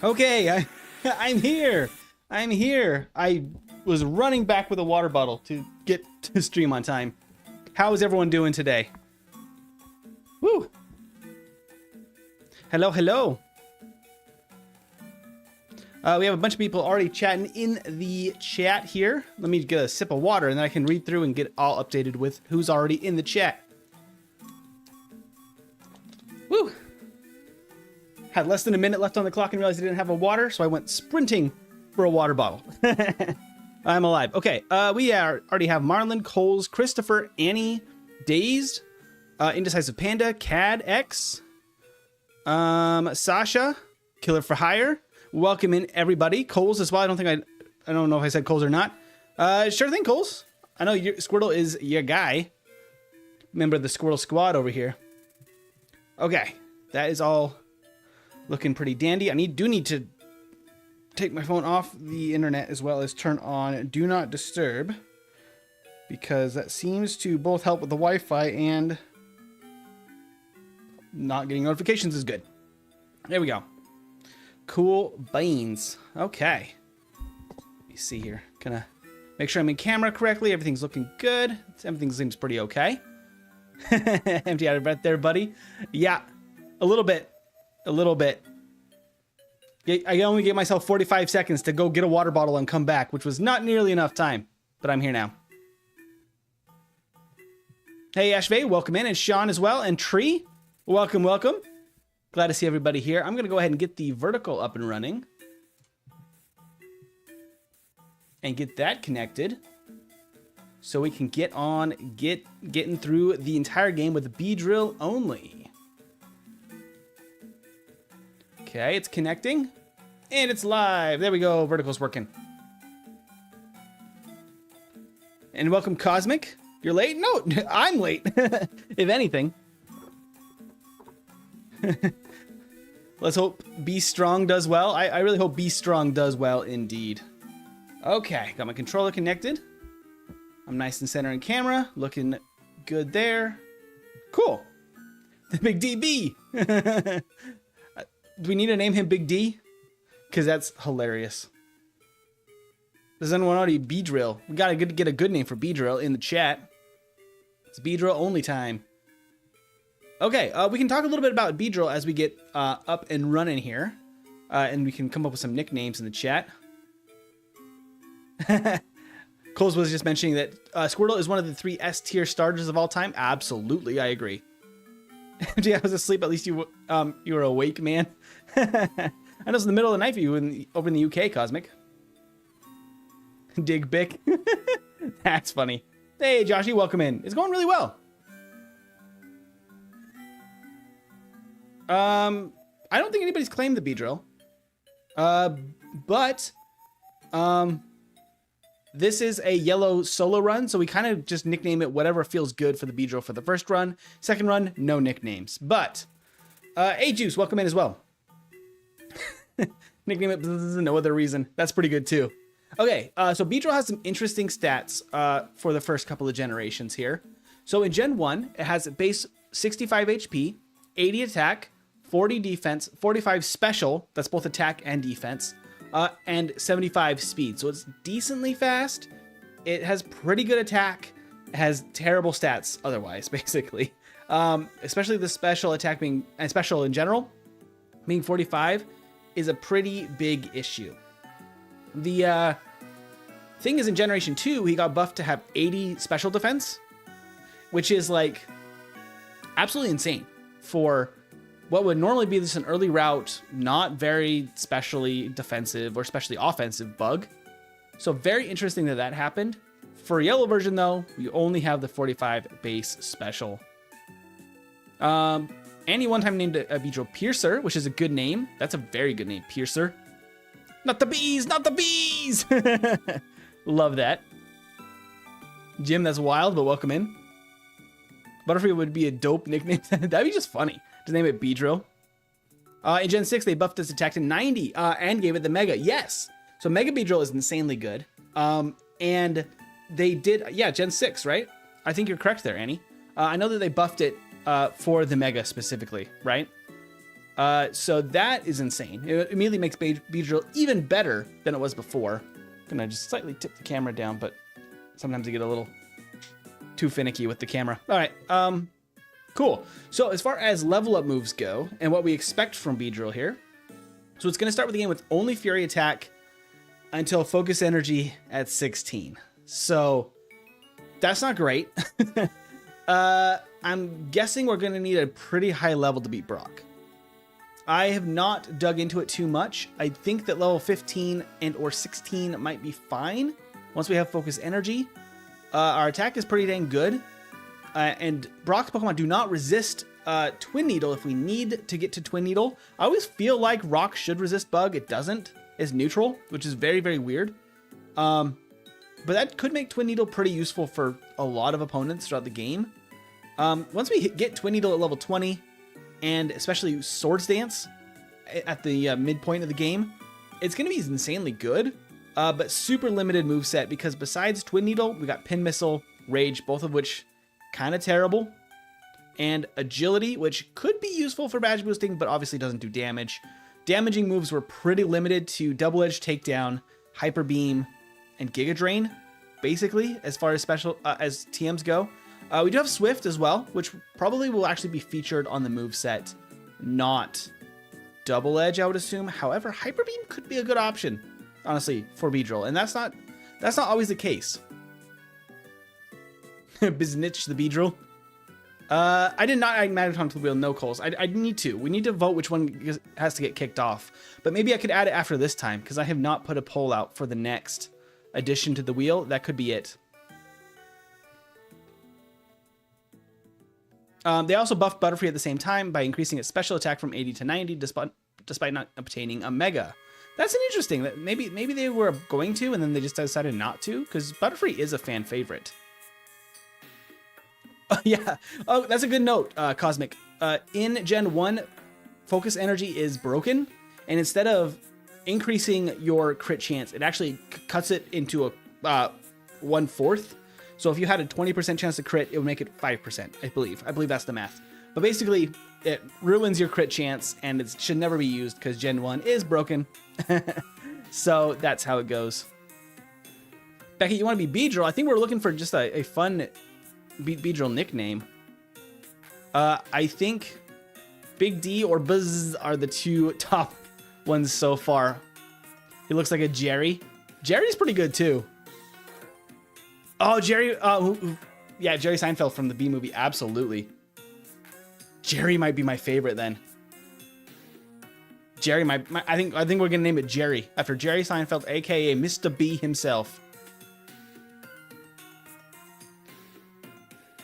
Okay, I'm here. I'm here. I was running back with a water bottle to get to stream on time. How is everyone doing today? Woo. Hello, hello. We have a bunch of people already chatting in the chat here. Let me get a sip of water and then I can read through and get all updated with who's already in the chat. Woo. Had less than a minute left on the clock and realized I didn't have a water, so I went sprinting for a water bottle. I'm alive. Okay, we already have Marlon, Coles, Christopher, Annie, Dazed, Indecisive Panda, Cad X, Sasha, Killer for Hire. Welcome in everybody. Coles as well. I don't know if I said Coles or not. Sure thing, Coles. I know Squirtle is your guy. Member of the Squirtle Squad over here. Okay, that is all looking pretty dandy. I do need to take my phone off the internet as well as turn on Do Not Disturb, because that seems to both help with the Wi-Fi and not getting notifications is good. There we go. Cool beans. Okay. Let me see here. Gonna make sure I'm in camera correctly. Everything's looking good. Everything seems pretty okay. Empty out of breath there, buddy. Yeah, a little bit. A little bit. I only gave myself 45 seconds to go get a water bottle and come back, which was not nearly enough time, but I'm here now. Hey, Ashvay, welcome in, and Sean as well, and Tree, welcome, welcome. Glad to see everybody here. I'm going to go ahead and get the vertical up and running. And get that connected. So we can get on, getting through the entire game with the Beedrill only. Okay, it's connecting. And it's live. There we go. Vertical's working. And welcome, Cosmic. You're late? No, I'm late. If anything. Let's hope Be Strong does well. I really hope Be Strong does well indeed. Okay, got my controller connected. I'm nice and center in camera. Looking good there. Cool. The Big DB. Do we need to name him Big D? Because that's hilarious. Does anyone already Beedrill? We gotta get a good name for Beedrill in the chat. It's Beedrill only time. Okay, we can talk a little bit about Beedrill as we get up and running here. And we can come up with some nicknames in the chat. Coles was just mentioning that Squirtle is one of the 3 S tier starters of all time. Absolutely, I agree. I was asleep. At least you were awake, man. I know it's in the middle of the night for you over in the UK, Cosmic. Dig Bick. That's funny. Hey, Joshy, welcome in. It's going really well. I don't think anybody's claimed the Beedrill. But this is a yellow solo run, so we kind of just nickname it whatever feels good for the Beedrill for the first run. Second run, no nicknames. But, hey, Juice, welcome in as well. Nickname it no other reason. That's pretty good too. Okay, so Beedrill has some interesting stats for the first couple of generations here. So in Gen 1, it has base 65 HP, 80 attack, 40 defense, 45 special, that's both attack and defense, and 75 speed. So it's decently fast. It has pretty good attack. It has terrible stats otherwise, basically. Especially the special attack being, and special in general, being 45 is a pretty big issue. The thing is, in Generation 2, he got buffed to have 80 special defense, which is like absolutely insane for what would normally be just an early route, not very specially defensive or specially offensive bug. So very interesting that that happened. For yellow version though, you only have the 45 base special. Annie one time named a Beedrill Piercer, which is a good name. That's a very good name, Piercer. Not the bees, not the bees! Love that. Jim, that's wild, but welcome in. Butterfree would be a dope nickname. That'd be just funny. Just name it Beedrill. In Gen 6, they buffed its attack to 90 and gave it the Mega. Yes. So Mega Beedrill is insanely good. And they did, yeah, Gen 6, right? I think you're correct there, Annie. I know that they buffed it for the Mega specifically, right? So that is insane. It immediately makes Beedrill even better than it was before. I'm gonna just slightly tip the camera down, but sometimes I get a little too finicky with the camera. All right, cool. So as far as level up moves go and what we expect from Beedrill here, so it's gonna start with the game with only Fury attack until focus energy at 16. So that's not great. I'm guessing we're gonna need a pretty high level to beat Brock. I have not dug into it too much. I think that level 15 and or 16 might be fine once we have focus energy. Our attack is pretty dang good. And Brock's Pokemon do not resist Twin Needle if we need to get to Twin Needle. I always feel like Rock should resist Bug. It doesn't. It's neutral, which is very, very weird. But that could make Twin Needle pretty useful for a lot of opponents throughout the game. Once we get Twin Needle at level 20, and especially Swords Dance at the midpoint of the game, it's going to be insanely good, but super limited moveset because besides Twin Needle, we got Pin Missile, Rage, both of which kind of terrible, and Agility, which could be useful for badge boosting, but obviously doesn't do damage. Damaging moves were pretty limited to Double Edge Takedown, Hyper Beam, and Giga Drain, basically, as far as special as TMs go. We do have Swift as well, which probably will actually be featured on the moveset, not Double Edge, I would assume. However, Hyper Beam could be a good option, honestly, for Beedrill, and that's not always the case. Biznitch the Beedrill. I did not add Magneton to the wheel, no calls. I need to. We need to vote which one has to get kicked off. But maybe I could add it after this time, because I have not put a poll out for the next addition to the wheel. That could be it. They also buffed Butterfree at the same time by increasing its special attack from 80 to 90, despite not obtaining a Mega. That's an interesting. That maybe they were going to, and then they just decided not to, because Butterfree is a fan favorite. Yeah. Oh, that's a good note, Cosmic. In Gen 1, Focus Energy is broken, and instead of increasing your crit chance, it actually cuts it into a 1/4. So if you had a 20% chance to crit, it would make it 5%, I believe. I believe that's the math. But basically, it ruins your crit chance, and it should never be used because Gen 1 is broken. So that's how it goes. Becky, you want to be Beedrill? I think we're looking for just a fun Beedrill nickname. I think Big D or Buzz are the two top ones so far. He looks like a Jerry. Jerry's pretty good too. Oh, Jerry. Yeah, Jerry Seinfeld from the B movie. Absolutely. Jerry might be my favorite then. Jerry, I think we're gonna name it Jerry after Jerry Seinfeld, aka Mr. B himself.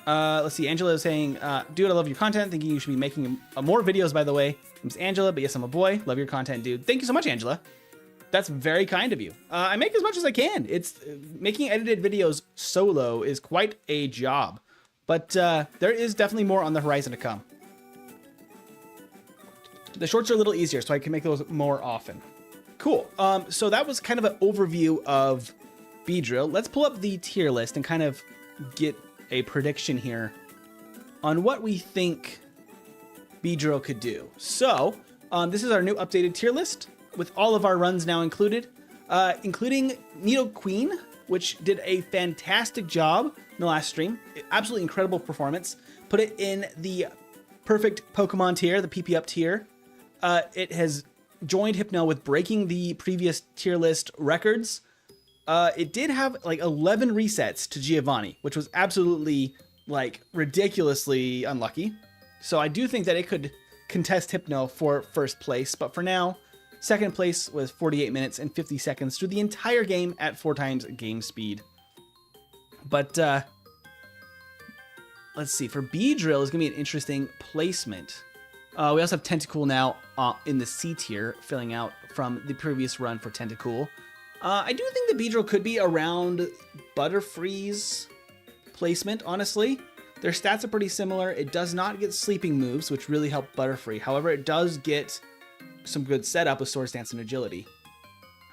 Let's see. Angela is saying, dude, I love your content. Thinking you should be making more videos, by the way. Name's Angela, but yes, I'm a boy. Love your content, dude. Thank you so much, Angela. That's very kind of you. I make as much as I can. It's making edited videos solo is quite a job, but there is definitely more on the horizon to come. The shorts are a little easier, so I can make those more often. Cool. So that was kind of an overview of Beedrill. Let's pull up the tier list and kind of get a prediction here on what we think Beedrill could do. So this is our new updated tier list with all of our runs now included, including Nidoqueen, which did a fantastic job in the last stream. Absolutely incredible performance. Put it in the perfect Pokemon tier, the PP up tier. It has joined Hypno with breaking the previous tier list records. It did have like 11 resets to Giovanni, which was absolutely like ridiculously unlucky. So I do think that it could contest Hypno for first place, but for now, second place was 48 minutes and 50 seconds through the entire game at 4 times game speed. But let's see, for Beedrill is gonna be an interesting placement. We also have Tentacool now in the C tier, filling out from the previous run for Tentacool. I do think the Beedrill could be around Butterfree's placement, honestly. Their stats are pretty similar. It does not get sleeping moves, which really help Butterfree. However, it does get some good setup with Swords Dance and Agility.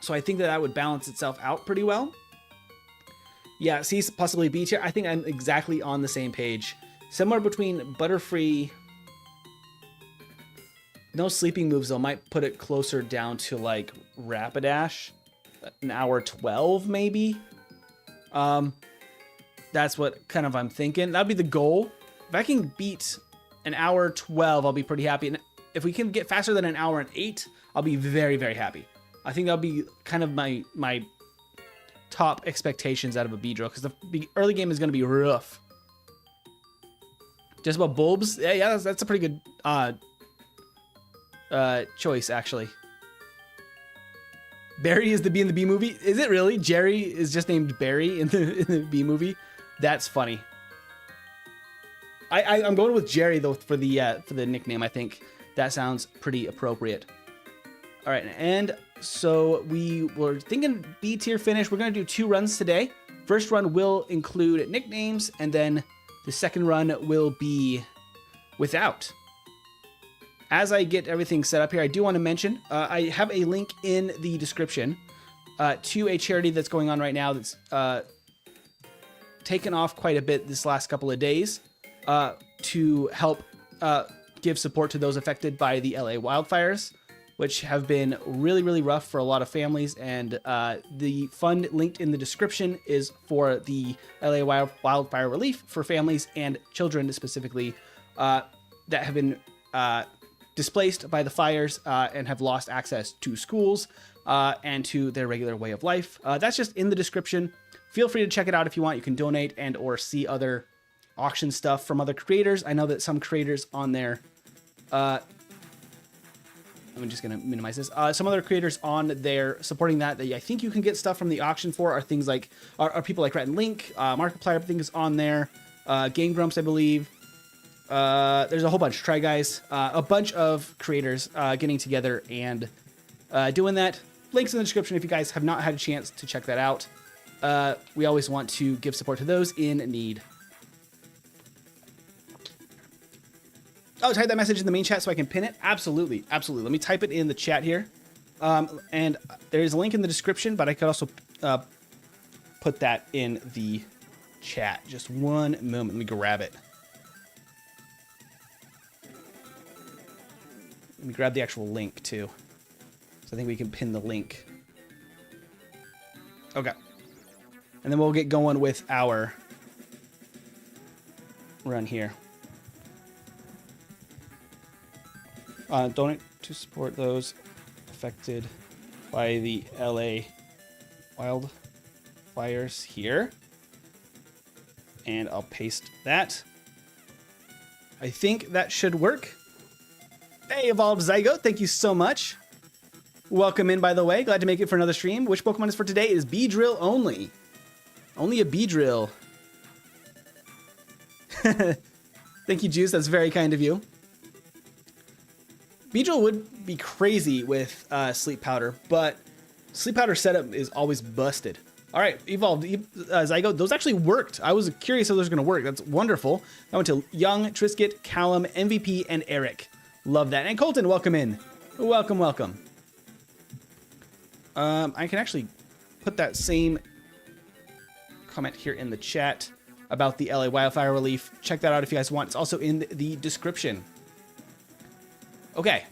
So I think that would balance itself out pretty well. Yeah, C possibly B tier. I think I'm exactly on the same page. Similar between Butterfree. No sleeping moves, though, might put it closer down to, like, Rapidash. An hour 12, maybe? That's what kind of I'm thinking. That'd be the goal. If I can beat an hour 12, I'll be pretty happy. And if we can get faster than an hour and 8, I'll be very, very happy. I think that'll be kind of my top expectations out of a Beedrill, because the early game is going to be rough. Just about bulbs? Yeah, that's a pretty good choice, actually. Barry is the Bee in the Bee movie? Is it really? Jerry is just named Barry in the Bee movie? That's funny. I'm going with Jerry, though, for the nickname. I think that sounds pretty appropriate. All right, and so we were thinking B tier finish. We're going to do 2 runs today. First run will include nicknames, and then the second run will be without. As I get everything set up here, I do want to mention, I have a link in the description to a charity that's going on right now that's taken off quite a bit this last couple of days to help give support to those affected by the LA wildfires, which have been really, really rough for a lot of families. And the fund linked in the description is for the LA wildfire relief for families and children specifically that have been displaced by the fires and have lost access to schools and to their regular way of life. That's just in the description. Feel free to check it out if you want. You can donate and or see other auction stuff from other creators. I know that some creators on there, I'm just going to minimize this. Some other creators on there supporting that I think you can get stuff from the auction for are things like, are people like Rat and Link, Markiplier, I think is on there, Game Grumps, I believe. There's a whole bunch. Try Guys, a bunch of creators getting together and doing that. Links in the description if you guys have not had a chance to check that out. We always want to give support to those in need. Oh, type that message in the main chat so I can pin it? Absolutely, absolutely. Let me type it in the chat here. And there's a link in the description, but I could also put that in the chat. Just one moment. Let me grab it. Let me grab the actual link, too. So I think we can pin the link. Okay. And then we'll get going with our run here. Donate to support those affected by the LA wildfires here. And I'll paste that. I think that should work. Hey, Evolved Zygote, thank you so much. Welcome in, by the way. Glad to make it for another stream. Which Pokemon is for today? It is Beedrill only. Only a Beedrill. Thank you, Juice. That's very kind of you. Beedrill would be crazy with Sleep Powder, but Sleep Powder setup is always busted. All right, Evolved Zygote, those actually worked. I was curious how those are going to work. That's wonderful. I went to Young, Trisket, Callum, MVP, and Eric. Love that. And Colton, welcome in. Welcome, welcome. I can actually put that same comment here in the chat about the LA wildfire relief. Check that out if you guys want. It's also in the description. Okay.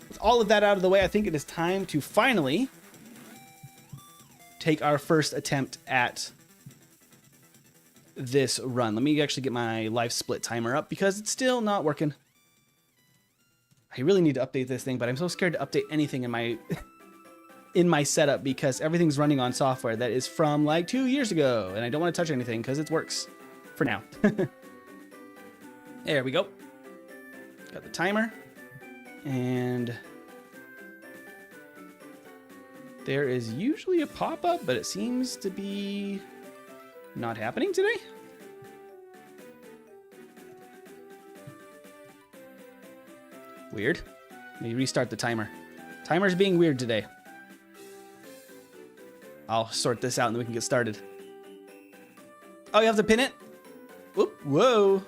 With all of that out of the way, I think it is time to finally take our first attempt at this run. Let me actually get my live split timer up because it's still not working. I really need to update this thing, but I'm so scared to update anything in my in my setup because everything's running on software that is from like 2 years ago, and I don't want to touch anything because it works for now. There we go. Got the timer, and there is usually a pop-up, but it seems to be not happening today. Weird. Let me restart the timer. Timer's being weird today. I'll sort this out and then we can get started. Oh, you have to pin it? Whoop, whoa.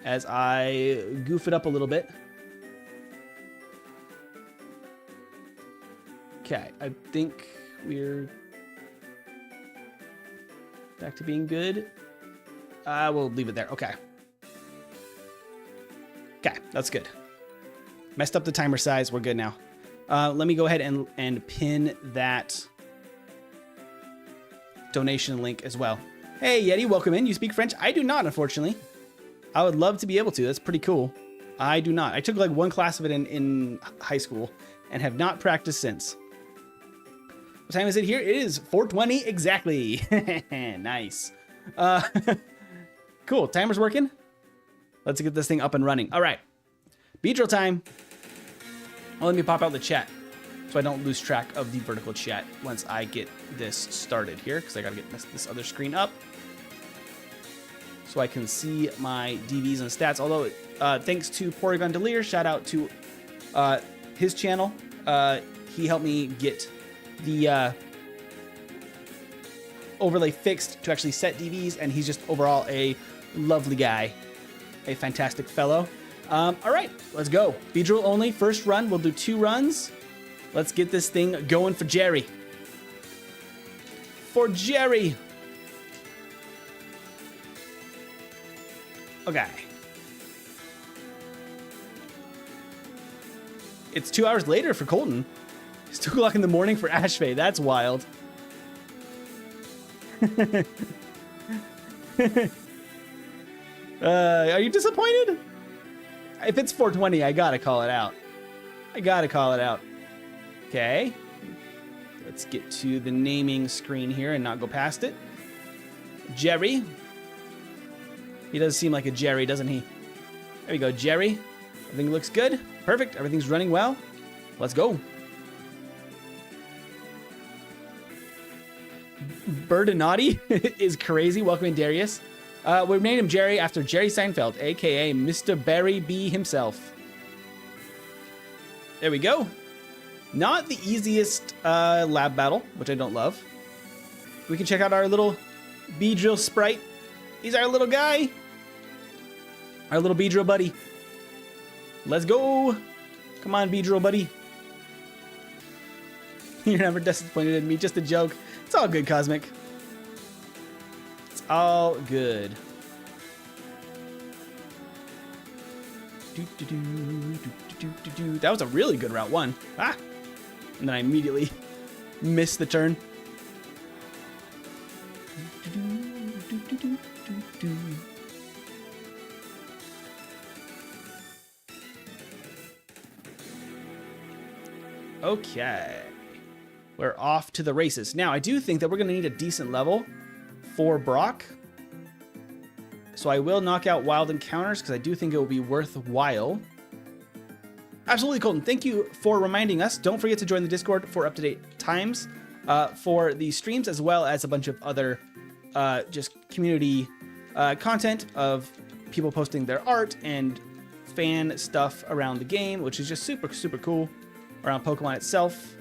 As I goof it up a little bit. Okay, I think we're back to being good. We'll leave it there. Okay. Okay, that's good. Messed up the timer size. We're good now. Let me go ahead and pin that donation link as well. Hey, Yeti, welcome in. You speak French? I do not, unfortunately. I would love to be able to. That's pretty cool. I do not. I took like one class of it in high school and have not practiced since. What time is it here? It is 4:20 exactly. Nice. Cool. Timer's working. Let's get this thing up and running. All right. Beedrill time. Well, let me pop out the chat so I don't lose track of the vertical chat once I get this started here, because I got to get this other screen up so I can see my DVs and stats. Although, thanks to Porygon Delir, shout out to his channel. He helped me get the overlay fixed to actually set DVs, and he's just overall a lovely guy, a fantastic fellow. All right, let's go. Beedrill only, first run. We'll do 2 runs. Let's get this thing going for Jerry. For Jerry. Okay. It's 2 hours later for Colton. It's 2 o'clock in the morning for Ashfay. That's wild. Are you disappointed? If it's 4:20, I gotta call it out. I gotta call it out. Okay. Let's get to the naming screen here and not go past it. Jerry. He does seem like a Jerry, doesn't he? There we go, Jerry. Everything looks good. Perfect. Everything's running well. Let's go. Birdinati is crazy. Welcome in, Darius. We named him Jerry after Jerry Seinfeld, a.k.a. Mr. Barry B. himself. There we go. Not the easiest lab battle, which I don't love. We can check out our little Beedrill sprite. He's our little guy. Our little Beedrill buddy. Let's go. Come on, Beedrill buddy. You're never disappointed in me. Just a joke. It's all good, Cosmic. It's all good. That was a really good Route 1. Ah! And then I immediately missed the turn. Okay. We're off to the races. Now, I do think that we're going to need a decent level for Brock. So I will knock out Wild Encounters because I do think it will be worthwhile. Absolutely, Colton. Thank you for reminding us. Don't forget to join the Discord for up-to-date times for the streams, as well as a bunch of other just community content of people posting their art and fan stuff around the game, which is just super, super cool, around Pokemon itself,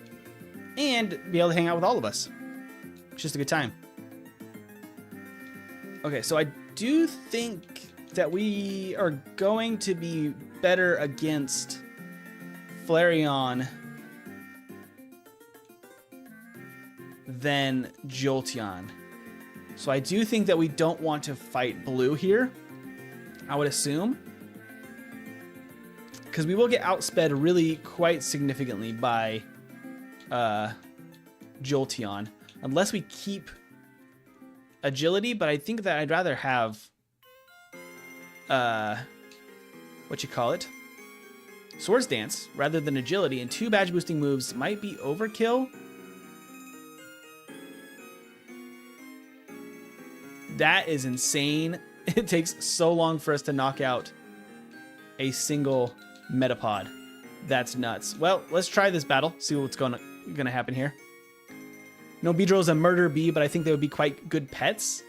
and be able to hang out with all of us. It's just a good time. Okay, so I do think that we are going to be better against Flareon than Jolteon. So I do think that we don't want to fight Blue here, I would assume, because we will get outsped really quite significantly by Jolteon, unless we keep agility. But I think that I'd rather have Swords Dance rather than agility, and 2 badge boosting moves might be overkill. That is insane. It takes so long for us to knock out a single Metapod. That's nuts. Well, let's try this battle, see what's gonna happen here. No, Beedrill is a murder bee, but I think they would be quite good pets.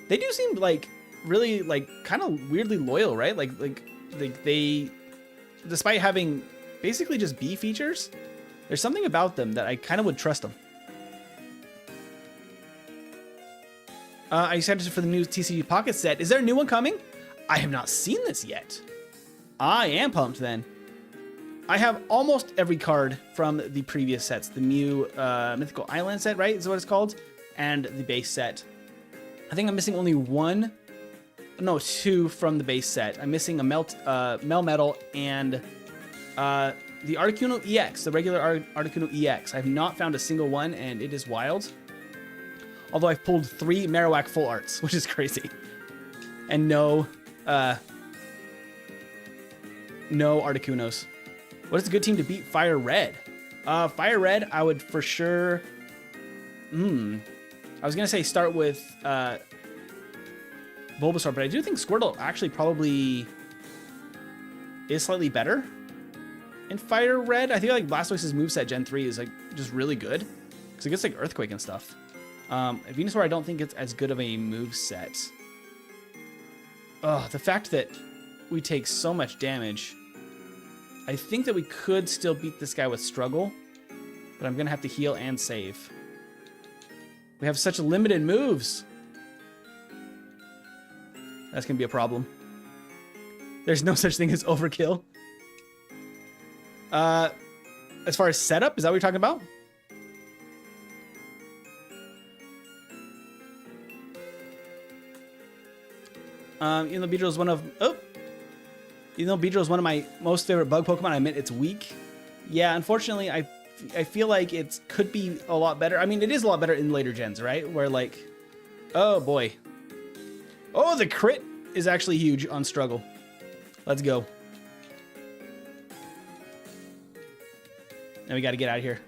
They do seem like really kind of weirdly loyal, right? Like they, despite having basically just bee features, there's something about them that I kind of would trust them. I excited for the new TCG Pocket set. Is there a new one coming? I have not seen this yet. I am pumped then. I have almost every card from the previous sets. The Mew Mythical Island set, right? Is what it's called. And the base set. I think I'm missing only one No, 2 from the base set. I'm missing a Melmetal and the Articuno EX, the regular Articuno EX. I've not found a single one, and it is wild. Although I've pulled 3 Marowak full arts, which is crazy. And no Articunos. What is a good team to beat Fire Red? Fire Red, I would for sure... I was going to say start with Bulbasaur, but I do think Squirtle actually probably is slightly better in Fire Red. I feel like Blastoise's moveset Gen 3 is like just really good because it gets like Earthquake and stuff. Venusaur, I don't think it's as good of a moveset. Oh, the fact that we take so much damage. I think that we could still beat this guy with struggle, but I'm going to have to heal and save. We have such limited moves. That's going to be a problem. There's no such thing as overkill. As far as setup, is that what you're talking about? Even though Beedrill is one of... Even though Beedrill is one of my most favorite bug Pokemon, I admit it's weak. Yeah, unfortunately, I feel like it could be a lot better. I mean, it is a lot better in later gens, right? Where like... Oh, boy. Oh, the crit is actually huge on Struggle. Let's go. And we got to get out of here.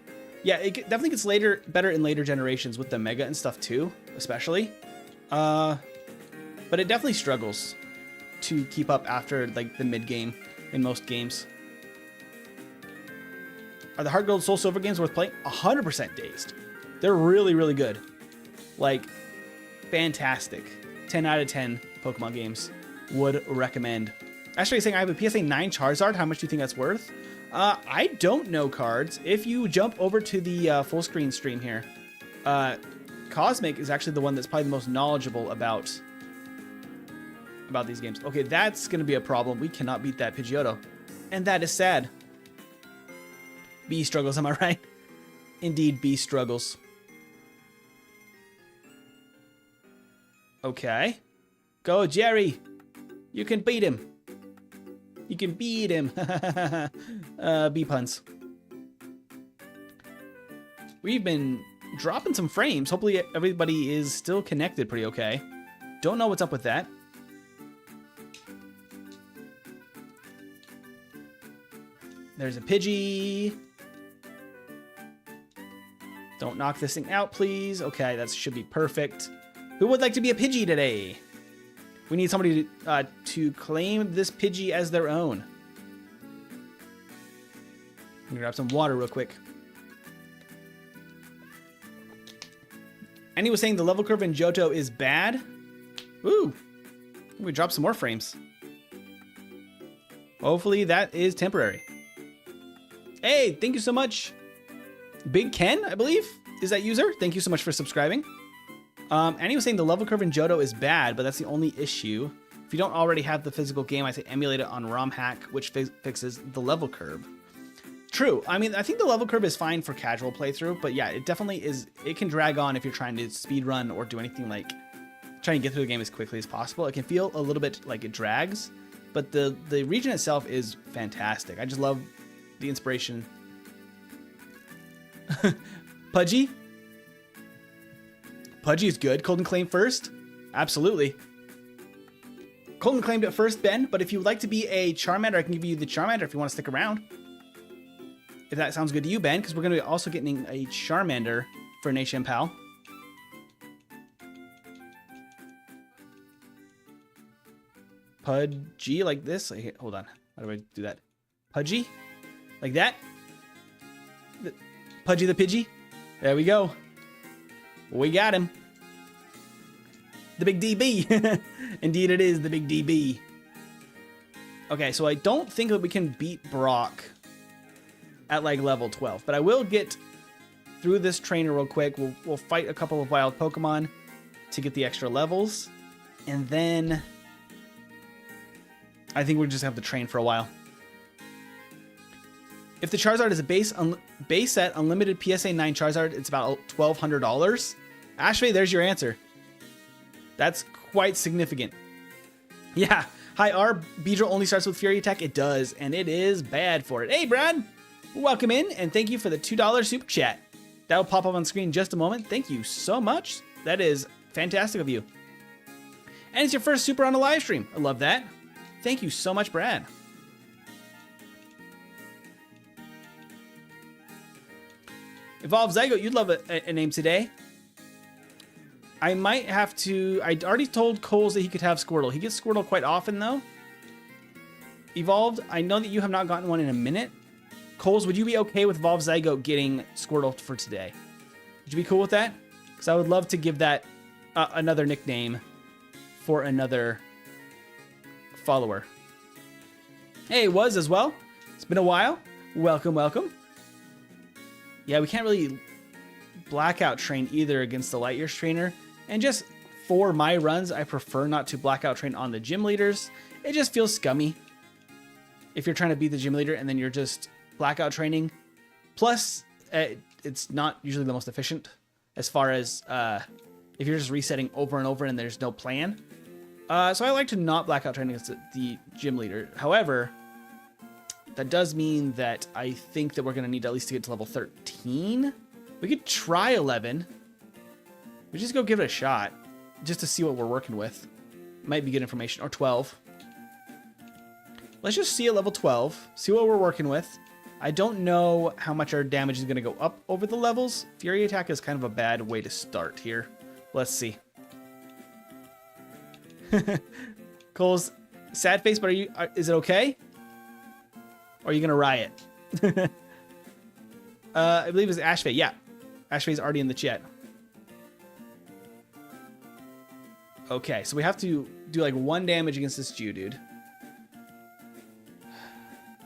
Yeah, it definitely gets better in later generations with the Mega and stuff too, especially. But it definitely struggles to keep up after like the mid game in most games. Are the Heart Gold Soul Silver games worth playing? 100% Dazed. They're really, really good. Like, fantastic. 10 out of 10 Pokemon games. Would recommend. Actually, saying I have a PSA 9 Charizard. How much do you think that's worth? I don't know cards. If you jump over to the full screen stream here, Cosmic is actually the one that's probably the most knowledgeable about these games. Okay, that's going to be a problem. We cannot beat that Pidgeotto. And that is sad. B struggles, am I right? Indeed, B struggles. Okay. Go, Jerry. You can beat him. You can beat him. B puns. We've been dropping some frames. Hopefully everybody is still connected pretty okay. Don't know what's up with that. There's a Pidgey. Don't knock this thing out, please. Okay, that should be perfect. Who would like to be a Pidgey today? We need somebody to claim this Pidgey as their own. I'm gonna grab some water real quick. Annie was saying the level curve in Johto is bad. Ooh, we dropped some more frames. Hopefully that is temporary. Hey, thank you so much. Big Ken, I believe, is that user. Thank you so much for subscribing. Annie was saying the level curve in Johto is bad, but that's the only issue. If you don't already have the physical game, I say emulate it on ROM hack, which fixes the level curve. True. I mean, I think the level curve is fine for casual playthrough, but yeah, it definitely is. It can drag on if you're trying to speedrun or do anything like trying to get through the game as quickly as possible. It can feel a little bit like it drags, but the region itself is fantastic. I just love the inspiration. Pudgy? Pudgy is good. Colton claimed first? Absolutely. Colton claimed it first, Ben, but if you would like to be a Charmander, I can give you the Charmander if you want to stick around. If that sounds good to you, Ben, because we're going to be also getting a Charmander for Nation Pal. Pudgy like this? Hold on. How do I do that? Pudgy? Like that? Pudgy the Pidgey? There we go. We got him. The big DB. Indeed it is the big DB. Okay, so I don't think that we can beat Brock at like level 12, but I will get through this trainer real quick. We'll fight a couple of wild Pokemon to get the extra levels, and then I think we just have to train for a while. If the Charizard is a base set unlimited PSA 9 Charizard, it's about $1,200. Ashway, there's your answer. That's quite significant. Yeah. Hi, R. Beedrill only starts with Fury Attack. It does, and it is bad for it. Hey, Brad. Welcome in, and thank you for the $2 super chat. That'll pop up on screen in just a moment. Thank you so much. That is fantastic of you. And it's your first super on a live stream. I love that. Thank you so much, Brad. Evolve Zygote, you'd love a name today. I might have to... I already told Coles that he could have Squirtle. He gets Squirtle quite often, though. Evolved, I know that you have not gotten one in a minute. Coles, would you be okay with Evolve Zygote getting Squirtle for today? Would you be cool with that? Because I would love to give that another nickname for another follower. Hey, Was as well. It's been a while. Welcome, welcome. Yeah, we can't really blackout train either against the Light Years trainer. And just for my runs, I prefer not to blackout train on the gym leaders. It just feels scummy if you're trying to beat the gym leader and then you're just blackout training. Plus, it's not usually the most efficient as far as if you're just resetting over and over and there's no plan. So I like to not blackout train against the gym leader. However, that does mean that I think that we're going to need at least to get to level 13. We could try 11. We just go give it a shot just to see what we're working with. Might be good information. Or 12. Let's just see at level 12. See what we're working with. I don't know how much our damage is going to go up over the levels. Fury Attack is kind of a bad way to start here. Let's see. Cole's sad face, but is it okay? Or are you going to riot? I believe it's Ashfay. Yeah. Ashfay's already in the chat. Okay, so we have to do like 1 damage against this Geodude.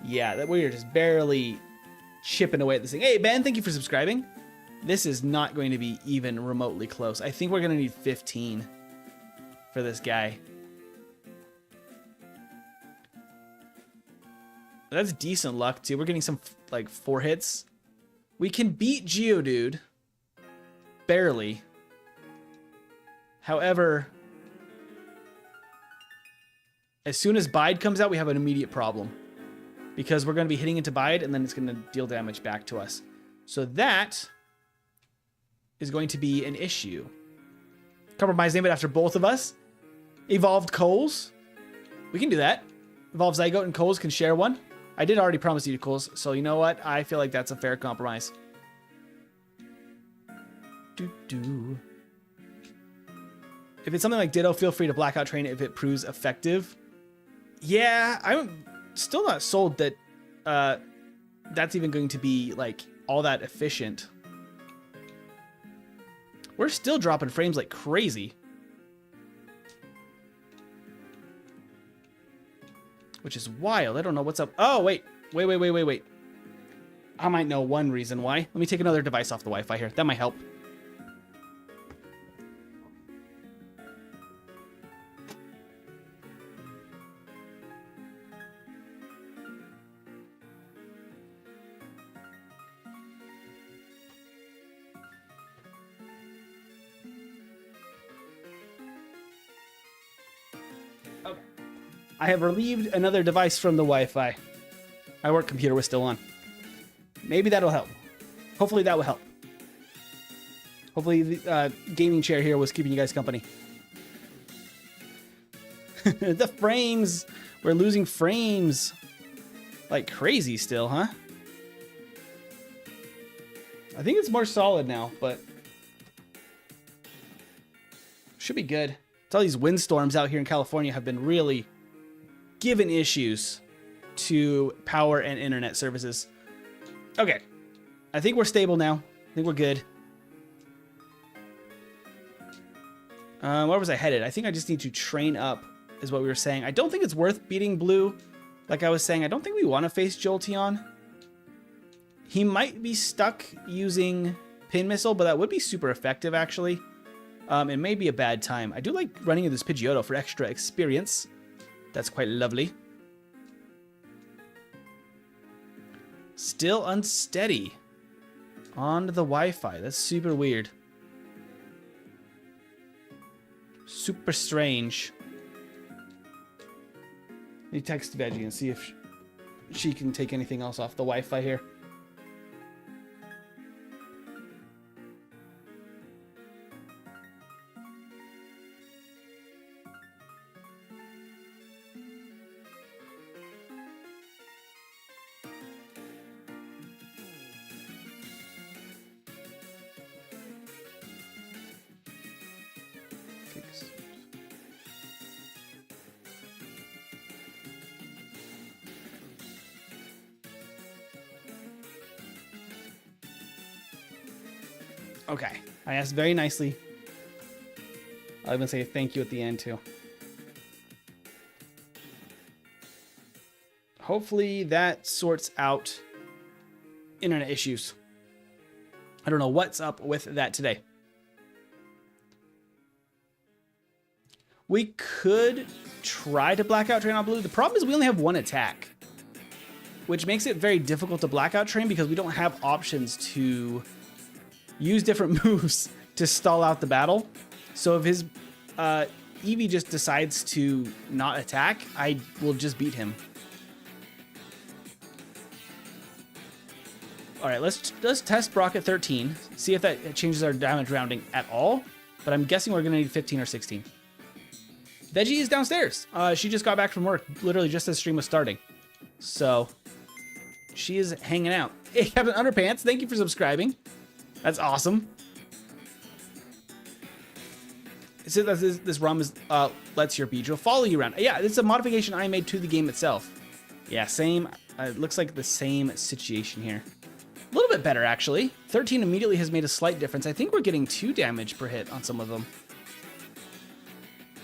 Yeah, that we're just barely chipping away at this thing. Hey, Ben, thank you for subscribing. This is not going to be even remotely close. I think we're going to need 15 for this guy. That's decent luck, too. We're getting some, like, 4 hits. We can beat Geodude. Barely. However, as soon as Bide comes out, we have an immediate problem. Because we're going to be hitting into Bide, and then it's going to deal damage back to us. So that is going to be an issue. Compromise name it after both of us. Evolved Coles. We can do that. Evolved Zygote and Coles can share one. I did already promise you Coles, so you know what? I feel like that's a fair compromise. If it's something like Ditto, feel free to blackout train it if it proves effective. Yeah, I'm still not sold that that's even going to be like all that efficient. We're still dropping frames like crazy. Which is wild. I don't know what's up. Oh, wait. Wait. I might know one reason why. Let me take another device off the Wi-Fi here. That might help. Okay. I have relieved another device from the Wi-Fi. My work computer was still on. Maybe that'll help. Hopefully that will help. Hopefully the gaming chair here was keeping you guys company. The frames. We're losing frames like crazy still, huh? I think it's more solid now, but should be good. It's all these windstorms out here in California have been really giving issues to power and internet services. Okay. I think we're stable now. I think we're good. Where was I headed? I think I just need to train up, is what we were saying. I don't think it's worth beating Blue. Like I was saying, I don't think we want to face Jolteon. He might be stuck using Pin Missile, but that would be super effective, actually. It may be a bad time. I do like running into this Pidgeotto for extra experience. That's quite lovely. Still unsteady on the Wi-Fi. That's super weird. Super strange. me text Veggie and see if she can take anything else off the Wi-Fi here. Okay, I asked very nicely. I'm gonna say thank you at the end too. Hopefully that sorts out internet issues. I don't know what's up with that today. We could try to blackout train on blue. The problem is we only have one attack, which makes it very difficult to blackout train because we don't have options to use different moves to stall out the battle. So if his Eevee just decides to not attack, I will just beat him. All right, let's test Brock at 13, see if that changes our damage rounding at all. But I'm guessing we're gonna need 15 or 16. Veggie is downstairs. She just got back from work, literally just as stream was starting. So she is hanging out. Hey, Captain Underpants, thank you for subscribing. That's awesome. It says that this ROM is, lets your Beedrill follow you around. Yeah, it's a modification I made to the game itself. Yeah, same. It looks like the same situation here. A little bit better, actually. 13 immediately has made a slight difference. I think we're getting 2 damage per hit on some of them.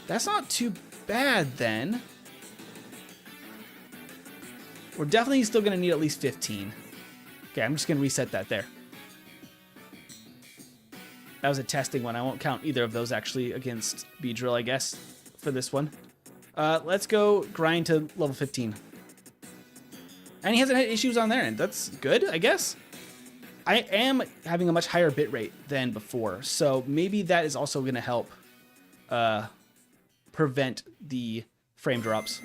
That's not too bad, then. We're definitely still going to need at least 15. Okay, I'm just going to reset that there. That was a testing one. I won't count either of those actually against Beedrill, I guess, for this one. Let's go grind to level 15. And he hasn't had issues on their end. That's good, I guess. I am having a much higher bit rate than before, so maybe that is also going to help prevent the frame drops.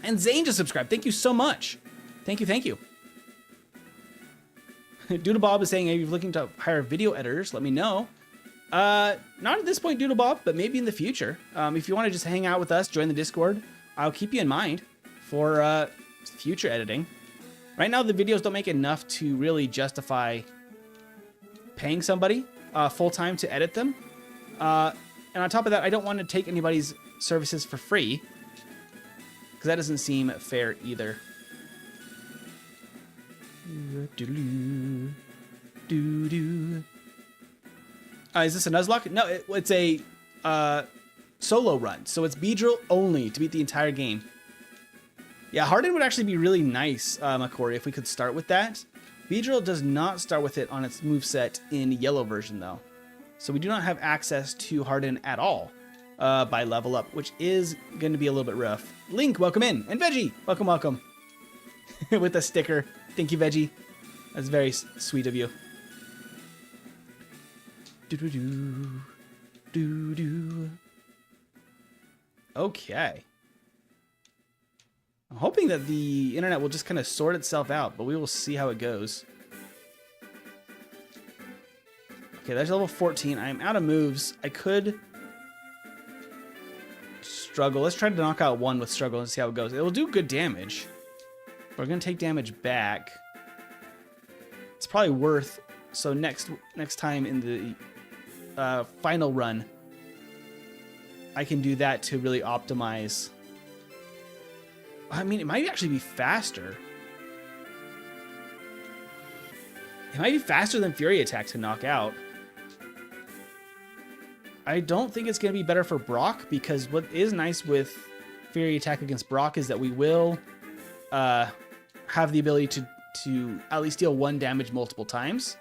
And Zane just subscribed. Thank you so much. Thank you, thank you. Doodlebob is saying, if you're looking to hire video editors, let me know. Not at this point, Doodlebob, but maybe in the future. If you want to just hang out with us, join the Discord, I'll keep you in mind for future editing. Right now, the videos don't make enough to really justify paying somebody full-time to edit them. And on top of that, I don't want to take anybody's services for free, because that doesn't seem fair either. Is this a Nuzlocke? No, it's a solo run, so it's Beedrill only to beat the entire game. Yeah, Harden would actually be really nice, Makori, if we could start with that. Beedrill does not start with it on its moveset in yellow version, though. So we do not have access to Harden at all by level up, which is going to be a little bit rough. Link, welcome in. And Veggie, welcome, welcome. With a sticker. Thank you, Veggie. That's very sweet of you. Do-do-do. Do-do. Okay. I'm hoping that the internet will just kind of sort itself out, but we will see how it goes. Okay, that's level 14. I'm out of moves. I could struggle. Let's try to knock out one with struggle and see how it goes. It will do good damage. We're going to take damage back. It's probably worth... So next time in the final run, I can do that to really optimize... I mean, it might actually be faster. It might be faster than Fury Attack to knock out. I don't think it's going to be better for Brock, because what is nice with Fury Attack against Brock is that we will have the ability to at least deal 1 damage multiple times,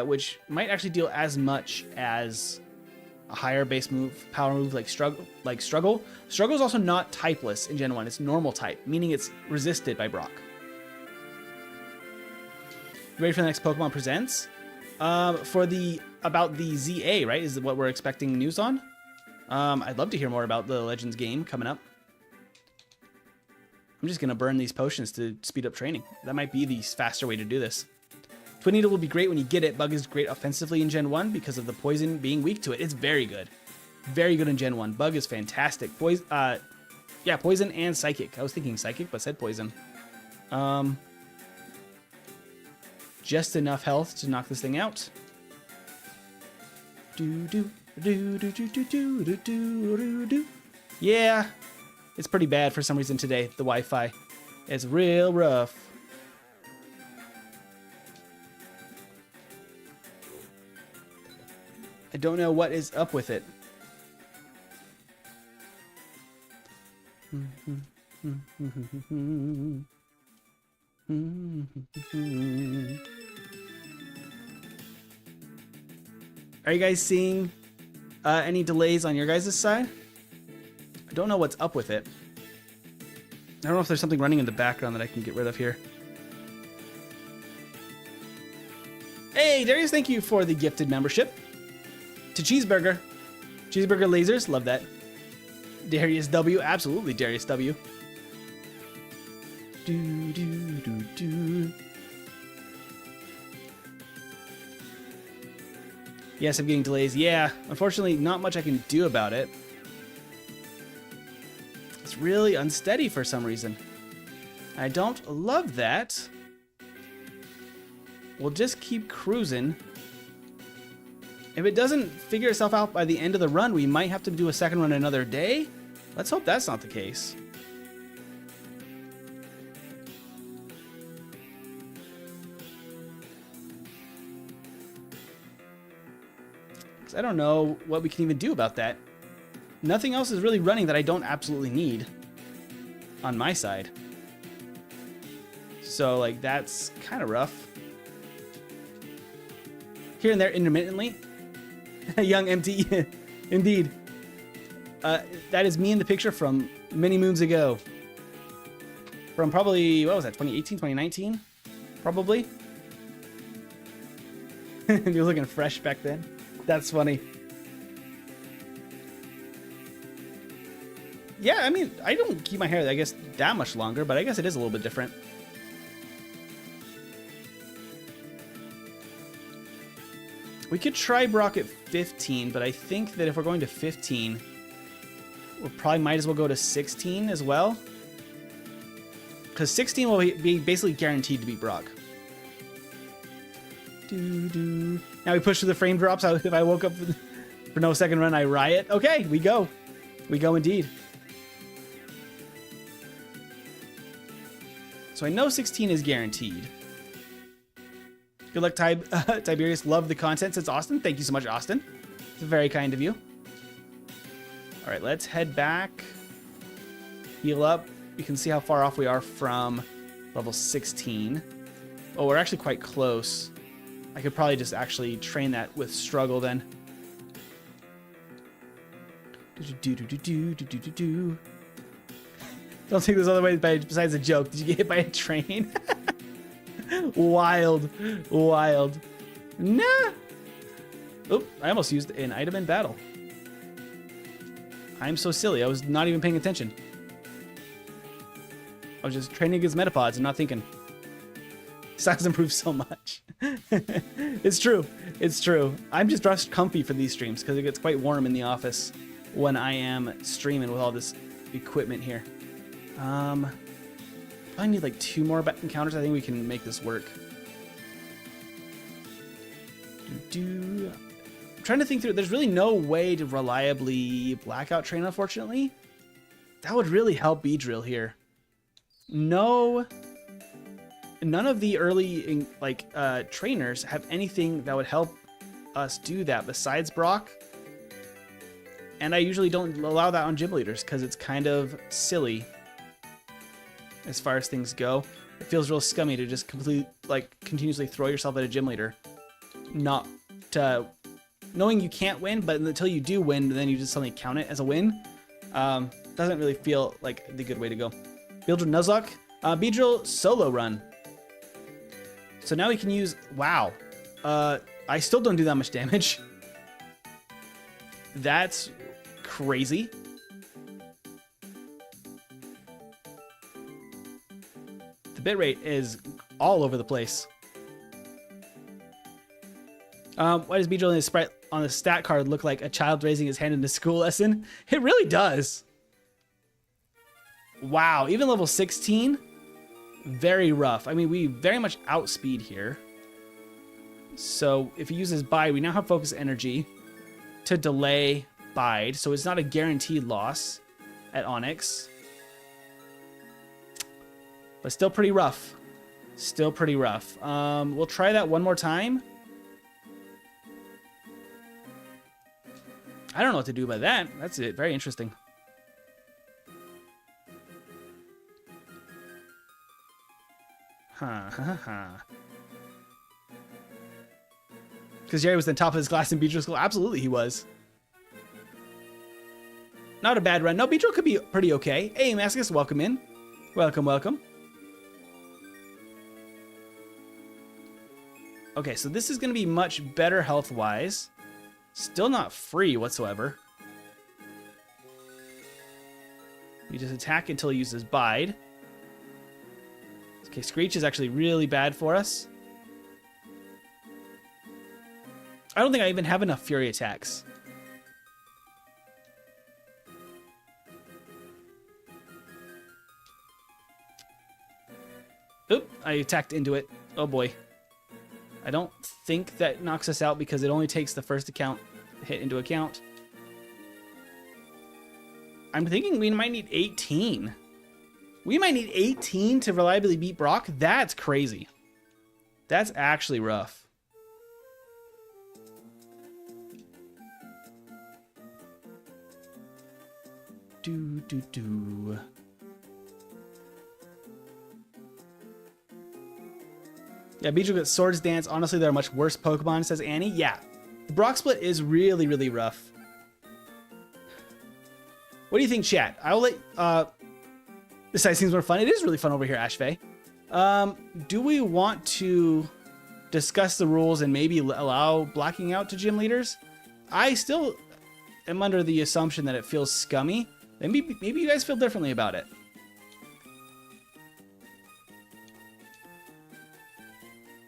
which might actually deal as much as a higher base move, power move like Struggle. Struggle is also not typeless in Gen 1. It's normal type, meaning it's resisted by Brock. Ready for the next Pokemon Presents? About the ZA, right? Is what we're expecting news on? I'd love to hear more about the Legends game coming up. I'm just going to burn these potions to speed up training. That might be the faster way to do this. Twin Needle will be great when you get it. Bug is great offensively in Gen 1 because of the poison being weak to it. It's very good. Very good in Gen 1. Bug is fantastic. Yeah, poison and psychic. I was thinking psychic, but said poison. Just enough health to knock this thing out. Yeah, it's pretty bad for some reason today, the Wi-Fi. It's real rough. I don't know what is up with it. Are you guys seeing any delays on your guys' side? I don't know what's up with it. I don't know if there's something running in the background that I can get rid of here. Hey, Darius, thank you for the gifted membership. To Cheeseburger. Cheeseburger Lasers, love that. Darius W, absolutely Darius W. Yes, I'm getting delays. Yeah, unfortunately, not much I can do about it. It's really unsteady for some reason. I don't love that. We'll just keep cruising. If it doesn't figure itself out by the end of the run, we might have to do a second run another day. Let's hope that's not the case. I don't know what we can even do about that. Nothing else is really running that I don't absolutely need on my side. So, like, that's kind of rough. Here and there intermittently. Young MT, indeed. That is me in the picture from many moons ago. From probably, what was that, 2018, 2019? Probably. You're looking fresh back then. That's funny. Yeah, I mean, I don't keep my hair, I guess, that much longer, but I guess it is a little bit different. We could try Brock at 15, but I think that if we're going to 15, we probably might as well go to 16 as well. Because 16 will be basically guaranteed to beat Brock. Now we push through the frame drops. If I woke up for no second run, I riot. Okay, we go. We go indeed. So I know 16 is guaranteed. Good luck, Tiberius. Love the content, says Austin. Thank you so much, Austin. It's very kind of you. All right, let's head back. Heal up. You can see how far off we are from level 16. Oh, we're actually quite close. I could probably just actually train that with struggle then. Don't think there's other way besides a joke. Did you get hit by a train? Wild. Wild. Nah. Oop, I almost used an item in battle. I'm so silly. I was not even paying attention. I was just training against metapods and not thinking. Size improved so much. It's true. It's true. I'm just dressed comfy for these streams because it gets quite warm in the office when I am streaming with all this equipment here. I need like 2 more encounters. I think we can make this work. I'm trying to think through. There's really no way to reliably blackout train, unfortunately. That would really help Beedrill here. No. None of the early trainers have anything that would help us do that besides Brock. And I usually don't allow that on gym leaders because it's kind of silly as far as things go. It feels real scummy to just continuously throw yourself at a gym leader. Not knowing you can't win, but until you do win, then you just suddenly count it as a win. Doesn't really feel like the good way to go. Beedrill Nuzlocke. Beedrill solo run. So now we can use... Wow. I still don't do that much damage. That's crazy. The bitrate is all over the place. Why does Beedrill in his sprite on the stat card look like a child raising his hand in a school lesson? It really does. Wow, even level 16, very rough. I mean, we very much outspeed here. So if he uses Bide, we now have focus energy to delay Bide. So it's not a guaranteed loss at Onyx. But still pretty rough. Still pretty rough. We'll try that one more time. I don't know what to do about that. That's it. Very interesting. Because Jerry was the top of his class in Beedrill school. Absolutely, he was. Not a bad run. No, Beedrill could be pretty okay. Hey, Mascus, welcome in. Welcome, welcome. Okay, so this is going to be much better health-wise. Still not free whatsoever. You just attack until he uses Bide. Okay, Screech is actually really bad for us. I don't think I even have enough Fury attacks. Oop, I attacked into it. Oh boy. I don't think that knocks us out because it only takes the first hit into account. I'm thinking we might need 18. We might need 18 to reliably beat Brock? That's crazy. That's actually rough. Do. Yeah, Beedrill gets Swords Dance. Honestly, there are much worse Pokemon, says Annie. Yeah, the Brock split is really, really rough. What do you think, chat? I will let... this side seems more fun. It is really fun over here, Ashvay. Do we want to discuss the rules and maybe allow blacking out to gym leaders? I still am under the assumption that it feels scummy. Maybe you guys feel differently about it.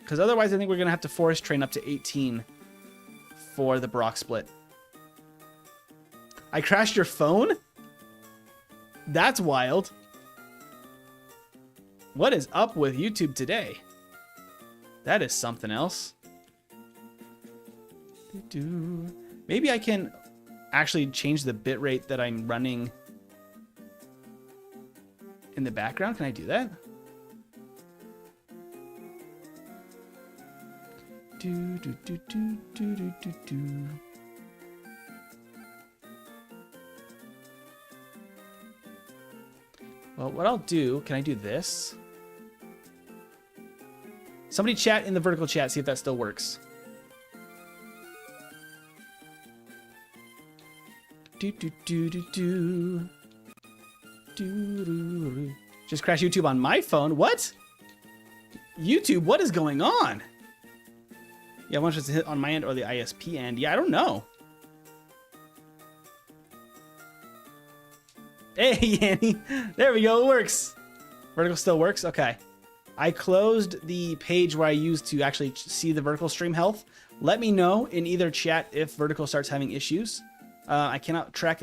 Because otherwise, I think we're going to have to force train up to 18 for the Brock split. I crashed your phone? That's wild. What is up with YouTube today? That is something else. Maybe I can actually change the bitrate that I'm running in the background. Can I do that? Well, what I'll do, can I do this? Somebody chat in the vertical chat, see if that still works. Just crash YouTube on my phone. What? YouTube, what is going on? Yeah, I want us to hit on my end or the ISP end. Yeah, I don't know. Hey, Yanni. There we go. It works. Vertical still works? Okay. I closed the page where I used to actually see the vertical stream health. Let me know in either chat if vertical starts having issues. I cannot track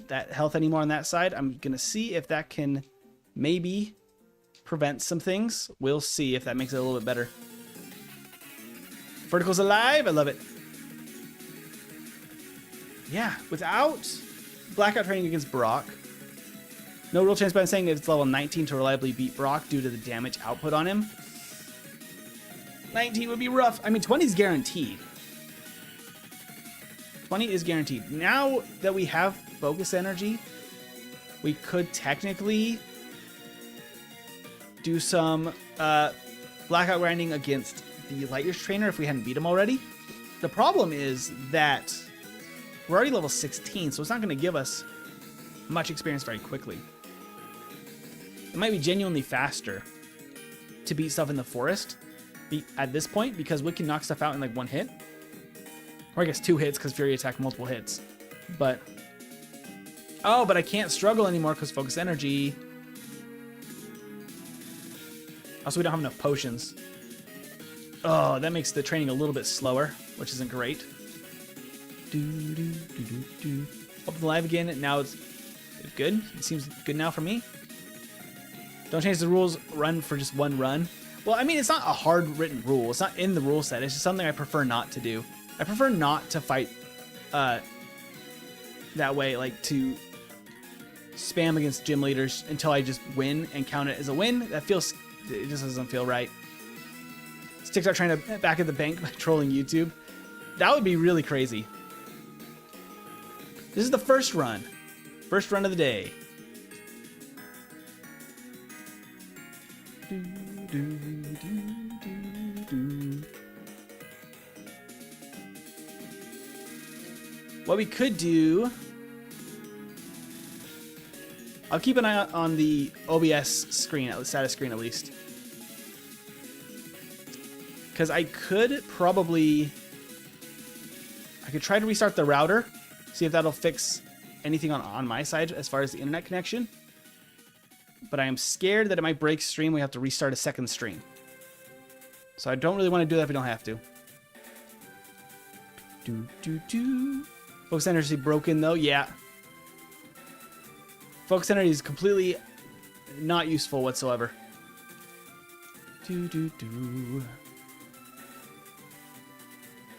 that health anymore on that side. I'm going to see if that can maybe prevent some things. We'll see if that makes it a little bit better. Vertical's alive. I love it. Yeah, without blackout training against Brock, no real chance by saying it's level 19 to reliably beat Brock due to the damage output on him. 19 would be rough. I mean, 20 is guaranteed. 20 is guaranteed. Now that we have focus energy, we could technically do some blackout grinding against the Light Years trainer if we hadn't beat him already. The problem is that we're already level 16, so it's not going to give us much experience very quickly. It might be genuinely faster to beat stuff in the forest at this point because we can knock stuff out in like one hit. Or I guess 2 hits because Fury attack multiple hits. But... oh, but I can't struggle anymore because focus energy. Also, we don't have enough potions. Oh, that makes the training a little bit slower, which isn't great. Open the live again. Now it's good. It seems good now for me. Don't change the rules. Run for just one run. Well, I mean, it's not a hard written rule. It's not in the rule set. It's just something I prefer not to do. I prefer not to fight that way, like to spam against gym leaders until I just win and count it as a win. It just doesn't feel right. Sticks are trying to back at the bank by trolling YouTube. That would be really crazy. This is the first run. First run of the day. What we could do... I'll keep an eye on the OBS screen, status screen at least. Because I could probably... I could try to restart the router. See if that'll fix anything on my side as far as the internet connection. But I am scared that it might break stream. We have to restart a second stream. So I don't really want to do that if we don't have to. Focus energy broken though. Yeah. Focus energy is completely not useful whatsoever.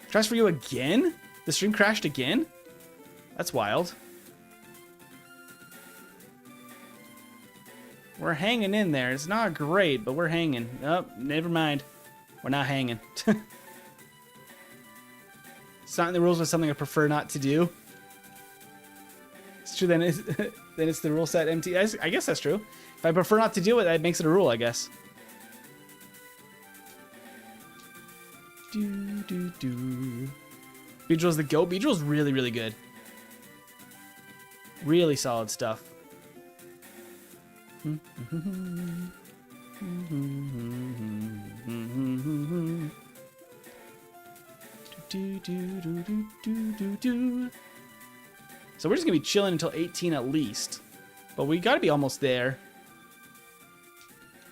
Tries for you again? The stream crashed again? That's wild. We're hanging in there. It's not great, but we're hanging. Oh, never mind. We're not hanging. It's not in the rules, but something I prefer not to do. It's true, then it's the rule set empty. I guess that's true. If I prefer not to do it, that makes it a rule, I guess. Beedrill's the GOAT. Beedrill's really, really good. Really solid stuff. So we're just gonna be chilling until 18 at least, but we gotta be almost there.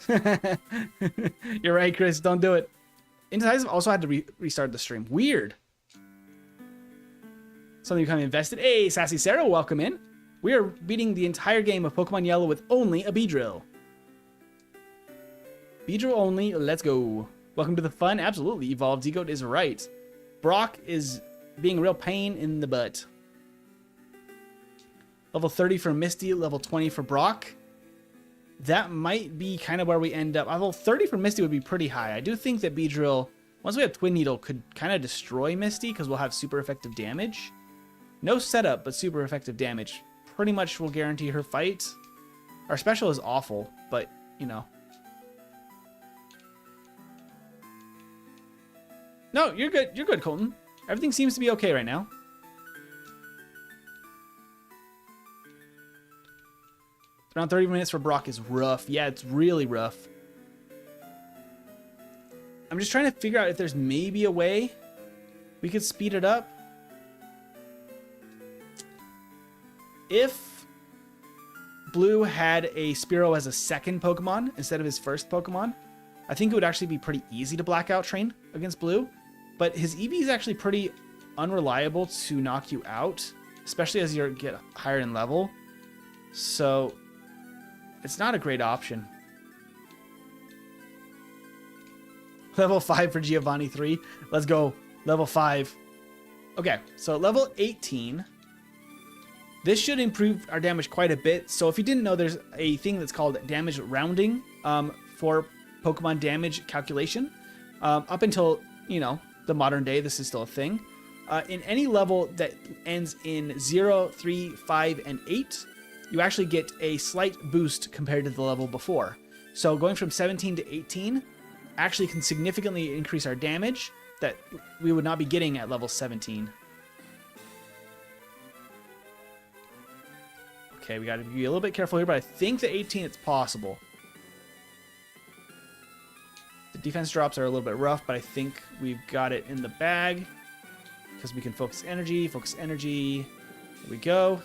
You're right, Chris. Don't do it. Indecisive also had to restart the stream. Weird. Something you kind of invested. Hey, Sassy Sarah, welcome in. We are beating the entire game of Pokemon Yellow with only a Beedrill. Beedrill only, let's go. Welcome to the fun. Absolutely, Evolved Goat is right. Brock is being a real pain in the butt. Level 30 for Misty, level 20 for Brock. That might be kind of where we end up. Level 30 for Misty would be pretty high. I do think that Beedrill, once we have Twin Needle, could kind of destroy Misty because we'll have super effective damage. No setup, but super effective damage. Pretty much will guarantee her fight. Our special is awful, but, you know. No, you're good. You're good, Colton. Everything seems to be okay right now. Around 30 minutes for Brock is rough. Yeah, it's really rough. I'm just trying to figure out if there's maybe a way we could speed it up. If Blue had a Spearow as a second Pokemon instead of his first Pokemon, I think it would actually be pretty easy to blackout train against Blue. But his EV is actually pretty unreliable to knock you out, especially as you get higher in level. So it's not a great option. Level 5 for Giovanni 3. Let's go. Level 5. Okay, so level 18. This should improve our damage quite a bit. So if you didn't know, there's a thing that's called damage rounding for Pokemon damage calculation. Up until, you know, the modern day, this is still a thing. In any level that ends in 0, 3, 5, and 8, you actually get a slight boost compared to the level before. So going from 17 to 18 actually can significantly increase our damage that we would not be getting at level 17. Okay, we got to be a little bit careful here, but I think the 18 it's possible. The defense drops are a little bit rough, but I think we've got it in the bag because we can focus energy. Here we go.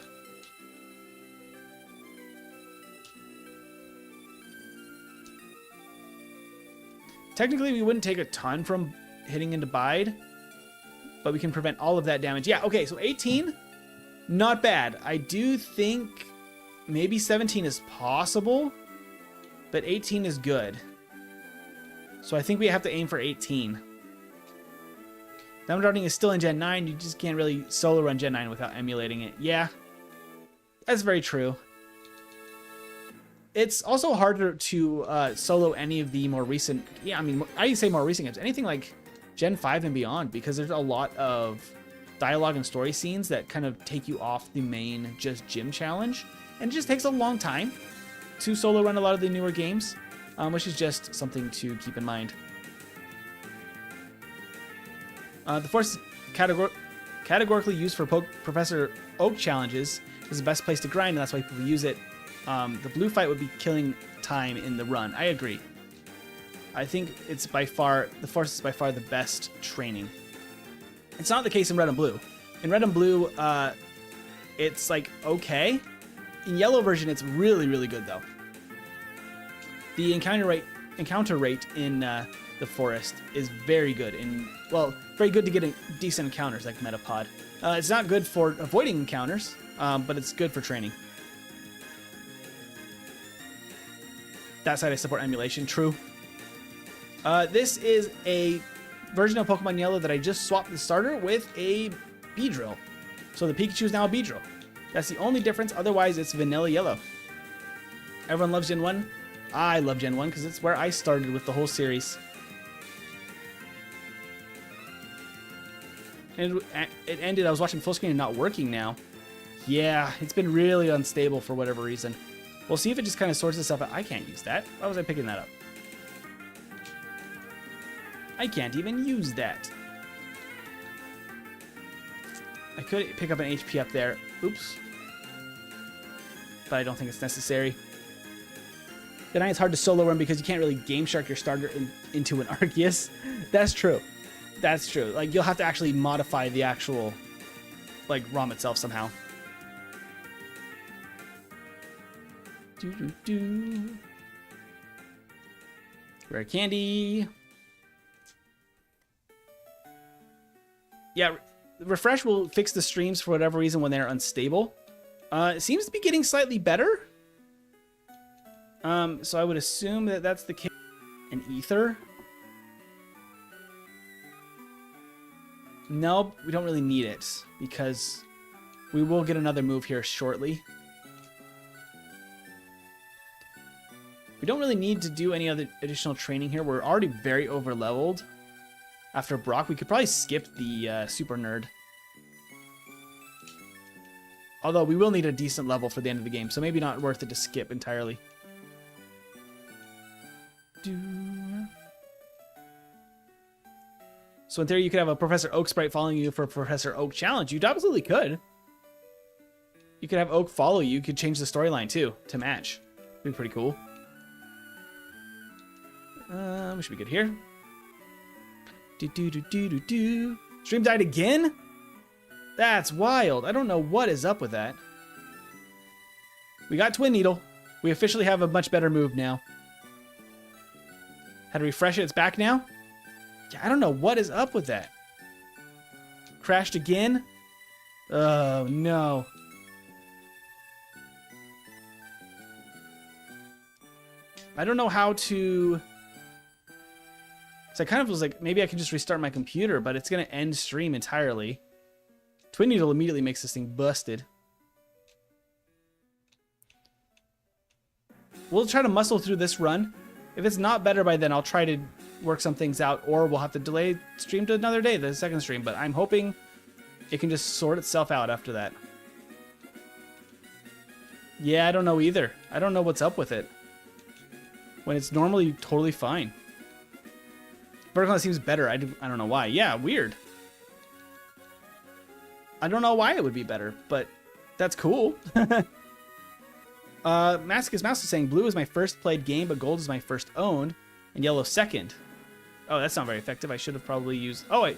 Technically, we wouldn't take a ton from hitting into Bide, but we can prevent all of that damage. Yeah, okay, so 18, not bad. I do think maybe 17 is possible, but 18 is good. So I think we have to aim for 18. Diamond Darting is still in Gen 9. You just can't really solo run Gen 9 without emulating it. Yeah, that's very true. It's also harder to solo any of the more recent... Yeah, I mean, I say more recent games. Anything like Gen 5 and beyond, because there's a lot of dialogue and story scenes that kind of take you off the main just gym challenge. And it just takes a long time to solo run a lot of the newer games, which is just something to keep in mind. The force is categorically used for Professor Oak challenges. Is the best place to grind, and that's why people use it. The blue fight would be killing time in the run. I agree. I think it's by far, the force is by far the best training. It's not the case in red and blue. In red and blue, it's like okay. In yellow version, it's really, really good though. The encounter rate in the forest is very good. Well, very good to get decent encounters like Metapod. It's not good for avoiding encounters, but it's good for training. That side I support emulation, true. This is a version of Pokemon Yellow that I just swapped the starter with a Beedrill. So the Pikachu is now a Beedrill. That's the only difference, otherwise it's vanilla yellow. Everyone loves Gen 1. I love Gen 1 because it's where I started with the whole series. And it ended, I was watching full screen and not working now. Yeah, it's been really unstable for whatever reason. We'll see if it just kind of sorts itself out. I can't use that. Why was I picking that up? I can't even use that. I could pick up an HP up there. Oops. But I don't think it's necessary. Then it's hard to solo run because you can't really Game Shark your starter into an Arceus. That's true. That's true. Like, you'll have to actually modify the actual, like, ROM itself somehow. Rare candy. Yeah, refresh will fix the streams for whatever reason when they're unstable. It seems to be getting slightly better. So I would assume that that's the case. An ether. Nope, we don't really need it because we will get another move here shortly. We don't really need to do any other additional training here. We're already very over-leveled. After Brock, we could probably skip the Super Nerd. Although we will need a decent level for the end of the game, so maybe not worth it to skip entirely. So in theory, you could have a Professor Oak sprite following you for a Professor Oak challenge. You absolutely could. You could have Oak follow you. You could change the storyline too to match. It'd be pretty cool. We should be good here. Stream died again? That's wild. I don't know what is up with that. We got Twin Needle. We officially have a much better move now. Had to refresh it. It's back now. Yeah, I don't know what is up with that. Crashed again? Oh, no. I don't know how to... So I kind of was like, maybe I can just restart my computer, but it's going to end stream entirely. Twin Needle immediately makes this thing busted. We'll try to muscle through this run. If it's not better by then, I'll try to work some things out, or we'll have to delay stream to another day, the second stream, but I'm hoping it can just sort itself out after that. Yeah, I don't know either. I don't know what's up with it. When it's normally totally fine. Vertical seems better. I don't know why. Yeah, weird. I don't know why it would be better, but that's cool. Mascus Mouse is saying, blue is my first played game, but gold is my first owned, and yellow second. Oh, that's not very effective. I should have probably used... Oh, wait.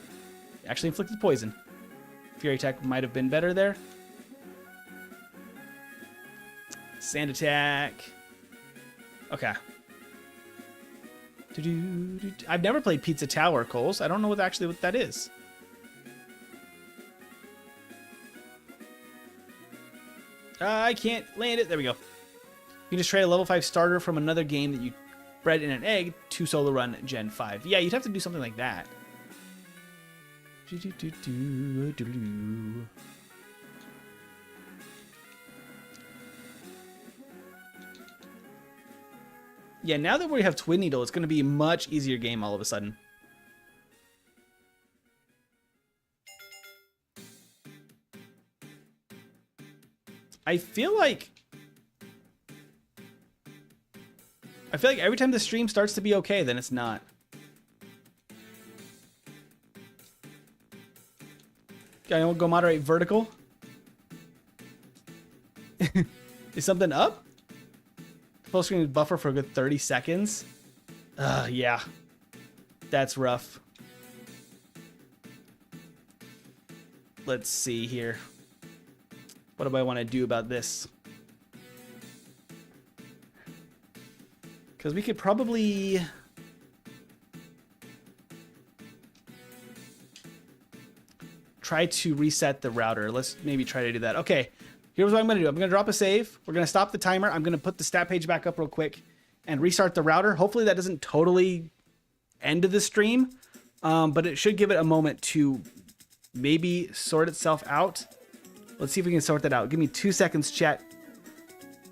Actually inflicted poison. Fury attack might have been better there. Sand attack. Okay. I've never played Pizza Tower, Coles. I don't know what that is. I can't land it. There we go. You can just trade a level 5 starter from another game that you bred in an egg to solorun Gen 5. Yeah, you'd have to do something like that. Yeah, now that we have Twin Needle, it's going to be a much easier game all of a sudden. I feel like every time the stream starts to be okay, then it's not. Okay, I'll go moderate vertical. Is something up? Full screen buffer for a good 30 seconds. Yeah. That's rough. Let's see here. What do I want to do about this? Because we could probably... try to reset the router. Let's maybe try to do that. Okay, here's what I'm going to do. I'm going to drop a save. We're going to stop the timer. I'm going to put the stat page back up real quick and restart the router. Hopefully that doesn't totally end the stream, but it should give it a moment to maybe sort itself out. Let's see if we can sort that out. Give me 2 seconds, chat,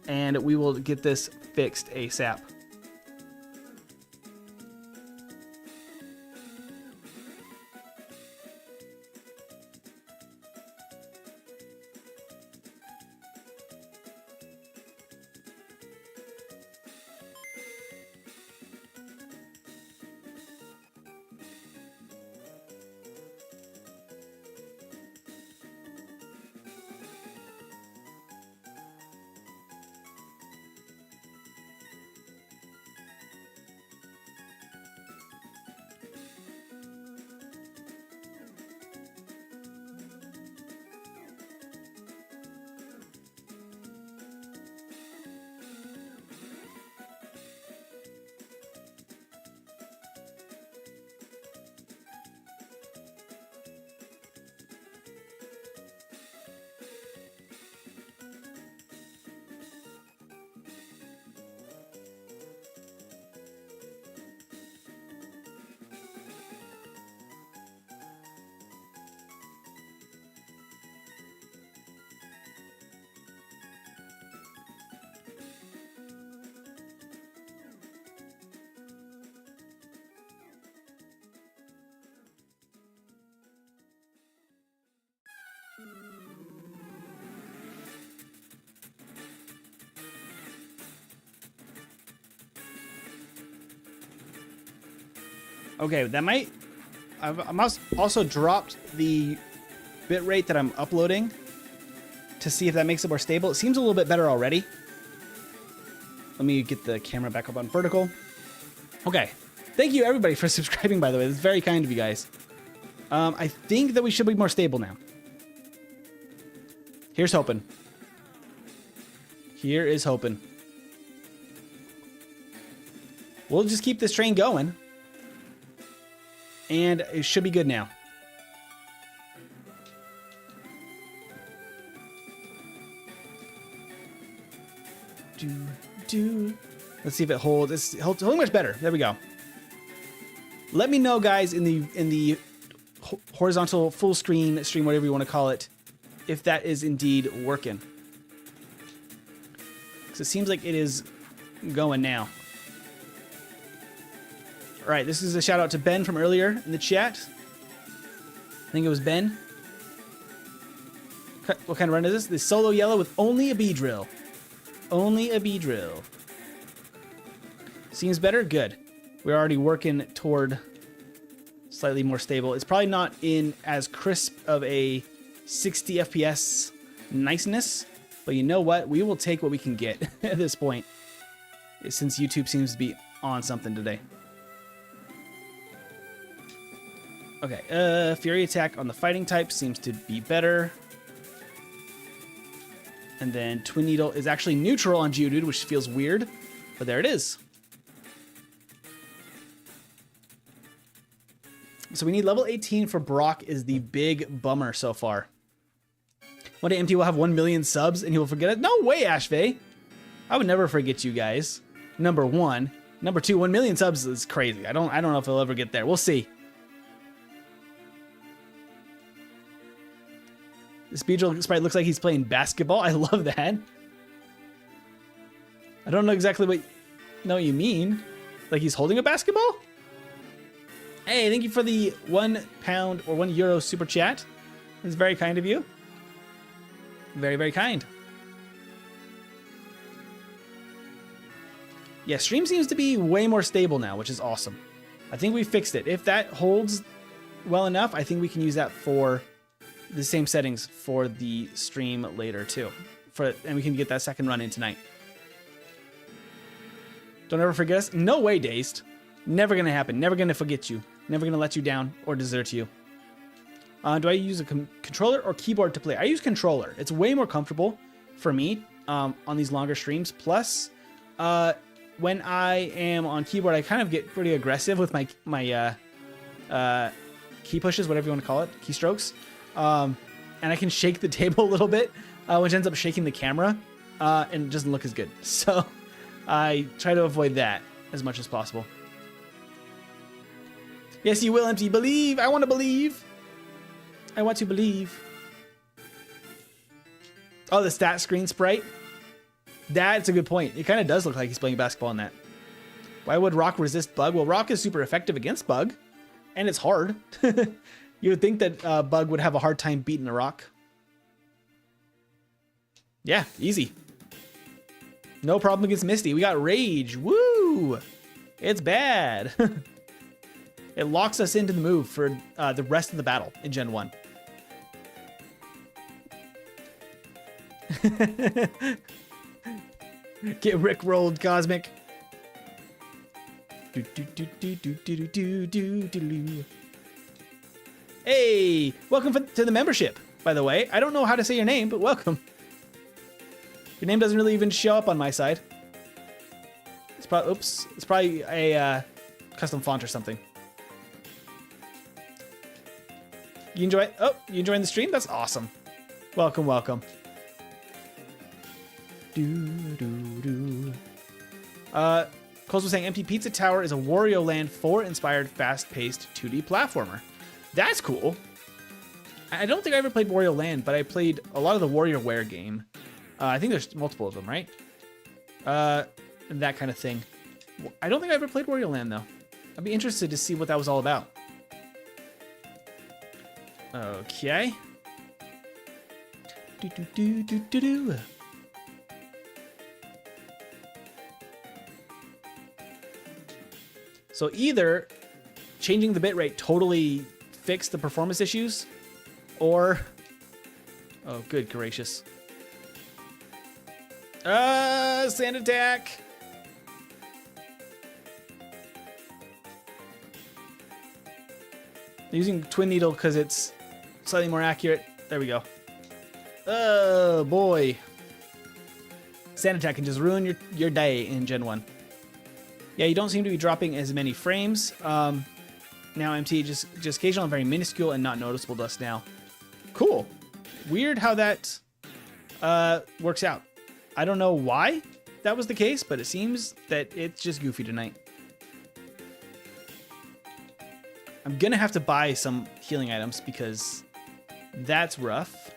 and we will get this fixed ASAP. Okay, that might... I've also dropped the bitrate that I'm uploading to see if that makes it more stable. It seems a little bit better already. Let me get the camera back up on vertical. Okay. Thank you, everybody, for subscribing, by the way. It's very kind of you guys. I think that we should be more stable now. Here's hoping. Here is hoping. We'll just keep this train going. And it should be good now. Let's see if it holds. It's holding much better. There we go. Let me know, guys, in the horizontal full screen stream, whatever you want to call it, if that is indeed working. Because it seems like it is going now. All right, this is a shout out to Ben from earlier in the chat. I think it was Ben. What kind of run is this? The solo yellow with only a Beedrill. Only a Beedrill. Seems better? Good. We're already working toward slightly more stable. It's probably not in as crisp of a 60 FPS niceness, but you know what? We will take what we can get at this point, since YouTube seems to be on something today. Okay, Fury Attack on the fighting type seems to be better. And then Twin Needle is actually neutral on Geodude, which feels weird, but there it is. So we need level 18 for Brock is the big bummer so far. One day MT will have 1 million subs and he will forget it. No way, Ashvay. I would never forget you guys. Number one. Number two, 1 million subs is crazy. I don't know if he'll ever get there. We'll see. This Beedrill sprite looks like he's playing basketball. I love that. I don't know exactly what you mean. Like he's holding a basketball? Hey, thank you for the £1 or €1 super chat. It's very kind of you. Very, very kind. Yeah, stream seems to be way more stable now, which is awesome. I think we fixed it. If that holds well enough, I think we can use that for the same settings for the stream later too. And we can get that second run in tonight. Don't ever forget us. No way, Dazed. Never gonna happen. Never gonna forget you. Never gonna let you down or desert you. Do I use a controller or keyboard to play? I use controller. It's way more comfortable for me on these longer streams. Plus, when I am on keyboard, I kind of get pretty aggressive with my key pushes, whatever you want to call it, keystrokes. And I can shake the table a little bit, which ends up shaking the camera, and it doesn't look as good. So I try to avoid that as much as possible. Yes, you will, MT. Believe. I want to believe. I want to believe. Oh, the stat screen sprite. That's a good point. It kind of does look like he's playing basketball in that. Why would Rock resist Bug? Well, Rock is super effective against Bug, and it's hard. You would think that Bug would have a hard time beating a Rock. Yeah, easy. No problem against Misty. We got Rage. Woo! It's bad. It locks us into the move for the rest of the battle in Gen 1. Get rickrolled, Cosmic. Hey, welcome to the membership, by the way. I don't know how to say your name, but welcome. Your name doesn't really even show up on my side. It's probably, oops, it's probably a custom font or something. You enjoying the stream? That's awesome. Welcome, welcome. Coles was saying Empty Pizza Tower is a Wario Land 4 inspired fast-paced 2D platformer. That's cool. I don't think I ever played Wario Land, but I played a lot of the WarioWare game. I think there's multiple of them, right? And that kind of thing. I don't think I ever played Wario Land though. I'd be interested to see what that was all about. Okay. So either changing the bitrate totally fixed the performance issues, or... Oh, good gracious. Sand attack! Using Twin Needle because it's slightly more accurate. There we go. Oh, boy. Sand attack can just ruin your day in Gen 1. Yeah, you don't seem to be dropping as many frames. Now MT just occasional and very minuscule and not noticeable to us now. Cool. Weird how that works out. I don't know why that was the case, but it seems that it's just goofy tonight. I'm gonna have to buy some healing items because that's rough.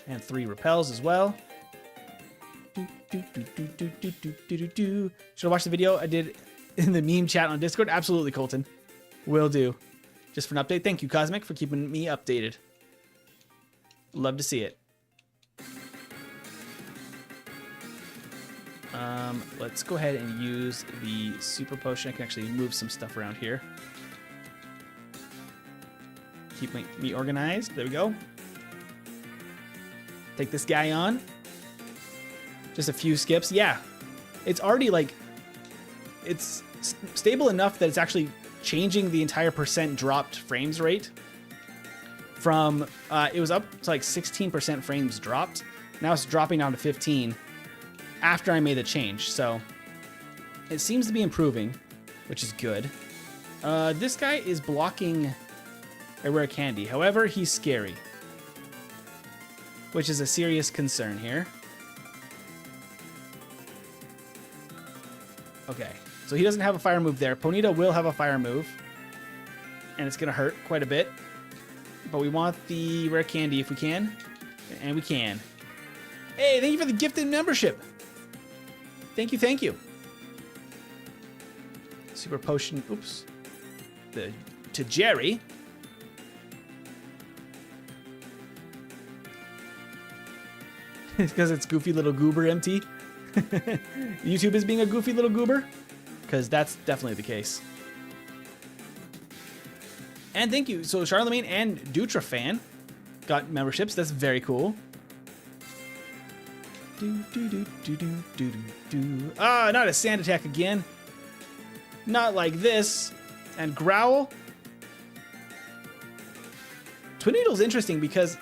And 3 repels as well. Should I watch the video I did in the meme chat on Discord? Absolutely, Colton. Will do. Just for an update. Thank you, Cosmic, for keeping me updated. Love to see it. Let's go ahead and use the super potion. I can actually move some stuff around here. Keep me organized. There we go. Take this guy on. Just a few skips. Yeah, it's already like, it's stable enough that it's actually changing the entire percent dropped frames rate from, it was up to like 16% frames dropped. Now it's dropping down to 15 after I made the change. So it seems to be improving, which is good. This guy is blocking a rare candy. However, he's scary, which is a serious concern here. Okay, so he doesn't have a fire move there. Ponyta will have a fire move, and it's going to hurt quite a bit. But we want the rare candy if we can, and we can. Hey, thank you for the gifted membership. Thank you, thank you. Super potion, oops. To Jerry. Because it's goofy little goober MT. YouTube is being a goofy little goober? Because that's definitely the case. And thank you. So Charlemagne and Dutra fan got memberships. That's very cool. Ah, not a sand attack again. Not like this. And growl. Twin Needle's interesting because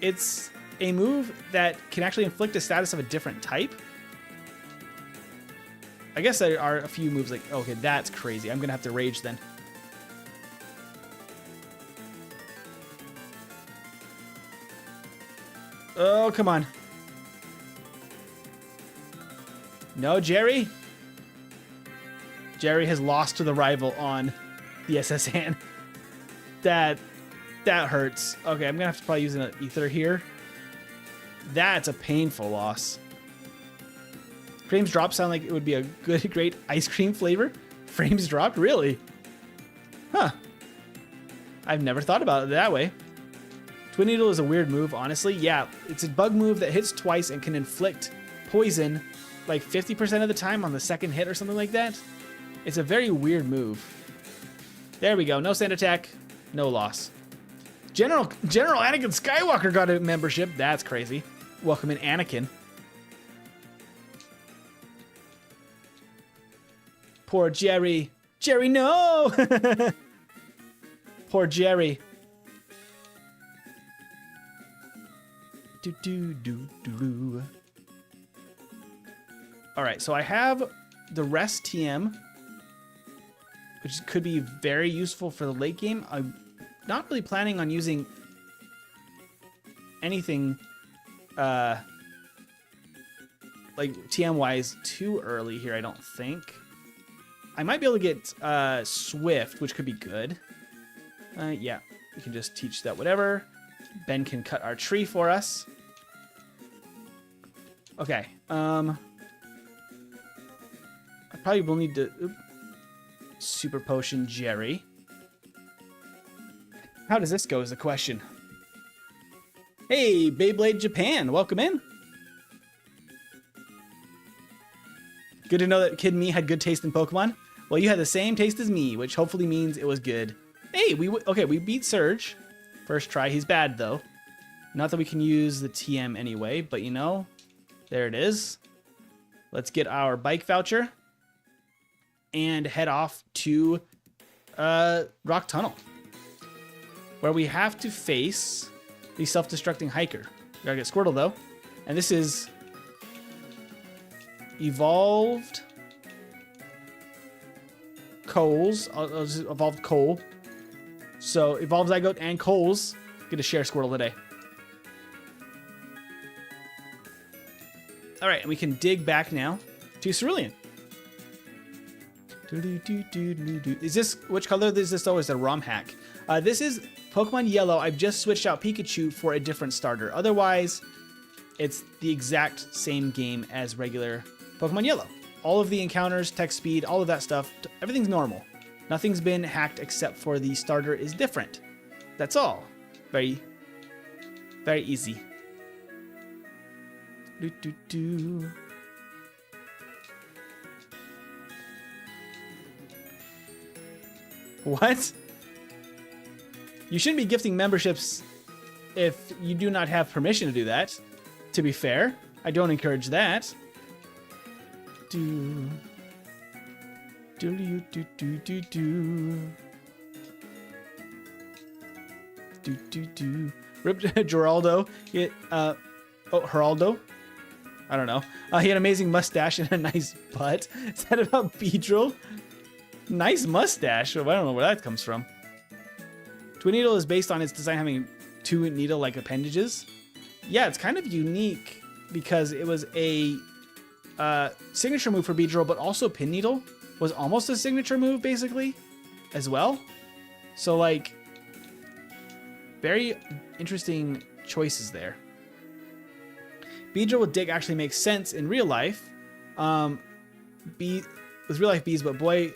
it's a move that can actually inflict a status of a different type. I guess there are a few moves like, okay, that's crazy. I'm gonna have to rage then. Oh, come on. No, Jerry. Jerry has lost to the rival on the SSN. That hurts. Okay, I'm gonna have to probably use an ether here. That's a painful loss. Frames drop sound like it would be a good, great ice cream flavor. Frames dropped, really? Huh. I've never thought about it that way. Twin Needle is a weird move, honestly. Yeah, it's a bug move that hits twice and can inflict poison like 50% of the time on the second hit or something like that. It's a very weird move. There we go. No sand attack, no loss. General Anakin Skywalker got a membership. That's crazy. Welcome in, Anakin. Poor Jerry. Jerry, no! Poor Jerry. Alright, so I have the rest TM, which could be very useful for the late game. I'm not really planning on using anything like TM-wise too early here, I don't think. I might be able to get Swift, which could be good. Yeah, we can just teach that whatever. Ben can cut our tree for us. Okay. I probably will need to super potion Jerry. How does this go is the question. Hey, Beyblade Japan, welcome in. Good to know that Kid Me had good taste in Pokemon. Well, you had the same taste as me, which hopefully means it was good. Hey, we beat Surge. First try, he's bad though. Not that we can use the TM anyway, but you know, there it is. Let's get our bike voucher and head off to Rock Tunnel, where we have to face the self-destructing hiker. We gotta get Squirtle though, and this is evolved Coles. I'll just evolved Cole. So evolved Zygote and Coles get to share Squirtle today. All right, and we can dig back now to Cerulean. Is this, which color is this? Oh, is a ROM hack. This is Pokemon Yellow. I've just switched out Pikachu for a different starter. Otherwise, it's the exact same game as regular Pokemon Yellow. All of the encounters, text speed, all of that stuff, everything's normal. Nothing's been hacked except for the starter is different. That's all. Very, very easy. What? You shouldn't be gifting memberships if you do not have permission to do that. To be fair, I don't encourage that. Rip Geraldo. Geraldo. I don't know. He had an amazing mustache and a nice butt. Is that about Beedrill? Nice mustache. I don't know where that comes from. Twin Needle is based on its design having 2 needle-like appendages. Yeah, it's kind of unique because it was a signature move for Beedrill, but also Pin Needle was almost a signature move, basically, as well. So, like, very interesting choices there. Beedrill with Dig actually makes sense in real life. With real life bees, but boy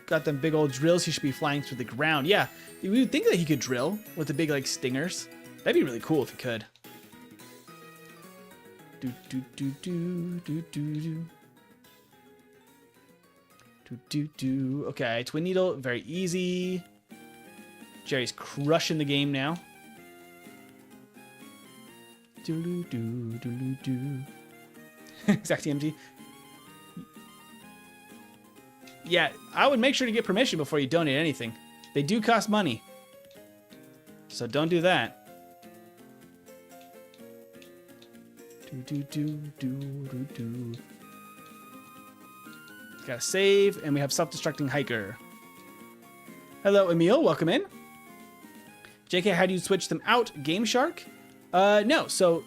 got them big old drills. He should be flying through the ground. Yeah, we would think that he could drill with the big like stingers. That'd be really cool if he could. Do do do do do do do. Do do do. Okay, Twin Needle, very easy. Jerry's crushing the game now. Do do do do do. Exact TMG. Yeah, I would make sure to get permission before you donate anything. They do cost money. So don't do that. Do do do do do do. Gotta save, and we have self-destructing hiker. Hello, Emil, welcome in. JK, how do you switch them out? Game Shark? No, so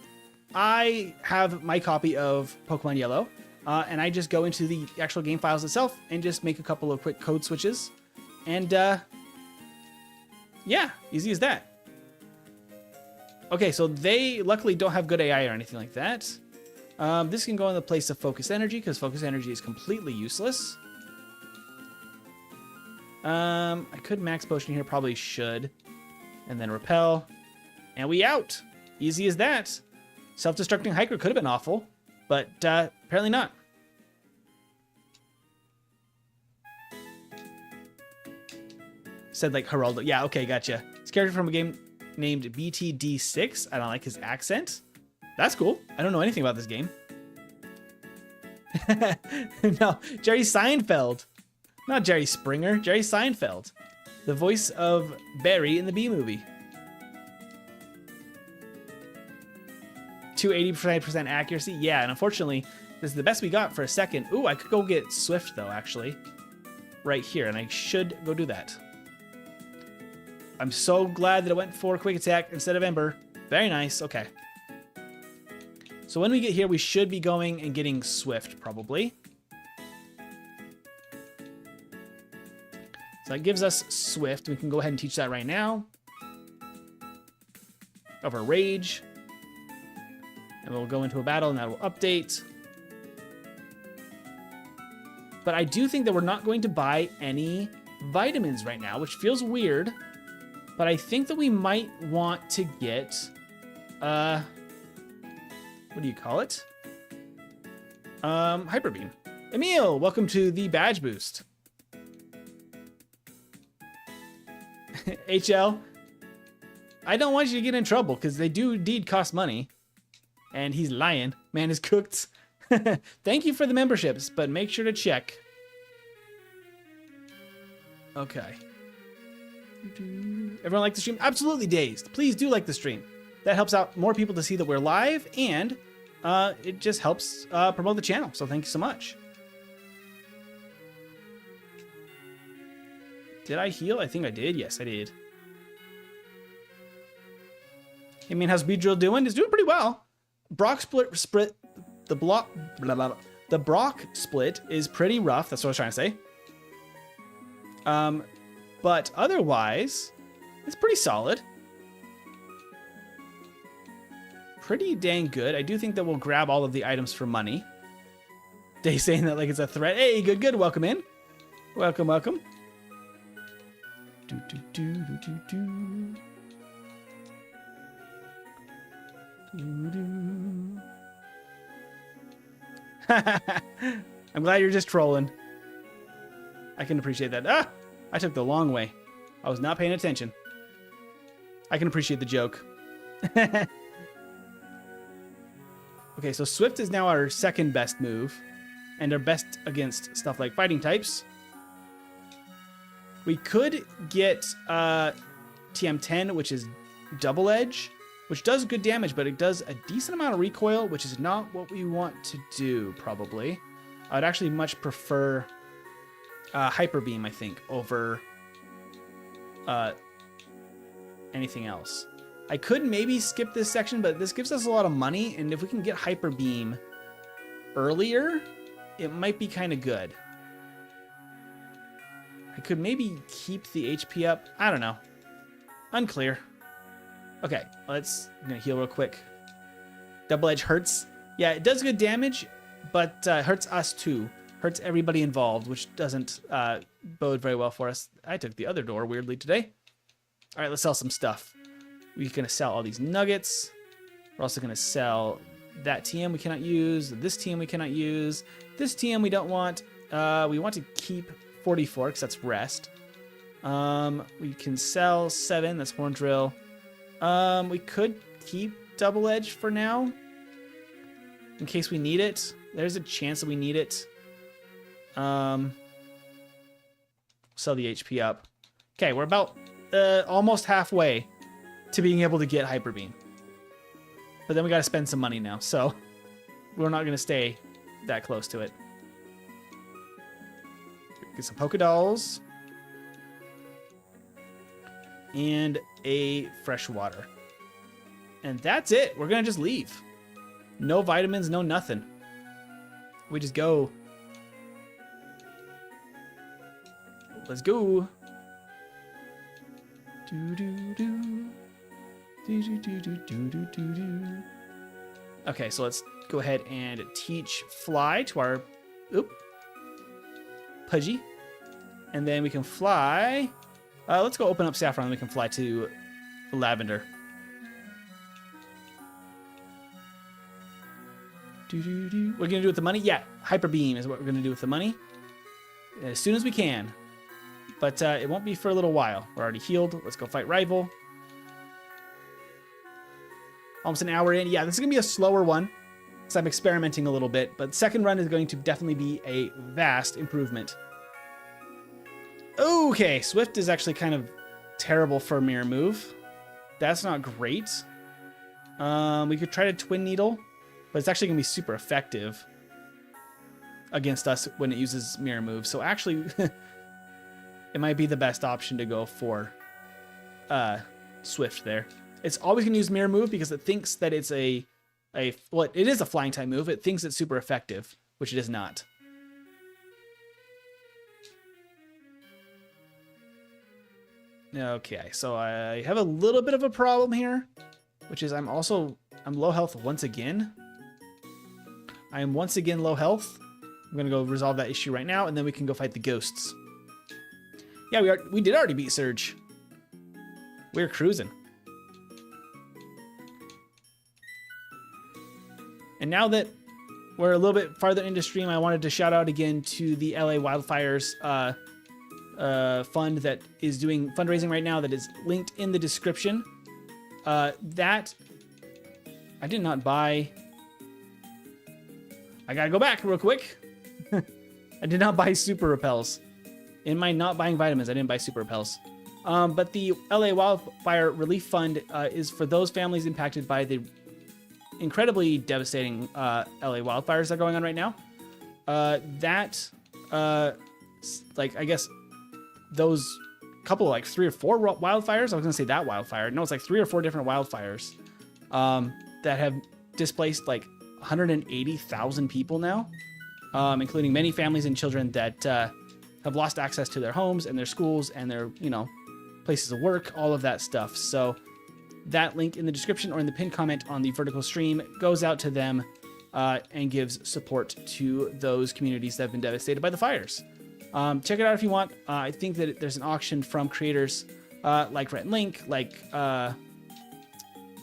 I have my copy of Pokemon Yellow, and I just go into the actual game files itself and just make a couple of quick code switches. And yeah, easy as that. Okay, so they luckily don't have good AI or anything like that. This can go in the place of Focus Energy, because Focus Energy is completely useless. I could Max Potion here, probably should. And then Repel. And we out! Easy as that. Self-destructing Hiker could have been awful, but apparently not. Said like Geraldo. Yeah, okay, gotcha. It's a character from a game named BTD6. I don't like his accent. That's cool. I don't know anything about this game. No, Jerry Seinfeld. Not Jerry Springer, Jerry Seinfeld. The voice of Barry in the Bee Movie. 280% accuracy. Yeah, and unfortunately, this is the best we got for a second. Ooh, I could go get Swift, though, actually. Right here, and I should go do that. I'm so glad that it went for Quick Attack instead of Ember. Very nice. Okay. So when we get here, we should be going and getting Swift, probably. So that gives us Swift. We can go ahead and teach that right now. Over Rage. And we'll go into a battle, and that will update. But I do think that we're not going to buy any vitamins right now, which feels weird. But I think that we might want to get, what do you call it? Hyper Beam. Emil, welcome to the badge boost. HL, I don't want you to get in trouble because they do indeed cost money. And he's lying. Man is cooked. Thank you for the memberships, but make sure to check. Okay. Everyone like the stream? Absolutely, Dazed. Please do like the stream. That helps out more people to see that we're live, and it just helps promote the channel. So thank you so much. Did I heal? I think I did. Yes, I did. I mean, how's Beedrill doing? He's doing pretty well. Brock split. The block. Blah, blah, blah. The Brock split is pretty rough. That's what I was trying to say. But otherwise, it's pretty solid. Pretty dang good. I do think that we'll grab all of the items for money. They saying that like it's a threat. Hey, good. Welcome in. Welcome. Do do do do do do. Do do. I'm glad you're just trolling. I can appreciate that. Ah, I took the long way. I was not paying attention. I can appreciate the joke. Okay, so Swift is now our second best move, and our best against stuff like fighting types. We could get TM10, which is Double Edge, which does good damage, but it does a decent amount of recoil, which is not what we want to do, probably. I'd actually much prefer Hyper Beam, I think, over anything else. I could maybe skip this section, but this gives us a lot of money, and if we can get Hyper Beam earlier, it might be kind of good. I could maybe keep the HP up. I don't know. Unclear. Okay, I'm gonna heal real quick. Double Edge hurts. Yeah, it does good damage, but hurts us too. Hurts everybody involved, which doesn't bode very well for us. I took the other door weirdly today. All right, let's sell some stuff. We're gonna sell all these nuggets. We're also gonna sell that TM we cannot use. This TM we cannot use. This TM we don't want. We want to keep 44 because that's rest. We can sell 7. That's Horn Drill. We could keep Double Edge for now in case we need it. There's a chance that we need it. Sell the HP up. Okay, we're about almost halfway to being able to get Hyper Beam. But then we got to spend some money now, so we're not going to stay that close to it. Get some Poké Dolls. And a fresh water. And that's it. We're going to just leave. No vitamins, no nothing. We just go. Let's go. Okay, so let's go ahead and teach Fly to our Pudgy. And then we can fly. Let's go open up Saffron and we can fly to Lavender. We're gonna do with the money? Yeah, Hyper Beam is what we're gonna do with the money. As soon as we can. But it won't be for a little while. We're already healed. Let's go fight Rival. Almost an hour in. Yeah, this is gonna be a slower one. So I'm experimenting a little bit. But second run is going to definitely be a vast improvement. Okay, Swift is actually kind of terrible for a mirror move. That's not great. We could try to Twin Needle, but it's actually going to be super effective against us when it uses mirror moves. So actually, it might be the best option to go for Swift there. It's always going to use mirror move because it thinks that it's well, it is a flying type move. It thinks it's super effective, which it is not. Okay, so I have a little bit of a problem here, which is I'm low health once again. I am once again low health. I'm gonna go resolve that issue right now, and then we can go fight the ghosts. Yeah, we did already beat Surge. We're cruising. And now that we're a little bit farther into stream, I wanted to shout out again to the LA Wildfires fund that is doing fundraising right now that is linked in the description. That I did not buy. I gotta go back real quick. I did not buy super repels. In my not buying vitamins, I didn't buy super repels. But the LA Wildfire Relief Fund is for those families impacted by the incredibly devastating LA wildfires that are going on right now. Like, I guess those couple, like 3 or 4 wildfires. I was gonna say that wildfire. No, it's like 3 or 4 different wildfires that have displaced like 180,000 people now, including many families and children that have lost access to their homes and their schools and their, places of work, all of that stuff. So that link in the description or in the pinned comment on the vertical stream goes out to them and gives support to those communities that have been devastated by the fires. Check it out if you want. I think that there's an auction from creators like Rhett and Link, like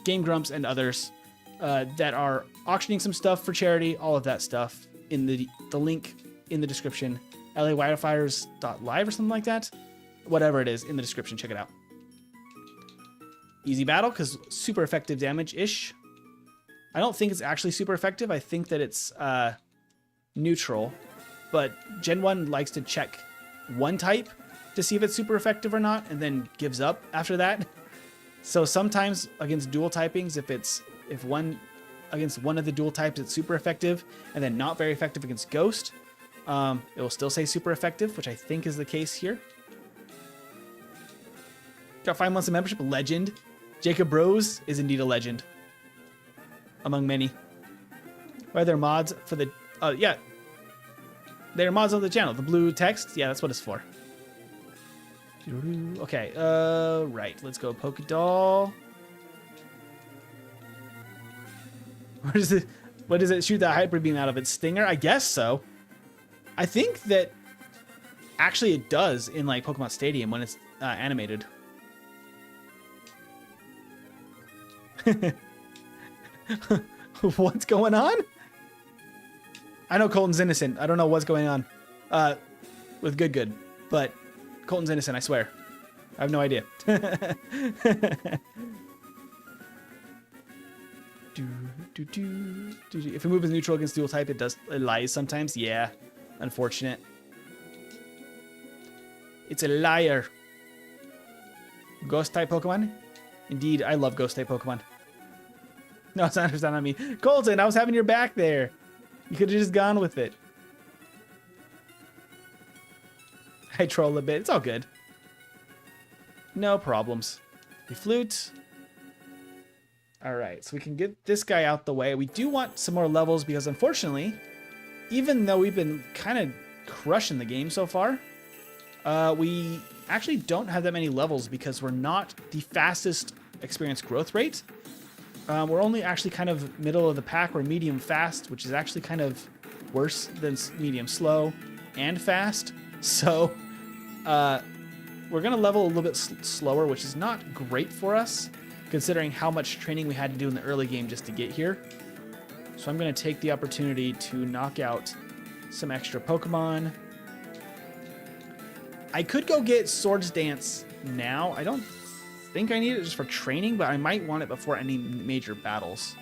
Game Grumps, and others that are auctioning some stuff for charity. All of that stuff in the link in the description. LAWildfires.live or something like that. Whatever it is in the description, check it out. Easy battle because super effective damage-ish. I don't think it's actually super effective. I think that it's neutral. But Gen 1 likes to check one type to see if it's super effective or not, and then gives up after that. So sometimes against dual typings, if one against one of the dual types it's super effective, and then not very effective against Ghost, It will still say super effective, which I think is the case here. Got 5 months of membership. Legend. Jacob Rose is indeed a legend. Among many. Why are there mods for the... yeah. There are mods on the channel. The blue text. Yeah, that's what it's for. Okay. Right. Let's go Pokédoll. What does it shoot that hyper beam out of its stinger? I guess so. I think that actually it does in like Pokemon Stadium when it's animated. What's going on? I know Colton's innocent. I don't know what's going on with Good, but Colton's innocent, I swear. I have no idea. If a move is neutral against dual type, it lies sometimes. Yeah, unfortunate. It's a liar. Ghost type Pokemon? Indeed, I love ghost type Pokemon. No, it's not on me. Colton, I was having your back there. You could have just gone with it. I troll a bit. It's all good. No problems. The flute. All right, so we can get this guy out the way. We do want some more levels because unfortunately, even though we've been kind of crushing the game so far, we actually don't have that many levels because we're not the fastest experience growth rate. We're only actually kind of middle of the pack. We're medium fast, which is actually kind of worse than medium slow and fast. So we're going to level a little bit slower, which is not great for us, considering how much training we had to do in the early game just to get here. So I'm going to take the opportunity to knock out some extra Pokemon. I could go get Swords Dance now. I don't think I need it just for training, but I might want it before any major battles.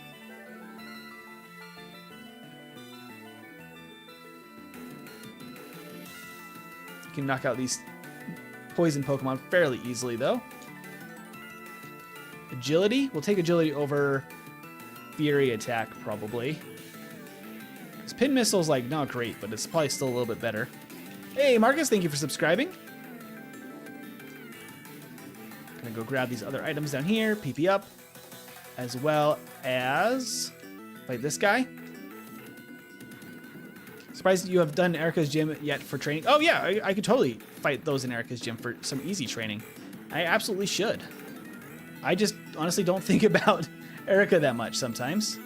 You can knock out these poison Pokemon fairly easily, though. Agility? We'll take agility over Fury Attack, probably. This Pin Missile's, like, not great, but it's probably still a little bit better. Hey, Marcus, thank you for subscribing. Gonna go grab these other items down here, PP up, as well as fight this guy. Surprised you have done Erica's gym yet for training. Oh, yeah, I could totally fight those in Erica's gym for some easy training. I absolutely should. I just honestly don't think about Erica that much sometimes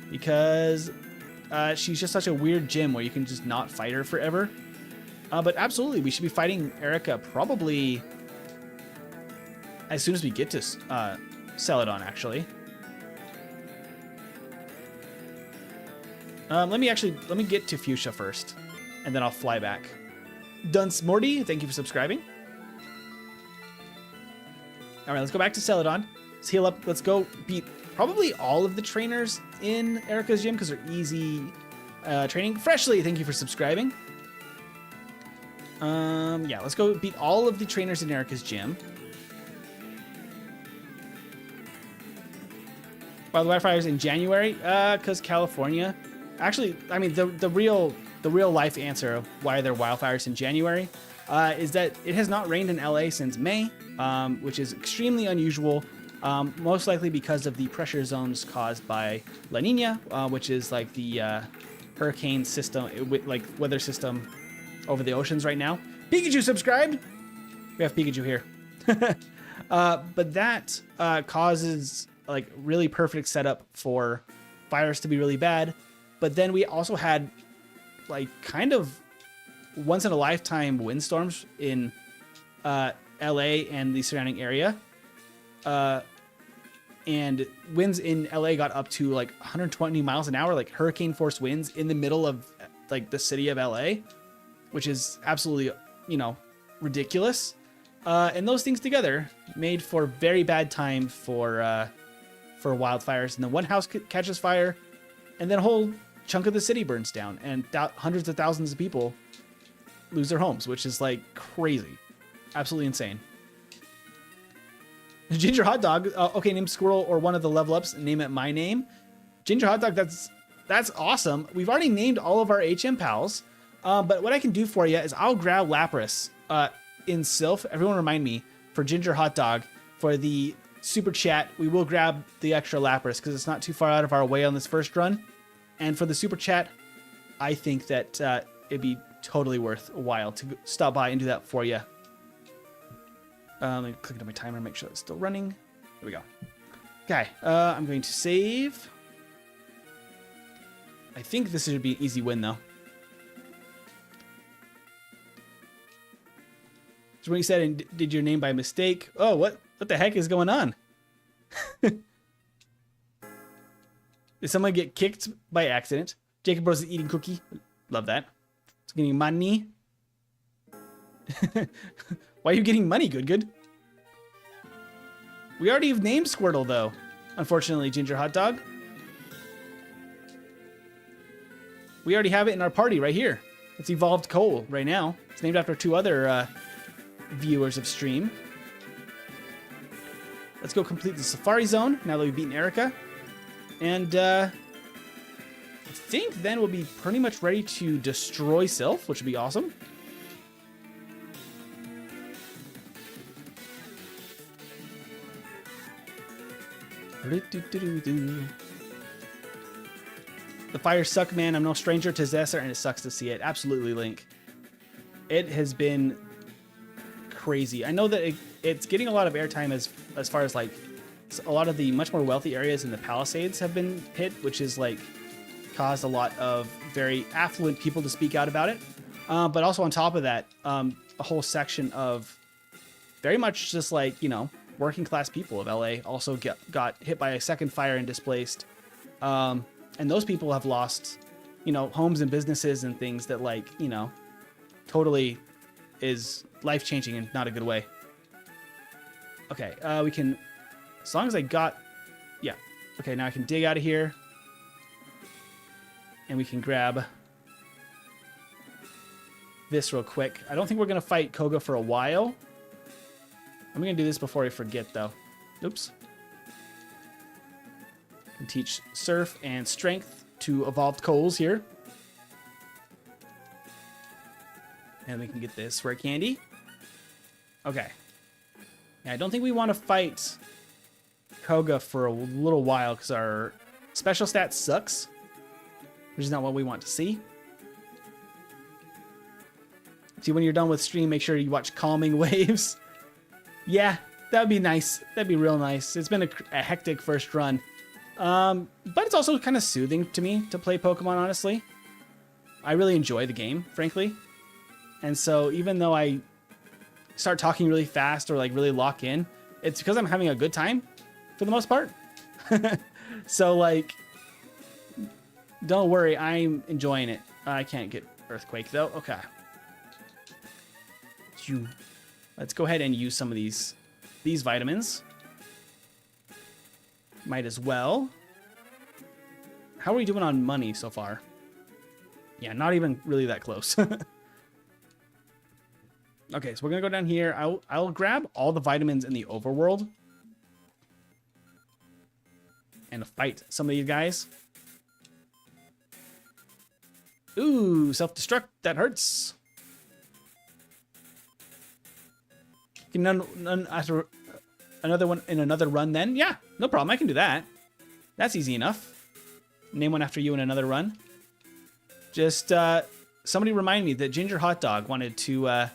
because she's just such a weird gym where you can just not fight her forever. But absolutely, we should be fighting Erica probably as soon as we get to Celadon, actually. Let me get to Fuchsia first, and then I'll fly back. Dunce Morty, thank you for subscribing. All right, let's go back to Celadon. Let's heal up. Let's go beat probably all of the trainers in Erica's gym because they're easy training. Freshly, thank you for subscribing. Yeah, let's go beat all of the trainers in Erica's gym. Why the wildfires in January? Because California. Actually, I mean the real life answer of why there are wildfires in January is that it has not rained in LA since May, which is extremely unusual. Most likely because of the pressure zones caused by La Nina, which is like the hurricane system, like weather system over the oceans right now. Pikachu subscribed. We have Pikachu here. But that causes like really perfect setup for fires to be really bad. But then we also had like kind of once in a lifetime windstorms in LA and the surrounding area. And winds in LA got up to like 120 miles an hour, like hurricane force winds in the middle of like the city of LA, which is absolutely, ridiculous. And those things together made for very bad time for wildfires. And then one house catches fire and then a whole chunk of the city burns down and hundreds of thousands of people lose their homes, which is like crazy. Absolutely insane. Ginger Hot Dog. Okay, name Squirrel or one of the level ups. Name it my name. Ginger Hot Dog. That's awesome. We've already named all of our HM pals. But what I can do for you is I'll grab Lapras in Sylph. Everyone remind me, for Ginger Hot Dog, for the super chat, we will grab the extra Lapras because it's not too far out of our way on this first run. And for the super chat, I think that it'd be totally worth a while to stop by and do that for you. Let me click into my timer, make sure it's still running. There we go. Okay, I'm going to save. I think this should be an easy win, though. So when you said, and did your name by mistake? Oh, what the heck is going on? Did someone get kicked by accident? Jacob Bros is eating cookie. Love that. It's getting money. Why are you getting money, Good? We already have named Squirtle, though. Unfortunately, Ginger Hot Dog. We already have it in our party right here. It's Evolved Coal right now. It's named after 2 other viewers of stream. Let's go complete the Safari Zone now that we've beaten Erica. And I think then we'll be pretty much ready to destroy Sylph, which would be awesome. The fires suck, man. I'm no stranger to Zesser, and it sucks to see it. Absolutely, Link. It has been crazy. I know that it's getting a lot of airtime as far as like a lot of the much more wealthy areas in the Palisades have been hit, which is like caused a lot of very affluent people to speak out about it. But also on top of that, a whole section of very much just like, you know, working class people of LA also got hit by a second fire and displaced. And those people have lost, you know, homes and businesses and things that, like, you know, totally is life-changing in not a good way. Okay, we can, as long as I got, yeah. Okay, now I can dig out of here. And we can grab this real quick. I don't think we're going to fight Koga for a while. I'm going to do this before I forget, though. Oops. Can teach Surf and Strength to Evolved Coals here. And we can get this rare candy. Okay. Yeah, I don't think we want to fight Koga for a little while because our special stat sucks, which is not what we want to see. See, when you're done with stream, make sure you watch Calming Waves. Yeah, that would be nice. That'd be real nice. It's been a hectic first run. But it's also kind of soothing to me to play Pokemon, honestly. I really enjoy the game, frankly. And so even though I start talking really fast or like really lock in, it's because I'm having a good time for the most part. So like, don't worry, I'm enjoying it. I can't get Earthquake though. Okay. Let's go ahead and use some of these vitamins. Might as well. How are we doing on money so far? Yeah, not even really that close. Okay, so we're gonna go down here. I'll grab all the vitamins in the overworld and fight some of these guys. Ooh, self-destruct. That hurts. After another one in another run then? Yeah, no problem. I can do that. That's easy enough. Name one after you in another run. Just somebody remind me that Ginger Hot Dog wanted to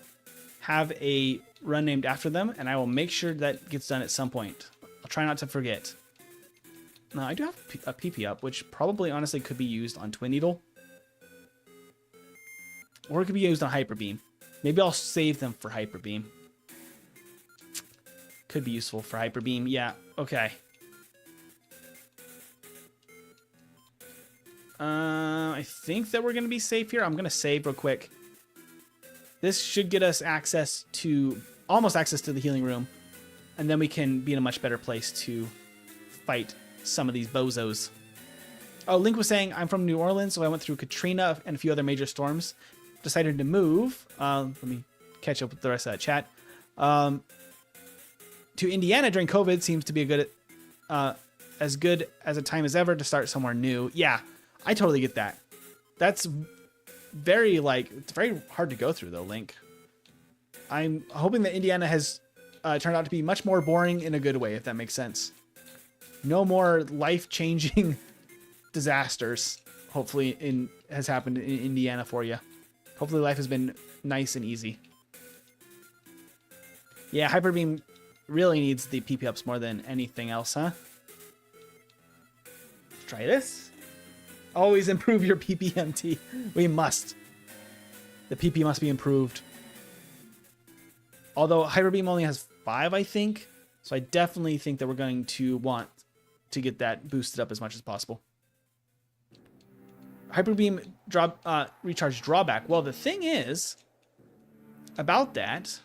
have a run named after them, and I will make sure that gets done at some point. I'll try not to forget. Now, I do have a PP up, which probably honestly could be used on Twin Needle. Or it could be used on Hyper Beam. Maybe I'll save them for Hyper Beam. Could be useful for Hyper Beam. Yeah, okay. I think that we're going to be safe here. I'm going to save real quick. This should get us access to, almost access to the healing room. And then we can be in a much better place to fight some of these bozos. Oh, Link was saying, I'm from New Orleans, so I went through Katrina and a few other major storms. Decided to move. Let me catch up with the rest of that chat. To Indiana during COVID seems to be as good as a time as ever to start somewhere new. Yeah, I totally get that. That's very it's very hard to go through though, Link. I'm hoping that Indiana has turned out to be much more boring in a good way, if that makes sense. No more life-changing disasters, hopefully, has happened in Indiana for you. Hopefully life has been nice and easy. Yeah, Hyper Beam really needs the PP ups more than anything else, huh? Let's try this. Always improve your PPMT. We must. The PP must be improved. Although Hyper Beam only has 5, I think. So I definitely think that we're going to want to get that boosted up as much as possible. Hyper Beam recharge drawback. Well, the thing is about that,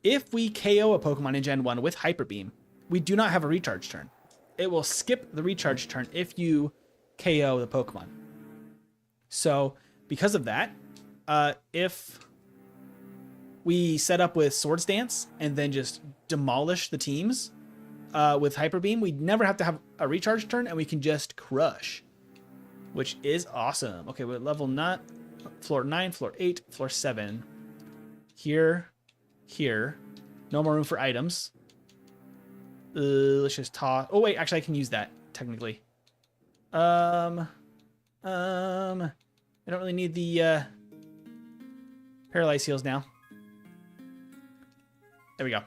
if we KO a Pokemon in Gen 1 with Hyper Beam, we do not have a recharge turn. It will skip the recharge turn if you KO the Pokemon. So because of that, if we set up with Swords Dance and then just demolish the teams with Hyper Beam, we never have to have a recharge turn and we can just crush, which is awesome. Okay, we're at level 9, floor 9, floor 8, floor 7. Here. No more room for items. Let's just toss. Oh wait, actually I can use that technically. I don't really need the paralyze heals now. There we go.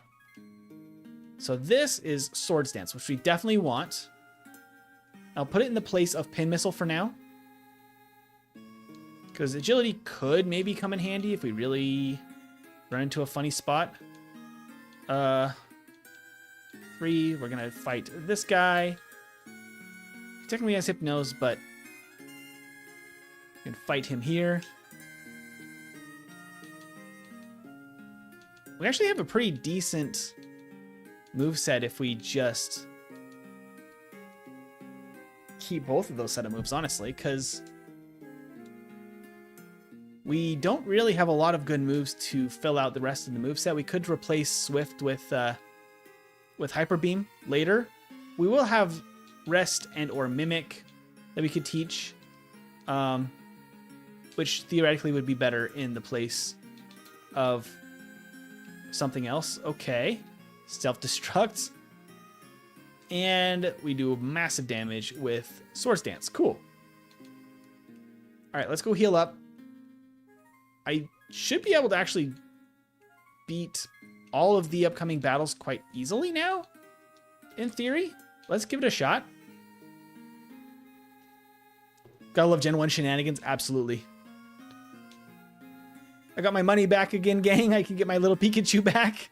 So this is Swords Dance, which we definitely want. I'll put it in the place of Pin Missile for now, because agility could maybe come in handy if we really run into a funny spot. 3, we're gonna fight this guy. Technically has Hypnose, but we can fight him here. We actually have a pretty decent moveset if we just keep both of those set of moves, honestly, because we don't really have a lot of good moves to fill out the rest of the moveset. We could replace Swift with Hyper Beam later. We will have Rest and or Mimic that we could teach, which theoretically would be better in the place of something else. Okay, self-destruct, and we do massive damage with Swords Dance. Cool. All right, let's go heal up. I should be able to actually beat all of the upcoming battles quite easily now, in theory. Let's give it a shot. Gotta love Gen 1 shenanigans, absolutely. I got my money back again, gang. I can get my little Pikachu back.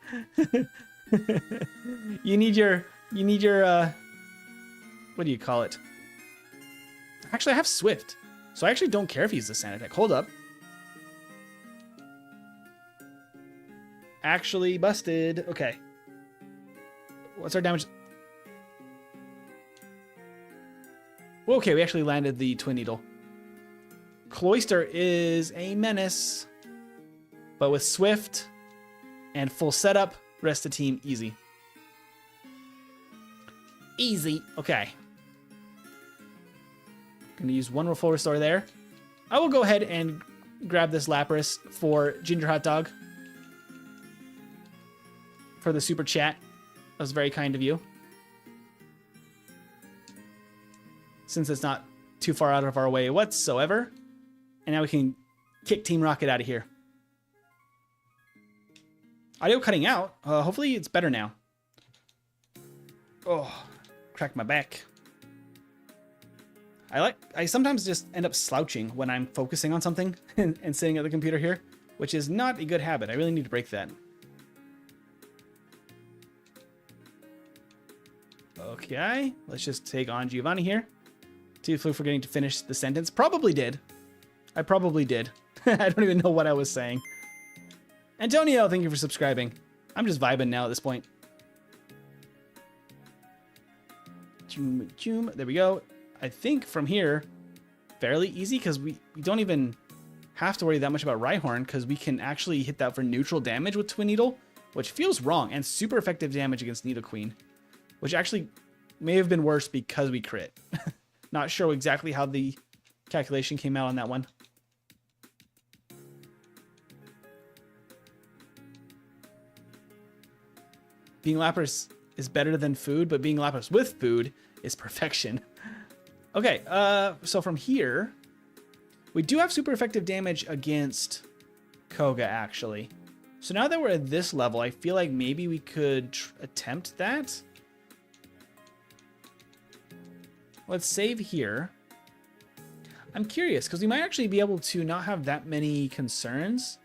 you need your, what do you call it? Actually, I have Swift, so I actually don't care if he's the Sand Attack. Hold up. Actually busted. Okay. What's our damage? Okay, we actually landed the Twin Needle. Cloyster is a menace, but with Swift and full setup, rest of the team easy. Easy. Okay. Gonna use one full restore there. I will go ahead and grab this Lapras for Ginger Hot Dog for the super chat. That was very kind of you. Since it's not too far out of our way whatsoever. And now we can kick Team Rocket out of here. Audio cutting out. Hopefully it's better now. Oh, cracked my back. I sometimes just end up slouching when I'm focusing on something and sitting at the computer here, which is not a good habit. I really need to break that. Okay, let's just take on Giovanni here. See if we're forgetting to finish the sentence. Probably did. I probably did. I don't even know what I was saying. Antonio, thank you for subscribing. I'm just vibing now at this point. There we go. I think from here, fairly easy, because we don't even have to worry that much about Rhyhorn, because we can actually hit that for neutral damage with Twin Needle, which feels wrong, and super effective damage against Nidoqueen, which actually may have been worse because we crit. Not sure exactly how the calculation came out on that one. Being Lapras is better than food, but being Lapras with food is perfection. Okay, so from here, we do have super effective damage against Koga, actually. So now that we're at this level, I feel like maybe we could attempt that. Let's save here. I'm curious, because we might actually be able to not have that many concerns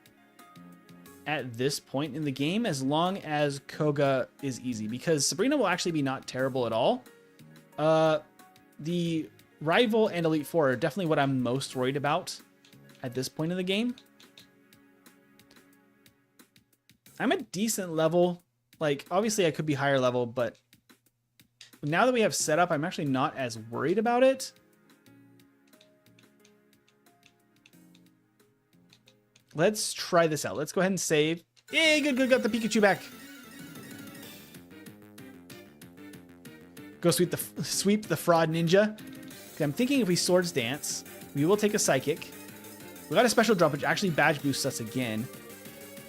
at this point in the game, as long as Koga is easy, because Sabrina will actually be not terrible at all. The Rival and Elite Four are definitely what I'm most worried about at this point in the game. I'm at decent level. Like, obviously I could be higher level, but now that we have set up, I'm actually not as worried about it. Let's try this out. Let's go ahead and save. Yay, good, got the Pikachu back. Go sweep the fraud ninja. Okay, I'm thinking if we Swords Dance, we will take a Psychic. We got a special drop, which actually badge boosts us again.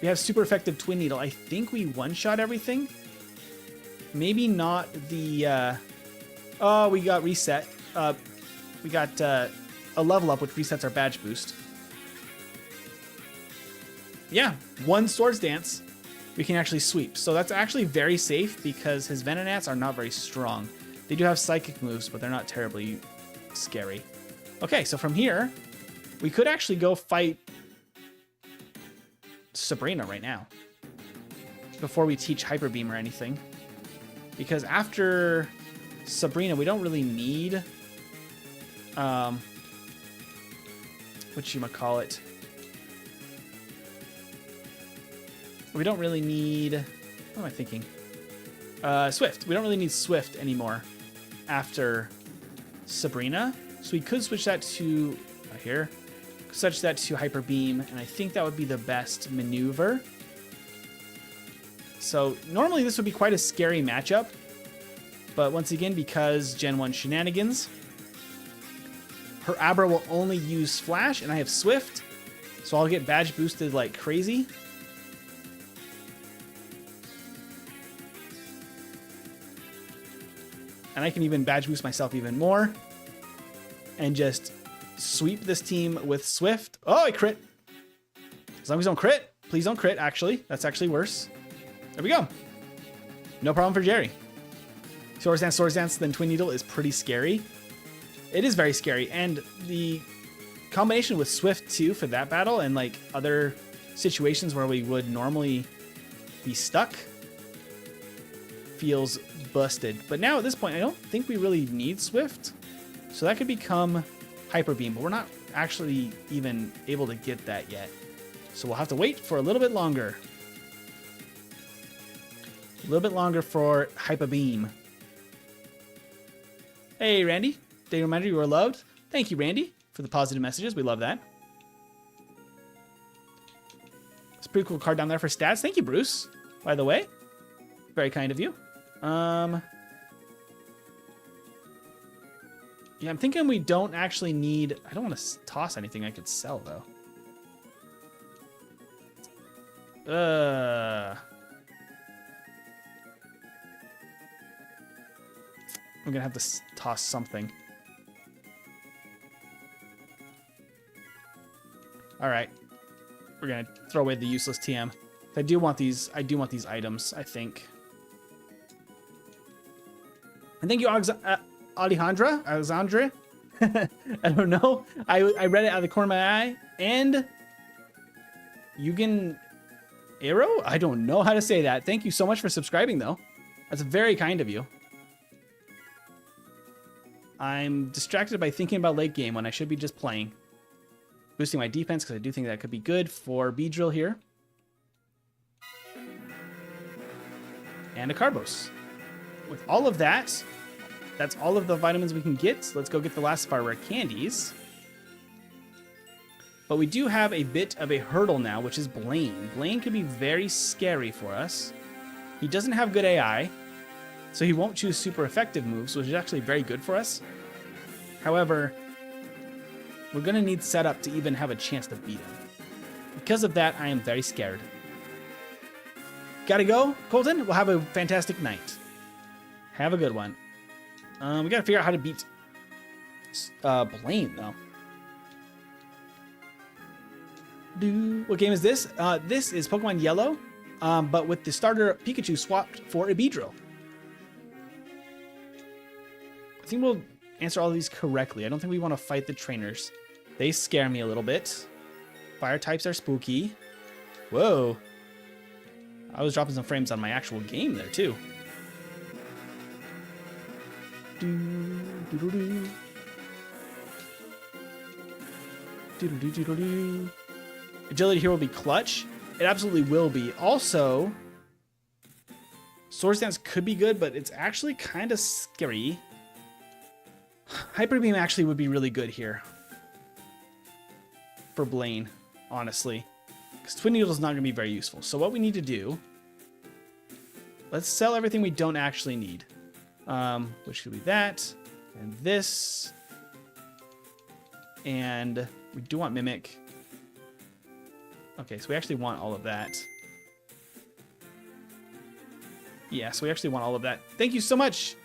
We have super effective Twin Needle. I think we one-shot everything. Maybe not the... oh, we got reset. We got a level up, which resets our badge boost. Yeah, one Swords Dance, we can actually sweep. So that's actually very safe because his Venonats are not very strong. They do have Psychic moves, but they're not terribly scary. Okay, so from here, we could actually go fight Sabrina right now before we teach Hyper Beam or anything. Because after Sabrina, we don't really need whatchamacallit. We don't really need... What am I thinking? Swift. We don't really need Swift anymore after Sabrina. So we could switch that to... here. Switch that to Hyper Beam, and I think that would be the best maneuver. So normally this would be quite a scary matchup. But once again, because Gen 1 shenanigans, her Abra will only use Flash, and I have Swift. So I'll get badge boosted like crazy. And I can even badge boost myself even more. And just sweep this team with Swift. Oh, I crit. As long as you don't crit. Please don't crit, actually. That's actually worse. There we go. No problem for Jerry. Swords Dance, then Twin Needle is pretty scary. It is very scary. And the combination with Swift, too, for that battle and, like, other situations where we would normally be stuck feels busted. But now at this point, I don't think we really need Swift. So that could become Hyper Beam, but we're not actually even able to get that yet. So we'll have to wait for a little bit longer. A little bit longer for Hyper Beam. Hey, Randy. Day reminder you are loved. Thank you, Randy, for the positive messages. We love that. It's a pretty cool card down there for stats. Thank you, Bruce, by the way. Very kind of you. Yeah, I'm thinking we don't actually need... I don't want to toss anything I could sell, though. I'm going to have to toss something. All right. We're going to throw away the useless TM. I do want these items, I think. And thank you, Alejandra. I don't know. I read it out of the corner of my eye. And Yugen Arrow? I don't know how to say that. Thank you so much for subscribing, though. That's very kind of you. I'm distracted by thinking about late game when I should be just playing. Boosting my defense because I do think that could be good for Beedrill here. And a Carbos. With all of that, that's all of the vitamins we can get. So let's go get the last of our rare candies. But we do have a bit of a hurdle now, which is Blaine. Blaine could be very scary for us. He doesn't have good AI, so he won't choose super effective moves, which is actually very good for us. However, we're going to need setup to even have a chance to beat him. Because of that, I am very scared. Gotta go, Colton. We'll have a fantastic night. Have a good one. We gotta figure out how to beat Blaine, though. What game is this? This is Pokemon Yellow, but with the starter Pikachu swapped for a Beedrill. I think we'll answer all of these correctly. I don't think we want to fight the trainers. They scare me a little bit. Fire types are spooky. Whoa. I was dropping some frames on my actual game there, too. Agility here will be clutch. It absolutely will be. Also, Sword Stance could be good, but it's actually kind of scary. Hyper Beam actually would be really good here for Blaine, honestly, because Twin Needle is not going to be very useful. So what we need to do, let's sell everything we don't actually need, which should be that and this, and we do want Mimic. Okay, so we actually want all of that. Yeah, so we actually want all of that. Thank you so much.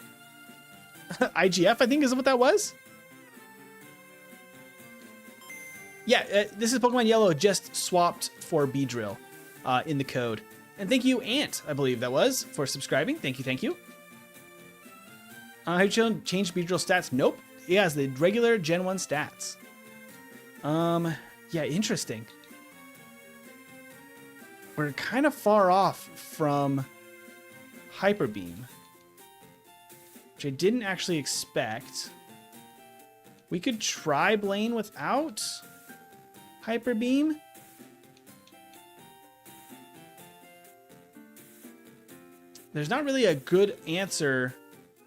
IGF, I think, is what that was. Yeah, this is Pokemon Yellow just swapped for Beedrill in the code. And thank you, Ant, I believe that was, for subscribing. Thank you, thank you. Have you changed Beedrill stats? Nope. He has the regular Gen 1 stats. Yeah, interesting. We're kind of far off from Hyper Beam, which I didn't actually expect. We could try Blaine without Hyper Beam. There's not really a good answer.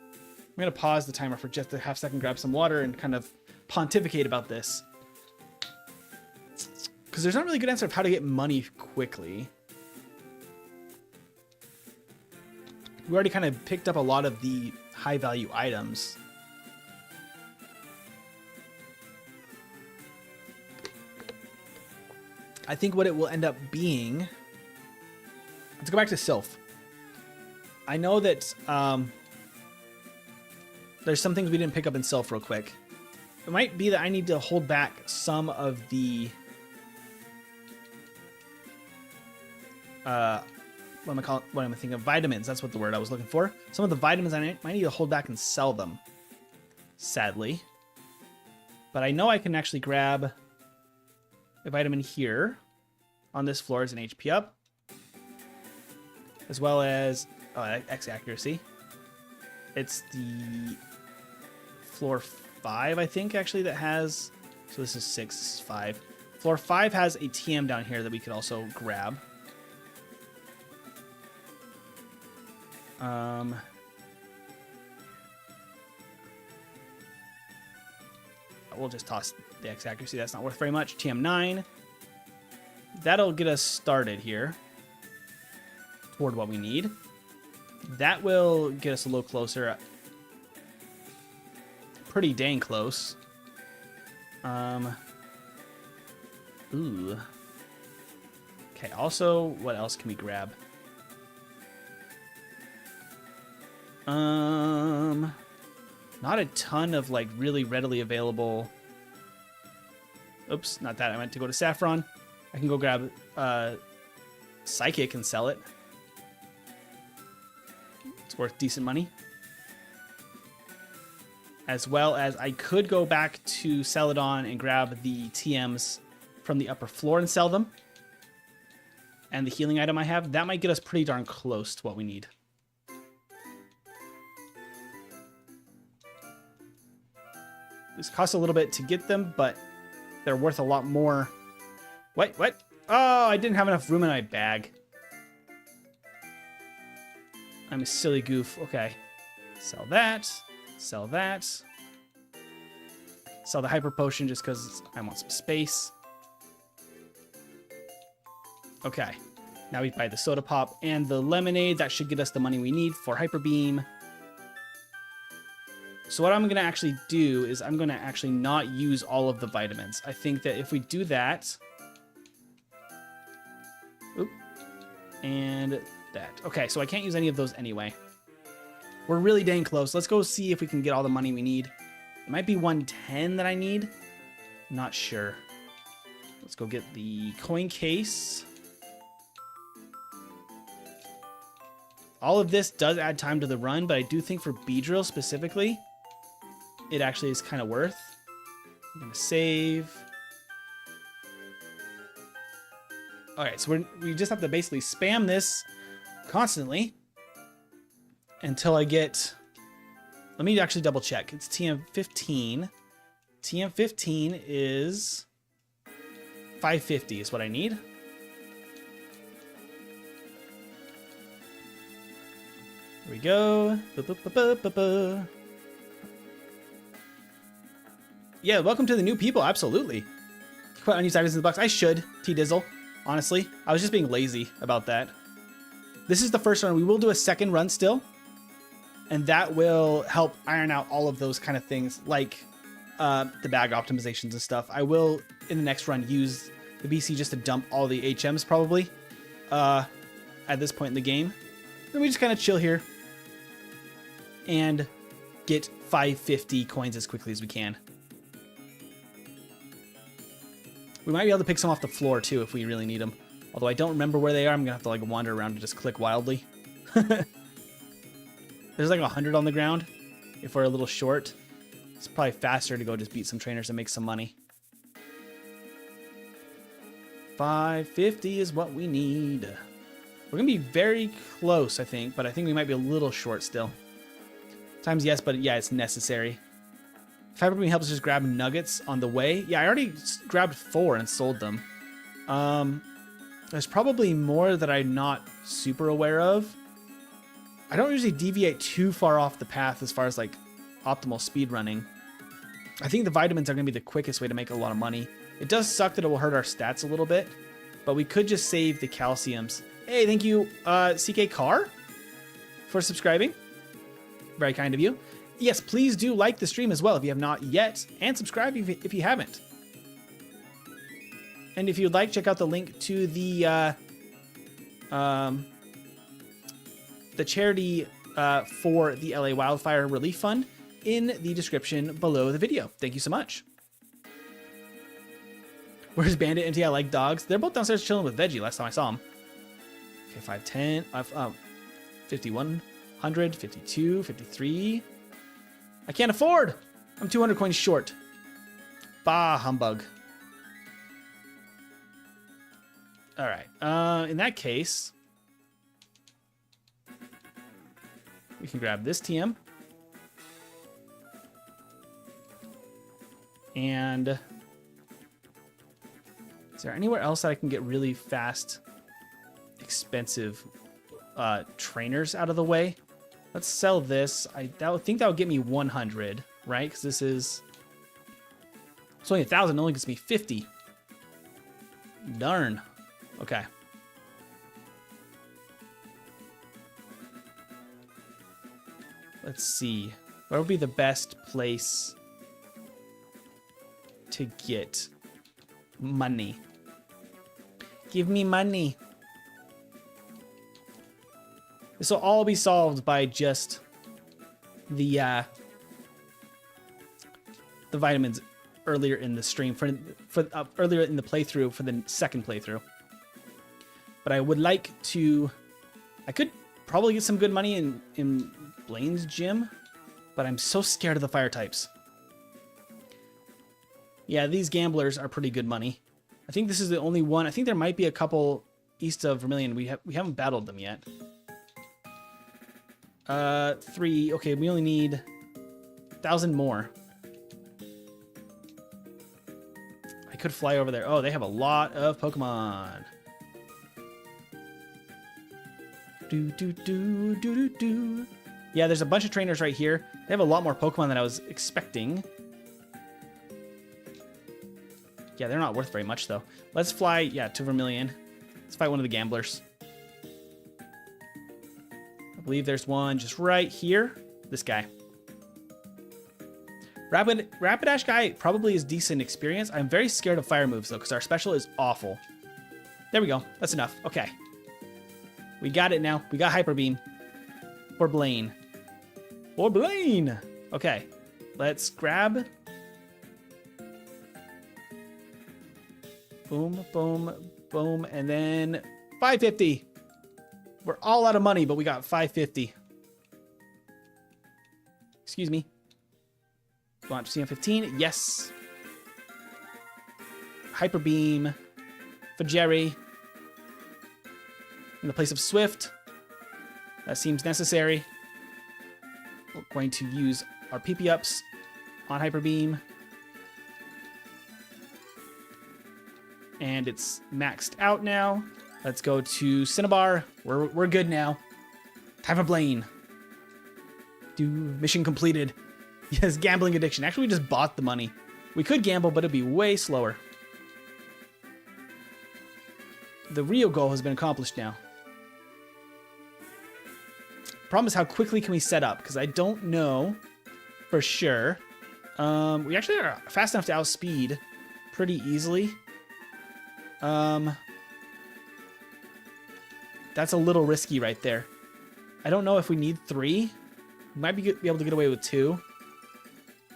I'm going to pause the timer for just a half second, grab some water, and kind of pontificate about this. Because there's not really a good answer of how to get money quickly. We already kind of picked up a lot of the high value items. I think what it will end up being, let's go back to Sylph. I know that there's some things we didn't pick up in Sylph real quick. It might be that I need to hold back some of the what am I thinking of? Vitamins. That's what the word I was looking for. Some of the vitamins I might need to hold back and sell them, sadly. But I know I can actually grab a vitamin here on this floor as an HP up, as well as X accuracy. It's the floor 5, I think, actually, that has. So this is 6, this is 5. Floor 5 has a TM down here that we could also grab. We'll just toss the X accuracy. That's not worth very much. TM9. That'll get us started here toward what we need. That will get us a little closer. Pretty dang close. Ooh. Okay, also, what else can we grab? Not a ton of, like, really readily available. Oops, not that. I meant to go to Saffron. I can go grab Psychic and sell it. It's worth decent money. As well as I could go back to Celadon and grab the TMs from the upper floor and sell them. And the healing item I have, that might get us pretty darn close to what we need. This costs a little bit to get them, but they're worth a lot more. What? Oh, I didn't have enough room in my bag. I'm a silly goof. Okay. Sell that. Sell that. Sell the hyper potion just because I want some space. Okay. Now we buy the soda pop and the lemonade. That should get us the money we need for hyper beam. So what I'm going to actually do is I'm going to actually not use all of the vitamins. I think that if we do that, and that. Okay, so I can't use any of those anyway. We're really dang close. Let's go see if we can get all the money we need. It might be 110 that I need. Not sure. Let's go get the coin case. All of this does add time to the run, but I do think for Beedrill specifically, it actually is kind of worth. I'm going to save. All right, so we just have to basically spam this constantly until I get... Let me actually double check. It's TM15. TM15 is 550 is what I need. Here we go. Yeah, welcome to the new people. Absolutely. Put unused items in the box. I should, T-Dizzle. Honestly, I was just being lazy about that. This is the first run. We will do a second run still. And that will help iron out all of those kind of things, like the bag optimizations and stuff. I will, in the next run, use the BC just to dump all the HMs probably at this point in the game. Then we just kind of chill here and get 550 coins as quickly as we can. We might be able to pick some off the floor too if we really need them. Although I don't remember where they are, I'm gonna have to like wander around and just click wildly. There's like 100 on the ground. If we're a little short, it's probably faster to go just beat some trainers and make some money. 550 is what we need. We're gonna be very close, I think, but I think we might be a little short still. Times yes, but yeah, it's necessary. Fiber Beam helps us just grab nuggets on the way. Yeah, I already grabbed 4 and sold them. There's probably more that I'm not super aware of. I don't usually deviate too far off the path as far as like optimal speed running. I think the vitamins are going to be the quickest way to make a lot of money. It does suck that it will hurt our stats a little bit, but we could just save the calciums. Hey, thank you, CK Car, for subscribing. Very kind of you. Yes, please do like the stream as well if you have not yet, and subscribe if you haven't. And if you'd like, check out the link to the charity for the LA Wildfire Relief Fund in the description below the video. Thank you so much. Where's Bandit and T? I like dogs. They're both downstairs chilling with Veggie last time I saw them. Okay, 510, 5100, 52, 53. I can't afford. I'm 200 coins short. Bah, humbug. All right. In that case, we can grab this TM. And is there anywhere else that I can get really fast, expensive trainers out of the way? Let's sell this. I think that would get me 100, right? Because this is... It's only 1,000. It only gets me 50. Darn. Okay. Let's see. Where would be the best place to get money? Give me money. This will all be solved by just the vitamins earlier in the stream for earlier in the playthrough for the second playthrough. But I would like to. I could probably get some good money in Blaine's gym, but I'm so scared of the fire types. Yeah, these gamblers are pretty good money. I think this is the only one. I think there might be a couple east of Vermilion. We haven't battled them yet. 3. Okay, we only need 1,000 more. I could fly over there. Oh, they have a lot of Pokemon. Do. Yeah, there's a bunch of trainers right here. They have a lot more Pokemon than I was expecting. Yeah, they're not worth very much, though. Let's fly, yeah, to Vermilion. Let's fight one of the gamblers. I believe there's one just right here. This guy. Rapidash guy probably is decent experience. I'm very scared of fire moves, though, because our special is awful. There we go. That's enough. Okay. We got it now. We got Hyper Beam. For Blaine. For Blaine! Okay. Let's grab... Boom, boom, boom, and then 550. We're all out of money, but we got 550. Excuse me. Go on to CM15. Yes. Hyper Beam for Jerry. In the place of Swift. That seems necessary. We're going to use our PP ups on Hyper Beam. And it's maxed out now. Let's go to Cinnabar. We're good now. Time for Blaine. Mission completed. Yes, gambling addiction. Actually, we just bought the money. We could gamble, but it'd be way slower. The real goal has been accomplished now. Problem is, how quickly can we set up? Because I don't know for sure. We actually are fast enough to outspeed pretty easily. That's a little risky right there. I don't know if we need 3. We might be able to get away with 2.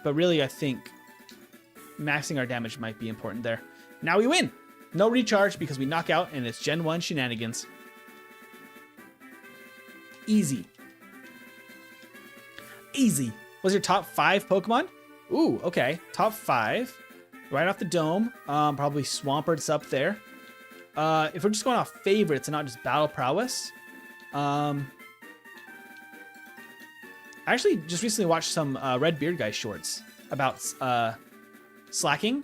But really, I think maxing our damage might be important there. Now we win! No recharge because we knock out and it's Gen 1 shenanigans. Easy. Easy. Was your top 5 Pokemon? Ooh, okay. Top 5. Right off the dome. Probably Swampert's up there. If we're just going off favorites and not just battle prowess. I actually just recently watched some Red Beard Guy shorts about slacking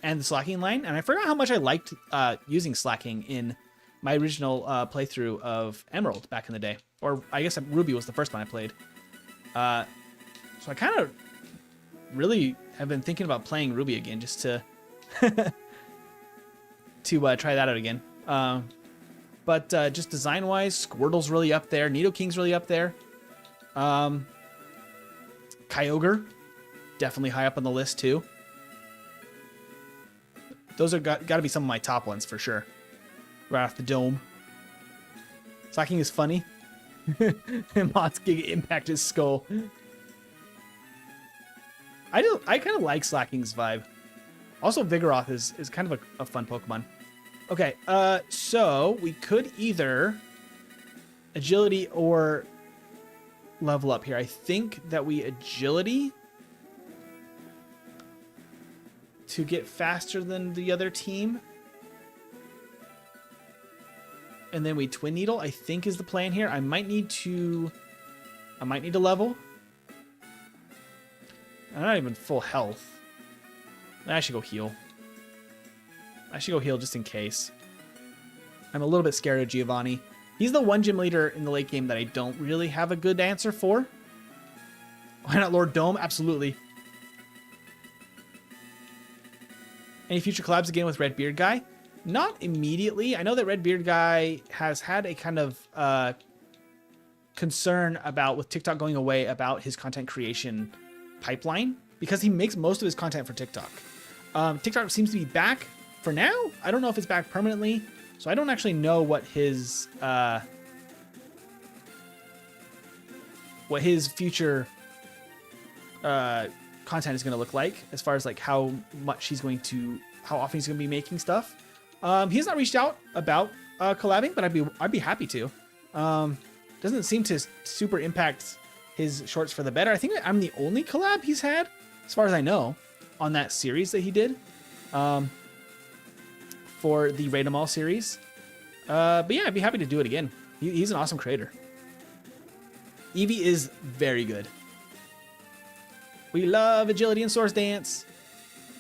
and the slacking line. And I forgot how much I liked using slacking in my original playthrough of Emerald back in the day. Or I guess Ruby was the first one I played. So I kind of really have been thinking about playing Ruby again just to try that out again. But just design-wise, Squirtle's really up there. Nidoking's really up there. Kyogre, definitely high up on the list too. Those are got to be some of my top ones for sure. Right off the dome. Slacking is funny. Mott's Giga impact his skull. I kind of like Slacking's vibe. Also, Vigoroth is kind of a fun Pokemon. Okay, so we could either agility or level up here. I think that we agility to get faster than the other team. And then we Twin Needle, I think is the plan here. I might need to level. I'm not even full health. I should go heal. I should go heal just in case. I'm a little bit scared of Giovanni. He's the one gym leader in the late game that I don't really have a good answer for. Why not Lord Dome? Absolutely. Any future collabs again with Red Beard Guy? Not immediately. I know that Red Beard Guy has had a kind of concern about, with TikTok going away, about his content creation pipeline, because he makes most of his content for TikTok. TikTok seems to be back for now. I don't know if it's back permanently, so I don't actually know what his future content is going to look like, as far as like how often he's going to be making stuff. He has not reached out about collabing, but I'd be happy to. Doesn't seem to super impact his shorts for the better. I think I'm the only collab he's had, as far as I know, on that series that he did for the Raid 'em All series. But yeah, I'd be happy to do it again. He's an awesome creator. Eevee is very good. We love agility and Swords Dance.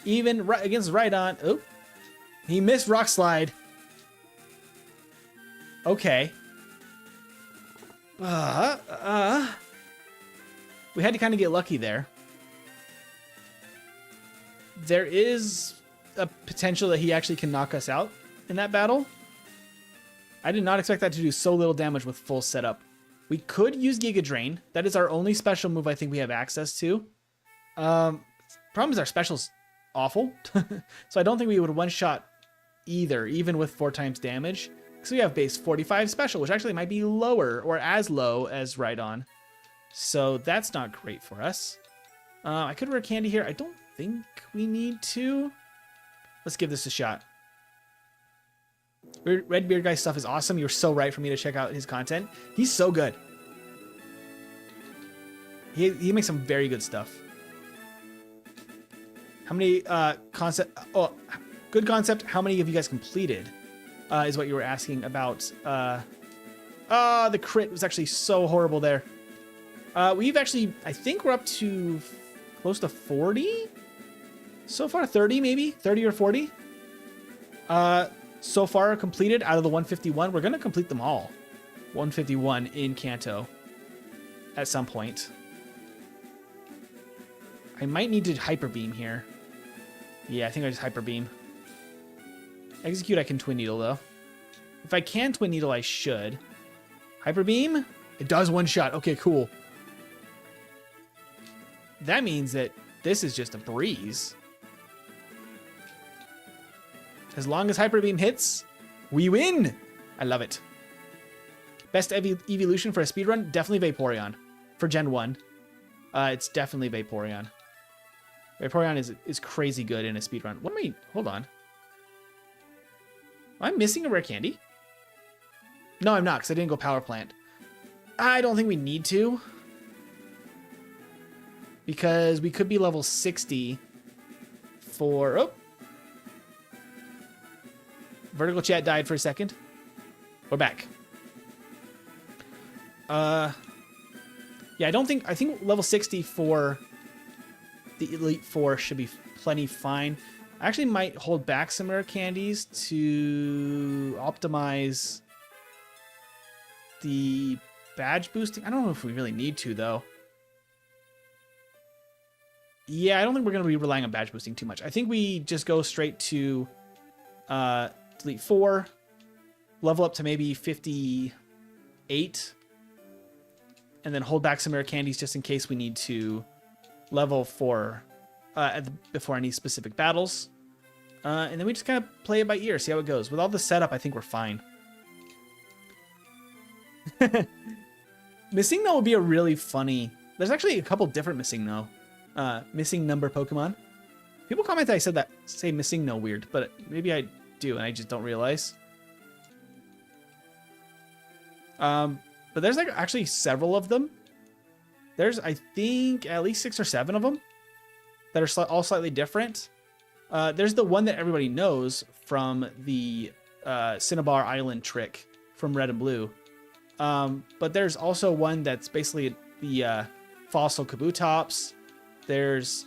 Even against Rhydon. Oh, he missed Rock Slide. Okay. We had to kind of get lucky there. There is a potential that he actually can knock us out in that battle. I did not expect that to do so little damage with full setup. We could use Giga Drain. That is our only special move I think we have access to. Problem is our special's awful. So I don't think we would one-shot either, even with 4 times damage. So we have base 45 special, which actually might be lower or as low as Rhydon. So that's not great for us. I could rare candy here. I don't think we need to. Let's give this a shot. Red Beard Guy stuff is awesome. You're so right for me to check out his content. He's so good. He makes some very good stuff. How many concept? Oh, good concept. How many have you guys completed? Is what you were asking about. The crit was actually so horrible there. We've actually, I think we're up to close to 40 so far. 30 maybe, 30 or 40. So far completed out of the 151. We're gonna complete them all. 151 in Kanto at some point. I might need to Hyper Beam here. Yeah, I think I just Hyper Beam. Execute, I can Twin Needle though. If I can Twin Needle, I should. Hyper Beam? It does one shot. Okay, cool. That means that this is just a breeze. As long as Hyper Beam hits, we win. I love it. Best evolution for a speedrun? Definitely Vaporeon. For Gen 1. It's definitely Vaporeon. Vaporeon is crazy good in a speedrun. What am I... Hold on. Am I missing a rare candy? No, I'm not, because I didn't go Power Plant. I don't think we need to. Because we could be level 60 for... Oh! Vertical chat died for a second. We're back. Yeah, I think level 60 for the Elite Four should be plenty fine. I actually might hold back some rare candies to optimize the badge boosting. I don't know if we really need to, though. Yeah, I don't think we're going to be relying on badge boosting too much. I think we just go straight to Elite Four, level up to maybe 58, and then hold back some rare candies just in case we need to level for before any specific battles. And then we just kind of play it by ear, see how it goes. With all the setup, I think we're fine. Missing No would be a really funny... There's actually a couple different Missing No. Missing number Pokemon. People comment that I said that, say Missing No weird, but maybe I do and I just don't realize. But there's like actually several of them. There's, I think, at least 6 or 7 of them that are all slightly different. There's the one that everybody knows from the Cinnabar Island trick from Red and Blue. But there's also one that's basically the Fossil Kabutops. There's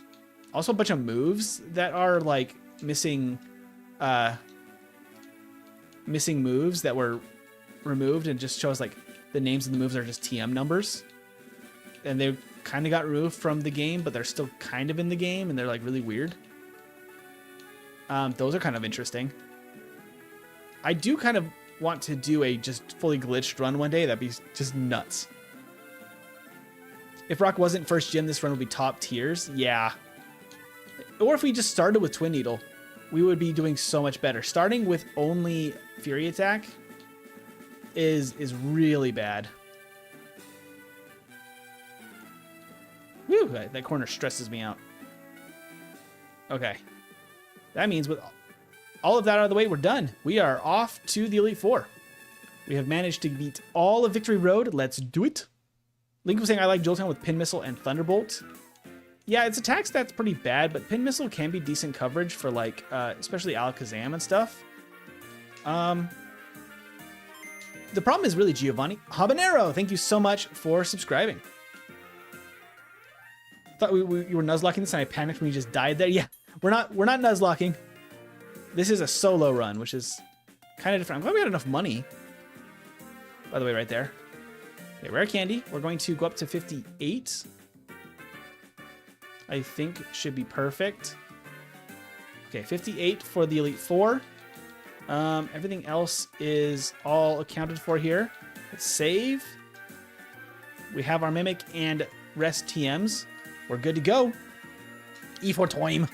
also a bunch of moves that are like missing moves that were removed and just shows like the names of the moves are just TM numbers. And they kind of got removed from the game, but they're still kind of in the game, and they're like really weird. Those are kind of interesting. I do kind of want to do a just fully glitched run one day. That'd be just nuts. If Rock wasn't first gym, this run would be top tiers. Yeah. Or if we just started with Twin Needle, we would be doing so much better. Starting with only Fury Attack is really bad. Whew, that corner stresses me out. Okay. That means with all of that out of the way, we're done. We are off to the Elite Four. We have managed to beat all of Victory Road. Let's do it. Link was saying, I like Jolteon with Pin Missile and Thunderbolt. Yeah, its attack stat's pretty bad, but Pin Missile can be decent coverage for like, especially Alakazam and stuff. The problem is really Giovanni. Habanero, thank you so much for subscribing. Thought you were Nuzlocking this and I panicked when you just died there. Yeah, we're not Nuzlocking. This is a solo run, which is kind of different. I'm glad we had enough money. By the way, right there. Okay, rare candy. We're going to go up to 58. I think should be perfect. Okay, 58 for the Elite Four. Everything else is all accounted for here. Let's save. We have our Mimic and Rest TMs. We're good to go. E4 time.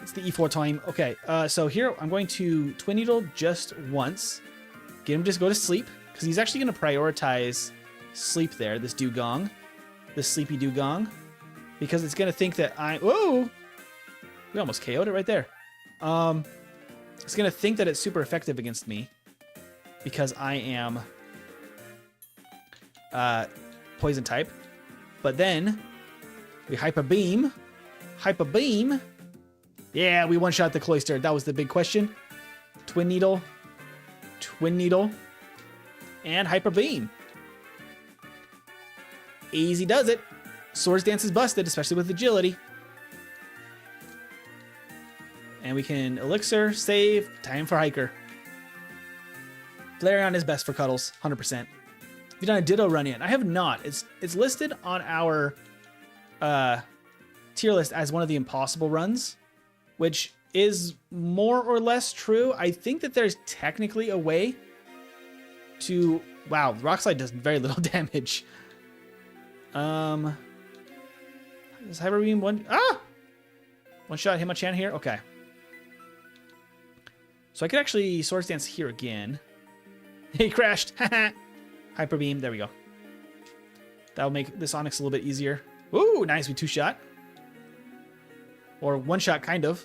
It's the E4 time. Okay, so here I'm going to Twin Needle just once. Get him to just go to sleep, because he's actually going to prioritize sleep there, this dugong. This sleepy dugong. Because it's going to think that whoa! We almost KO'd it right there. It's going to think that it's super effective against me. Because I am poison type. But then we hyper beam. Hyper beam. Yeah, we one-shot the Cloyster. That was the big question. Twin Needle. Twin Needle. And hyper beam. Easy does it. Swords Dance is busted, especially with agility. And we can elixir, save, time for hiker. Flareon is best for cuddles, 100%. Have you done a Ditto run yet? I have not. It's listed on our tier list as one of the impossible runs, which is more or less true. I think that there's technically a way to... Wow, Rock Slide does very little damage. Is Hyper Beam one... Ah! One shot Hitmonchan here? Okay. So I could actually Swords Dance here again. He crashed. Hyper Beam. There we go. That'll make this Onix a little bit easier. Ooh, nice. We two-shot. Or one-shot, kind of.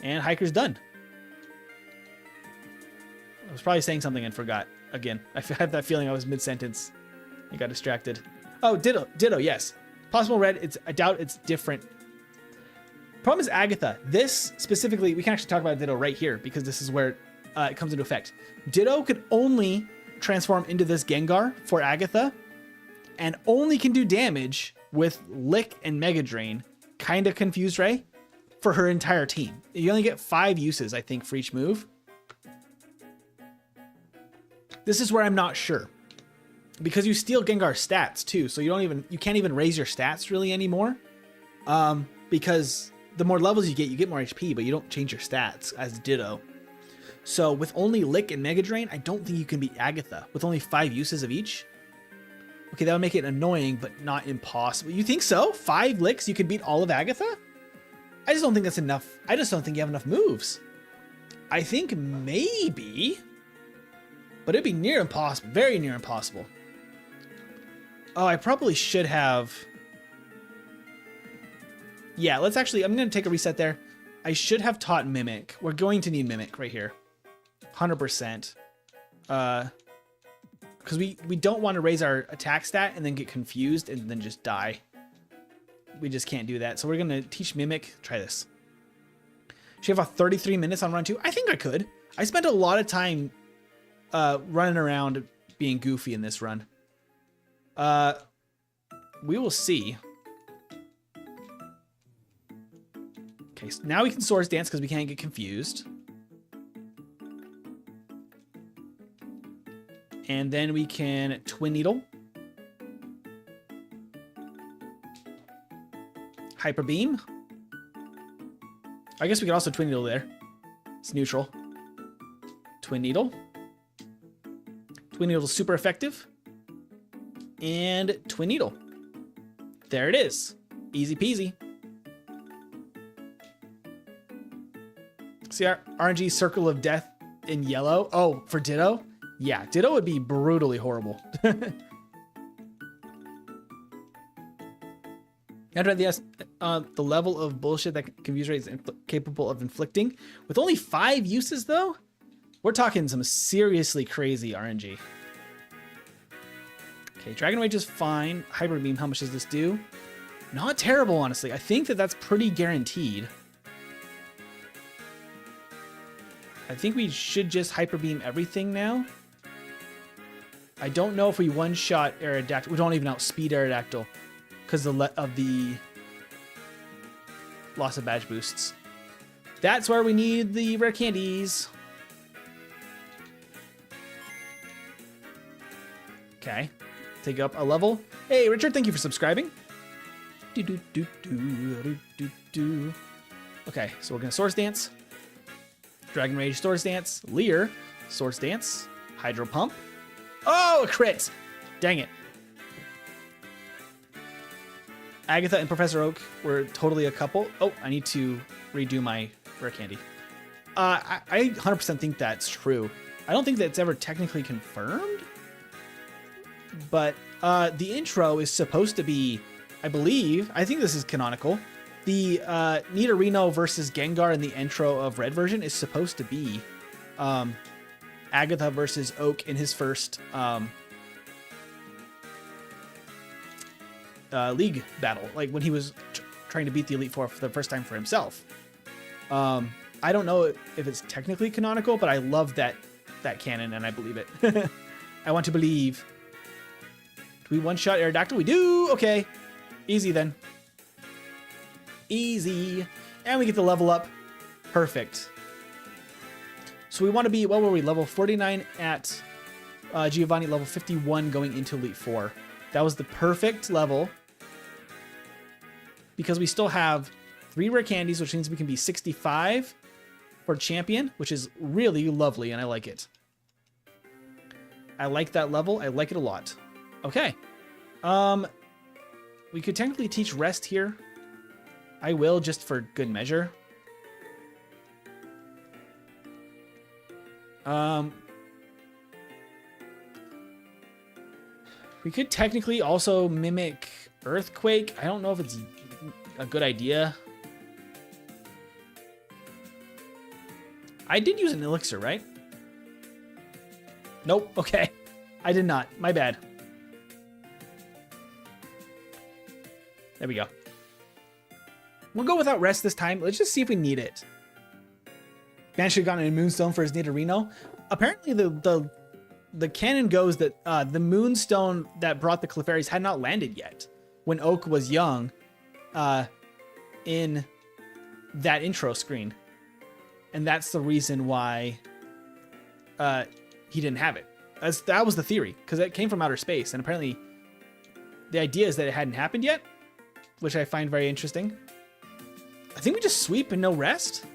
And Hiker's done. I was probably saying something and forgot. Again, I have that feeling I was mid-sentence. I got distracted. Oh, Ditto. Ditto, yes. Possible red. I doubt it's different. Problem is Agatha. This specifically, we can actually talk about Ditto right here because this is where it comes into effect. Ditto could only transform into this Gengar for Agatha and only can do damage with Lick and Mega Drain. Kind of confused Ray for her entire team. You only get 5 uses, I think, for each move. This is where I'm not sure. Because you steal Gengar's stats too, so you can't even raise your stats really anymore. Because the more levels you get more HP, but you don't change your stats as Ditto. So with only Lick and Mega Drain, I don't think you can beat Agatha with only 5 uses of each. Okay, that would make it annoying, but not impossible. You think so? 5 licks, you could beat all of Agatha? I just don't think that's enough. I just don't think you have enough moves. I think maybe, but it'd be near impossible, very near impossible. Oh, I probably should have. Yeah, let's actually, I'm going to take a reset there. I should have taught Mimic. We're going to need Mimic right here. 100%. Because we don't want to raise our attack stat and then get confused and then just die. We just can't do that. So we're going to teach Mimic. Try this. Should have about 33 minutes on run 2? I think I could. I spent a lot of time running around being goofy in this run. We will see. Okay, so now we can Swords Dance because we can't get confused. And then we can Twin Needle. Hyper Beam. I guess we could also Twin Needle there. It's neutral. Twin Needle. Twin Needle is super effective. And Twin Needle. There it is. Easy peasy. See our RNG Circle of Death in yellow? Oh, for Ditto? Yeah, Ditto would be brutally horrible. After the level of bullshit that Confuse Ray is capable of inflicting. With only 5 uses, though, we're talking some seriously crazy RNG. Okay, Dragon Rage is fine. Hyper Beam, how much does this do? Not terrible, honestly. I think that's pretty guaranteed. I think we should just Hyper Beam everything now. I don't know if we one-shot Aerodactyl. We don't even outspeed Aerodactyl because of the loss of badge boosts. That's where we need the rare candies. Okay, take up a level. Hey, Richard, thank you for subscribing. Okay, so we're gonna Swords Dance. Dragon Rage, Swords Dance. Leer, Swords Dance. Hydro Pump. Oh, a crit! Dang it. Agatha and Professor Oak were totally a couple. Oh, I need to redo my rare candy. I 100% think that's true. I don't think that's ever technically confirmed, but the intro is supposed to be, I think this is canonical. The Nidorino versus Gengar in the intro of Red version is supposed to be Agatha versus Oak in his first league battle, like when he was trying to beat the Elite Four for the first time for himself. I don't know if it's technically canonical, but I love that canon and I believe it. I want to believe. Do we one-shot Aerodactyl? We do! Okay. Easy then. Easy. And we get the level up. Perfect. So we want to be, what were we, level 49 at Giovanni, level 51 going into Elite Four. That was the perfect level because we still have 3 rare candies, which means we can be 65 for champion, which is really lovely, and I like it. I like that level. I like it a lot. Okay. We could technically teach rest here. I will, just for good measure. We could technically also mimic Earthquake. I don't know if it's a good idea. I did use an elixir, right? Nope. Okay. I did not. My bad. There we go. We'll go without rest this time. Let's just see if we need it. Man should have gotten a Moonstone for his Nidorino. Apparently, the canon goes that the Moonstone that brought the Clefairies had not landed yet when Oak was young in that intro screen. And that's the reason why he didn't have it. That was the theory, because it came from outer space. And apparently, the idea is that it hadn't happened yet, which I find very interesting. I think we just sweep and no rest.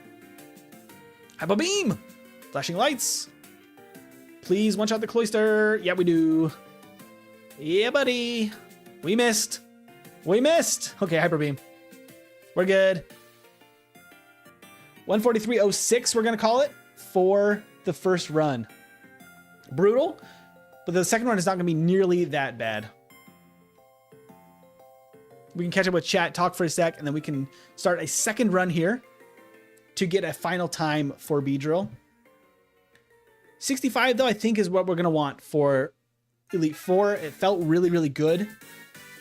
Have a beam! Flashing lights. Please one-shot the Cloyster. Yeah, we do. Yeah, buddy. We missed. We missed. Okay, Hyper Beam. We're good. 143.06, we're going to call it, for the first run. Brutal, but the second run is not going to be nearly that bad. We can catch up with chat, talk for a sec, and then we can start a second run here to get a final time for Beedrill. 65, though, I think is what we're going to want for Elite Four. It felt really, really good.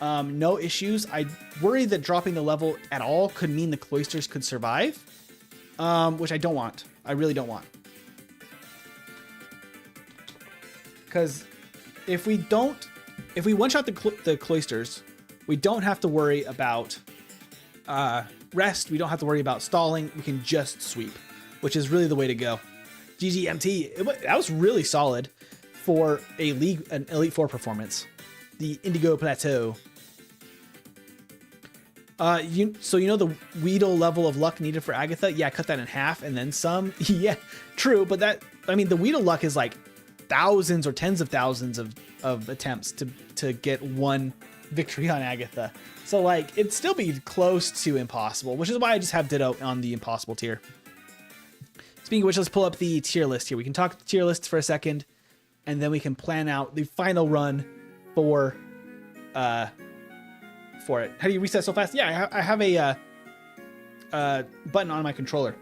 No issues. I worry that dropping the level at all could mean the Cloysters could survive, which I don't want. I really don't want. Because if we one-shot the Cloysters, we don't have to worry about rest. We don't have to worry about stalling. We can just sweep, which is really the way to go. GGMT, that was really solid for an Elite Four performance. The Indigo Plateau. So you know the Weedle level of luck needed for Agatha? Yeah, cut that in half and then some. Yeah, true, but the Weedle luck is like thousands or tens of thousands of attempts to get one victory on Agatha. So like it'd still be close to impossible, which is why I just have Ditto on the impossible tier. Speaking of which, let's pull up the tier list here. We can talk tier lists for a second, and then we can plan out the final run for it. How do you reset so fast? Yeah, I have a button on my controller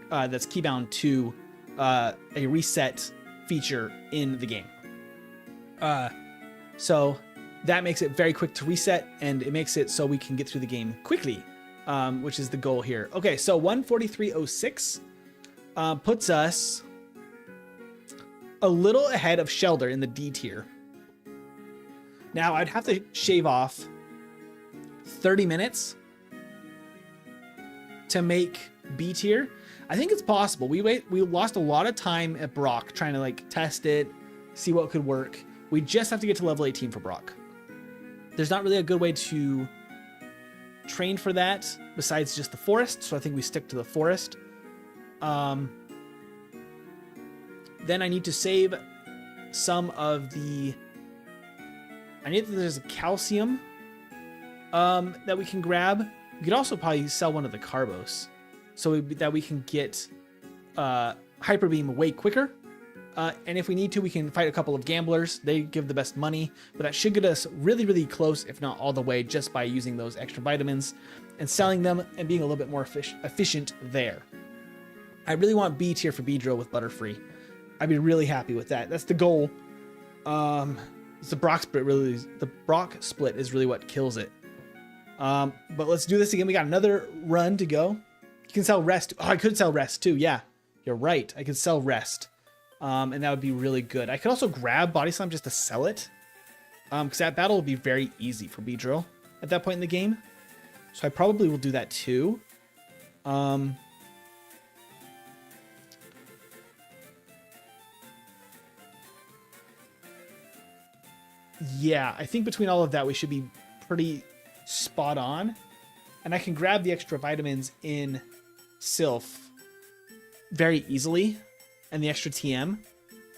that's keybound to a reset feature in the game. So that makes it very quick to reset, and it makes it so we can get through the game quickly, which is the goal here. Okay, so 143.06 puts us a little ahead of Shelder in the D tier. Now, I'd have to shave off 30 minutes to make B tier. I think it's possible. We lost a lot of time at Brock trying to like test it, see what could work. We just have to get to level 18 for Brock. There's not really a good way to train for that besides just the forest, so I think we stick to the forest. Then I need to save some of the... there's a calcium that we can grab. We could also probably sell one of the Carbos so that we can get Hyper Beam way quicker. And if we need to, we can fight a couple of gamblers. They give the best money, but that should get us really, really close, if not all the way, just by using those extra vitamins and selling them and being a little bit more efficient there. I really want B tier for Beedrill with Butterfree. I'd be really happy with that. That's the goal. It's the Brock split is really what kills it. But let's do this again. We got another run to go. You can sell rest. Oh, I could sell rest too. Yeah, you're right. I could sell rest. And that would be really good. I could also grab Body Slam just to sell it. Because that battle would be very easy for Beedrill at that point in the game. So I probably will do that too. Yeah, I think between all of that, we should be pretty spot on. And I can grab the extra vitamins in Sylph very easily. And the extra TM.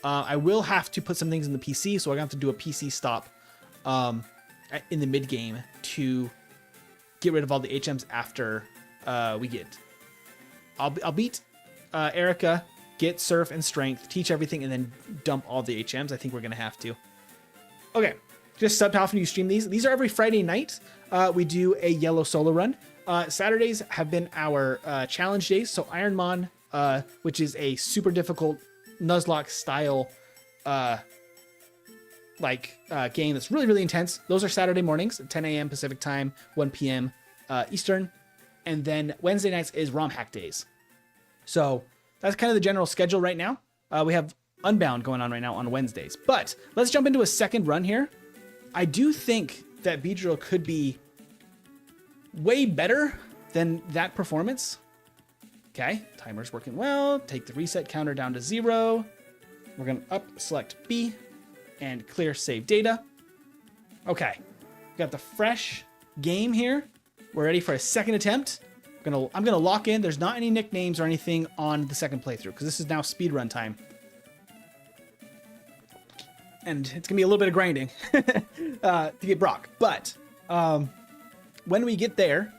I will have to put some things in the PC, so I'm going to have to do a PC stop in the mid game to get rid of all the HMs after we get. I'll beat Erica, get Surf and Strength, teach everything, and then dump all the HMs. I think we're going to have to. Okay, just sub how often you stream these. These are every Friday night. We do a yellow solo run. Saturdays have been our challenge days. So Ironmon, which is a super difficult Nuzlocke style game that's really, really intense. Those are Saturday mornings at 10 a.m. Pacific time, 1 p.m. Eastern. And then Wednesday nights is ROM hack days. So that's kind of the general schedule right now. We have Unbound going on right now on Wednesdays. But let's jump into a second run here. I do think that Beedrill could be way better than that performance. Okay, timer's working well. Take the reset counter down to 0. We're going to select B and clear save data. Okay, got the fresh game here. We're ready for a second attempt. I'm gonna lock in. There's not any nicknames or anything on the second playthrough because this is now speedrun time. And it's gonna be a little bit of grinding to get Brock. But when we get there,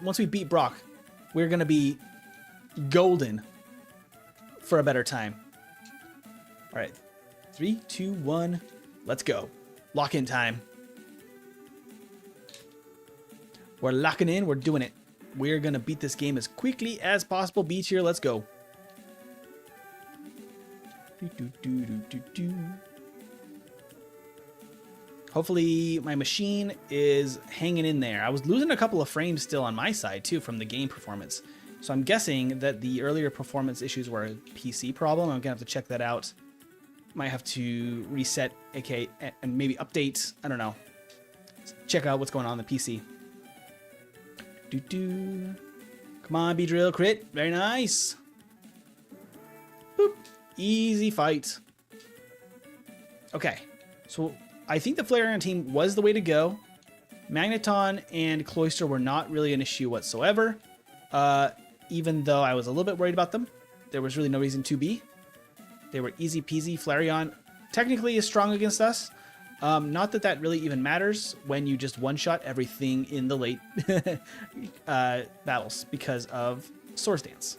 once we beat Brock, we're gonna be golden for a better time. All right, 3, 2, 1, let's go. Lock in time. We're locking in. We're doing it. We're gonna beat this game as quickly as possible. B tier, let's go. Hopefully my machine is hanging in there. I was losing a couple of frames still on my side too from the game performance. So I'm guessing that the earlier performance issues were a PC problem. I'm gonna have to check that out. Might have to reset, aka, and maybe update. I don't know. Check out what's going on the PC. Come on, Beedrill, crit. Very nice. Boop. Easy fight. Okay, so I think the Flareon team was the way to go. Magneton and Cloyster were not really an issue whatsoever. Even though I was a little bit worried about them, there was really no reason to be. They were easy peasy. Flareon technically is strong against us. Not that that really even matters when you just one-shot everything in the late battles because of Swords Dance.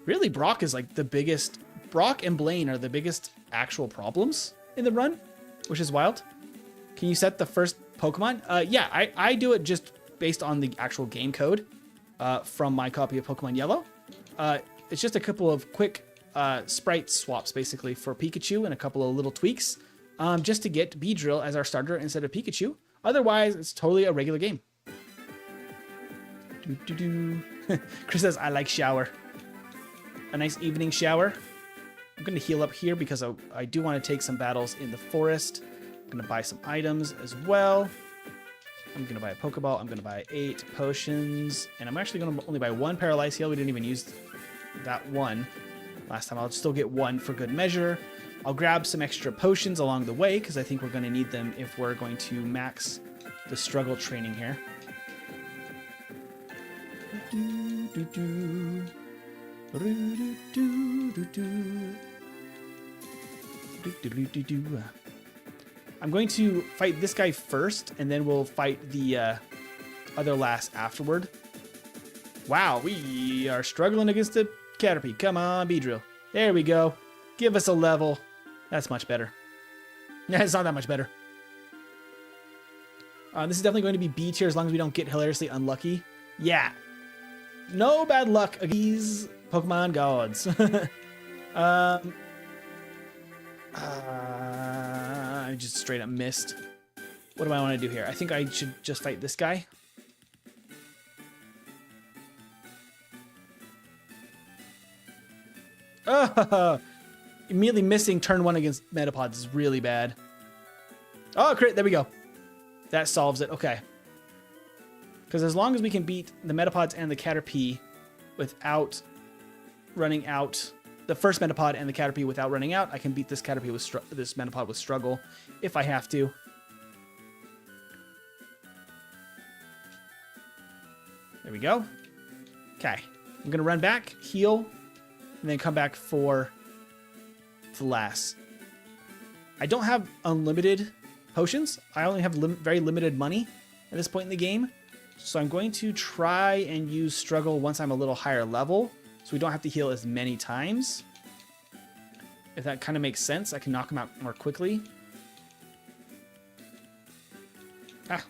Really, Brock is like the biggest... Brock and Blaine are the biggest actual problems in the run, which is wild. Can you set the first Pokemon? Yeah, I do it just based on the actual game code from my copy of Pokemon Yellow. It's just a couple of quick sprite swaps, basically, for Pikachu and a couple of little tweaks just to get Beedrill as our starter instead of Pikachu. Otherwise, it's totally a regular game. Chris says, I like shower. A nice evening shower. I'm going to heal up here because I do want to take some battles in the forest. I'm going to buy some items as well. I'm going to buy a Pokeball. I'm going to buy 8 potions. And I'm actually going to only buy 1 Paralyze Heal. We didn't even use that one last time. I'll still get 1 for good measure. I'll grab some extra potions along the way because I think we're going to need them if we're going to max the struggle training here. I'm going to fight this guy first, and then we'll fight the other lass afterward. Wow, we are struggling against a Caterpie, come on, Beedrill. There we go. Give us a level. That's much better. Yeah, it's not that much better. This is definitely going to be B tier as long as we don't get hilariously unlucky. Yeah. No bad luck. These Pokemon gods. I just straight up missed. What do I want to do here? I think I should just fight this guy. Immediately missing turn 1 against Metapods is really bad. Oh, crit. There we go. That solves it. Okay. Because as long as we can beat the Metapods and the Caterpie without running out, the first Metapod and the Caterpie without running out, I can beat this Caterpie with this Metapod with struggle if I have to. There we go. Okay. I'm going to run back, heal, and then come back for the last. I don't have unlimited potions. I only have very limited money at this point in the game. So I'm going to try and use struggle once I'm a little higher level, so we don't have to heal as many times. If that kind of makes sense, I can knock him out more quickly. Ah,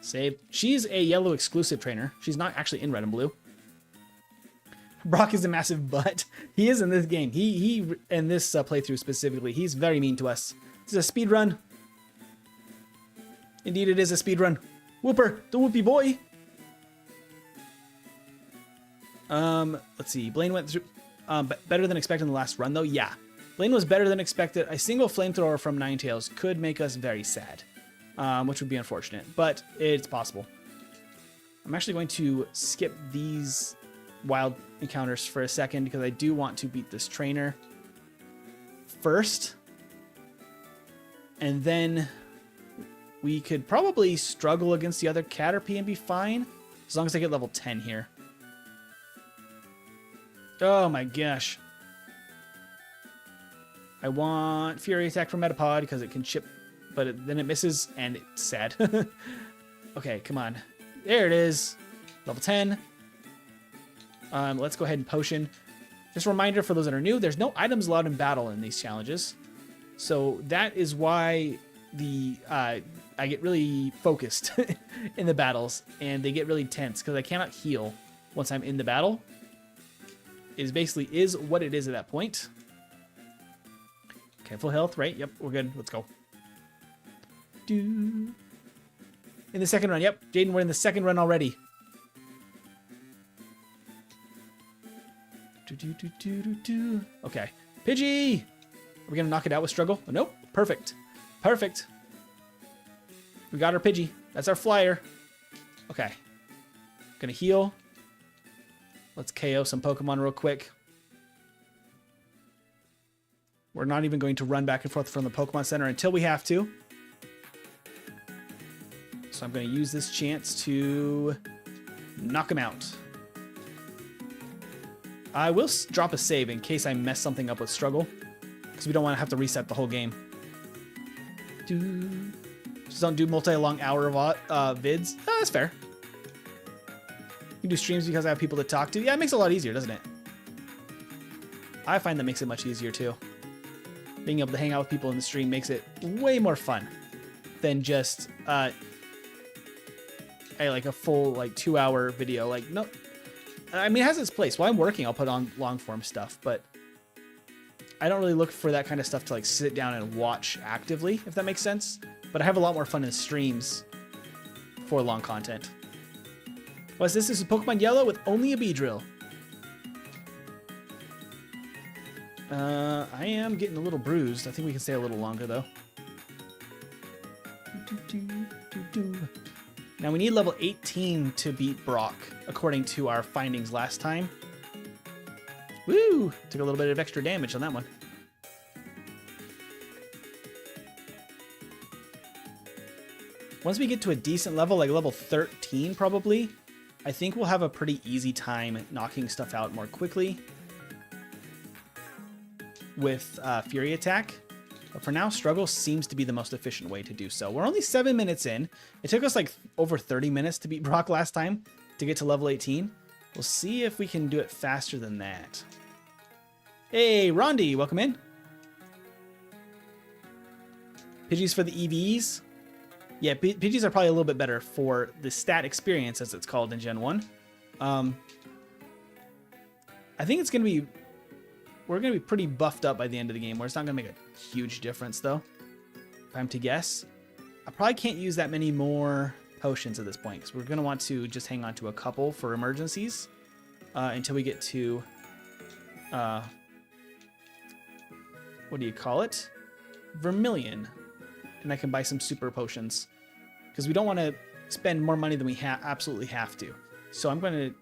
save. She's a yellow exclusive trainer. She's not actually in red and blue. Brock is a massive butt. He is in this game. He in this playthrough specifically, he's very mean to us. This is a speed run. Indeed, it is a speed run. Whooper, the whoopee boy. Let's see. Blaine went through better than expected in the last run, though. Yeah, Blaine was better than expected. A single flamethrower from Ninetales could make us very sad, which would be unfortunate, but it's possible. I'm actually going to skip these wild encounters for a second because I do want to beat this trainer first, and then we could probably struggle against the other Caterpie and be fine, as long as I get level 10 here. Oh my gosh. I want Fury Attack from Metapod because it can chip, but then it misses and it's sad. Okay, come on. There it is. Level 10. Let's go ahead and potion. Just a reminder for those that are new, there's no items allowed in battle in these challenges. So that is why I get really focused in the battles, and they get really tense because I cannot heal once I'm in the battle. It basically is what it is at that point. Okay, full health, right? Yep, we're good. Let's go. In the second run, yep. Jaden, we're in the second run already. Okay. Pidgey! Are we going to knock it out with struggle? Oh, nope. Perfect. Perfect. We got our Pidgey. That's our flyer. Okay. Gonna heal. Let's KO some Pokemon real quick. We're not even going to run back and forth from the Pokemon Center until we have to. So I'm going to use this chance to knock him out. I will drop a save in case I mess something up with struggle, because we don't want to have to reset the whole game. Just don't do multi-long hour vids. Oh, that's fair. You can do streams because I have people to talk to. Yeah, it makes it a lot easier, doesn't it? I find that makes it much easier too. Being able to hang out with people in the stream makes it way more fun than just like a full 2-hour video. Like, no, I mean, it has its place. While I'm working, I'll put on long form stuff, but I don't really look for that kind of stuff to sit down and watch actively, if that makes sense. But I have a lot more fun in streams for long content. What's this? This is Pokemon Yellow with only a Beedrill. I am getting a little bruised. I think we can stay a little longer, though. Now, we need level 18 to beat Brock, according to our findings last time. Woo! Took a little bit of extra damage on that one. Once we get to a decent level, like level 13 probably, I think we'll have a pretty easy time knocking stuff out more quickly with Fury Attack. But for now, Struggle seems to be the most efficient way to do so. We're only 7 minutes in. It took us over 30 minutes to beat Brock last time to get to level 18. We'll see if we can do it faster than that. Hey, Rondi, welcome in. Pidgeys for the EVs. Yeah, Pidgeys are probably a little bit better for the stat experience, as it's called in Gen 1. I think it's going to be... We're going to be pretty buffed up by the end of the game, where it's not going to make a huge difference, though. If I'm to guess. I probably can't use that many more potions at this point, because we're going to want to just hang on to a couple for emergencies until we get to... what do you call it? Vermilion. And I can buy some super potions. Because we don't want to spend more money than we absolutely have to. So I'm going to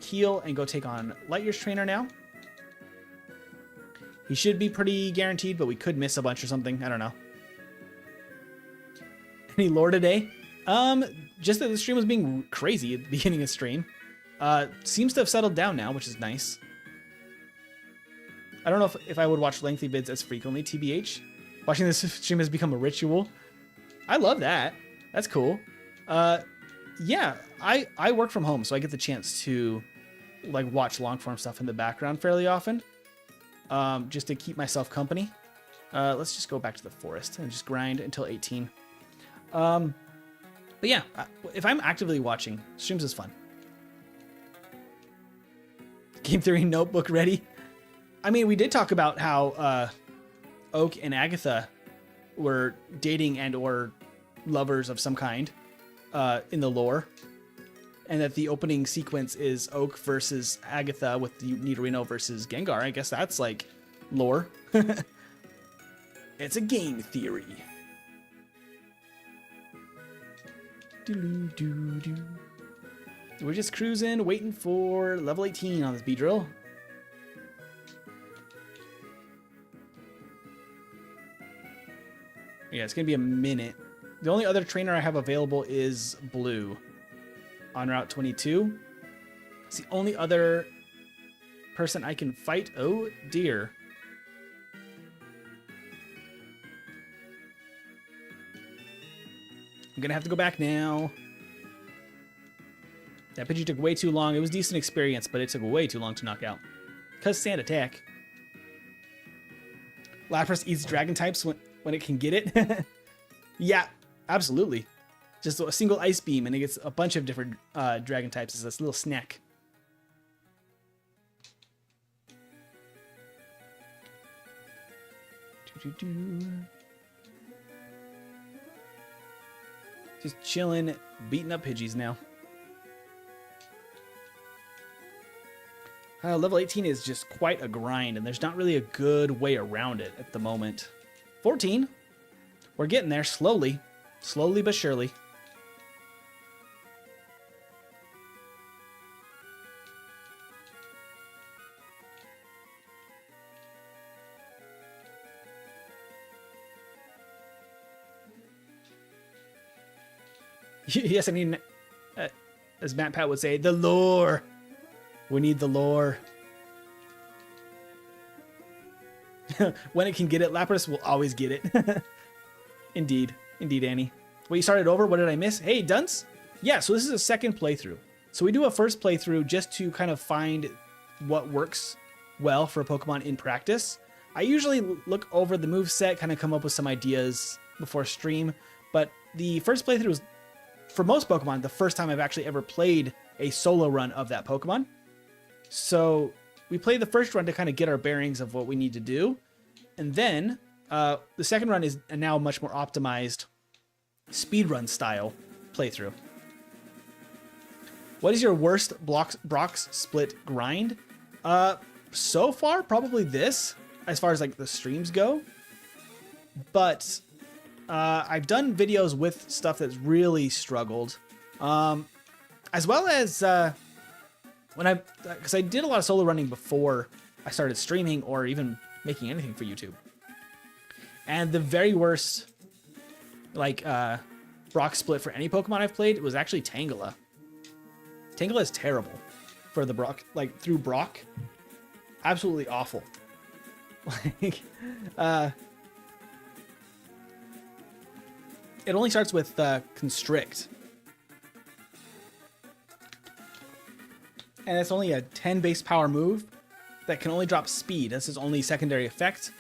heal and go take on Light Year's trainer now. He should be pretty guaranteed, but we could miss a bunch or something. I don't know. Any lore today? Just that the stream was being crazy at the beginning of the stream. Seems to have settled down now, which is nice. I don't know if I would watch lengthy vids as frequently, TBH. Watching this stream has become a ritual. I love that. That's cool. Yeah, I work from home, so I get the chance to like watch long form stuff in the background fairly often. Just to keep myself company. Let's just go back to the forest and just grind until 18. But yeah, if I'm actively watching, streams is fun. Game theory notebook ready. I mean, we did talk about how Oak and Agatha were dating and or lovers of some kind in the lore. And that the opening sequence is Oak versus Agatha with the Nidorino versus Gengar. I guess that's like lore. It's a game theory. We're just cruising, waiting for level 18 on this Beedrill. Yeah, it's going to be a minute. The only other trainer I have available is Blue on Route 22. It's the only other person I can fight. Oh, dear. I'm going to have to go back now. That Pidgey took way too long. It was decent experience, but it took way too long to knock out. Because Sand Attack. Lapras eats dragon types when it can get it. Yeah, absolutely. Just a single ice beam and it gets a bunch of different dragon types as this little snack. Just chilling, beating up Pidgeys now. Level 18 is just quite a grind, and there's not really a good way around it at the moment. 14. We're getting there slowly. Slowly but surely. Yes, I mean, as Matt Pat would say, the lore. We need the lore. When it can get it, Lapras will always get it. Indeed. Indeed, Annie. Well, you started over. What did I miss? Hey, Dunce. Yeah, so this is a second playthrough. So we do a first playthrough just to kind of find what works well for a Pokemon in practice. I usually look over the moveset, kind of come up with some ideas before stream. But the first playthrough was, for most Pokemon, the first time I've actually ever played a solo run of that Pokemon. So we played the first run to kind of get our bearings of what we need to do. And then the second run is a now much more optimized speedrun style playthrough. What is your worst Brock's split grind? So far, probably this, as far as like the streams go. But I've done videos with stuff that's really struggled. As well as because I did a lot of solo running before I started streaming or even making anything for YouTube. And the very worst, like, Brock split for any Pokemon I've played was actually Tangela. Tangela is terrible for the Brock, like, through Brock. Absolutely awful. Like, it only starts with Constrict. And it's only a 10 base power move that can only drop speed. This is only secondary effect.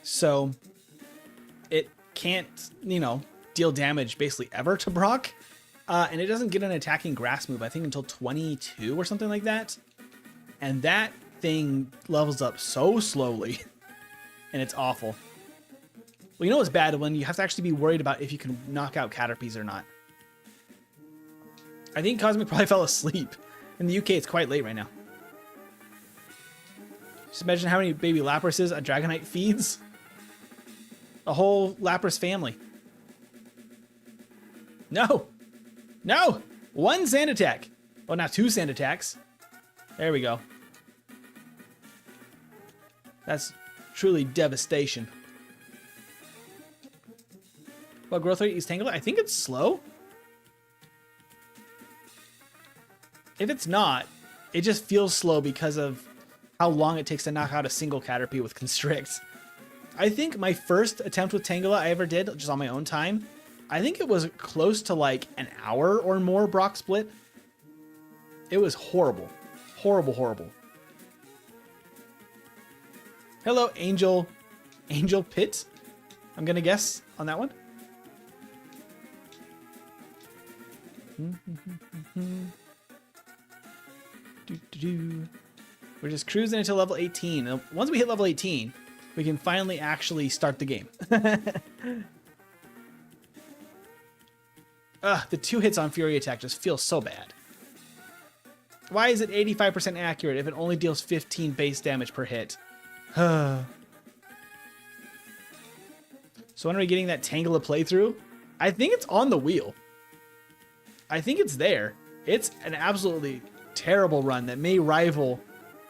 So it can't, you know, deal damage basically ever to Brock. And it doesn't get an attacking grass move, I think, until 22 or something like that. And that thing levels up so slowly. And it's awful. Well, you know what's bad? When you have to actually be worried about if you can knock out Caterpies or not. I think Cosmic probably fell asleep. In the UK, it's quite late right now. Just imagine how many baby Laprases a Dragonite feeds. A whole Lapras family. No! No! One sand attack. Well, now 2 sand attacks. There we go. That's truly devastation. What growth rate is Tangela? I think it's slow. If it's not, it just feels slow because of how long it takes to knock out a single Caterpie with Constrict. I think my first attempt with Tangela I ever did, just on my own time, I think it was close to like an hour or more Brock split. It was horrible. Horrible, horrible. Hello, Angel Pit. I'm gonna guess on that one. We're just cruising until level 18. And once we hit level 18, we can finally actually start the game. The 2 hits on Fury Attack just feel so bad. Why is it 85% accurate if it only deals 15 base damage per hit? So when are we getting that Tangela playthrough? I think it's on the wheel. I think it's there. It's an absolutely terrible run that may rival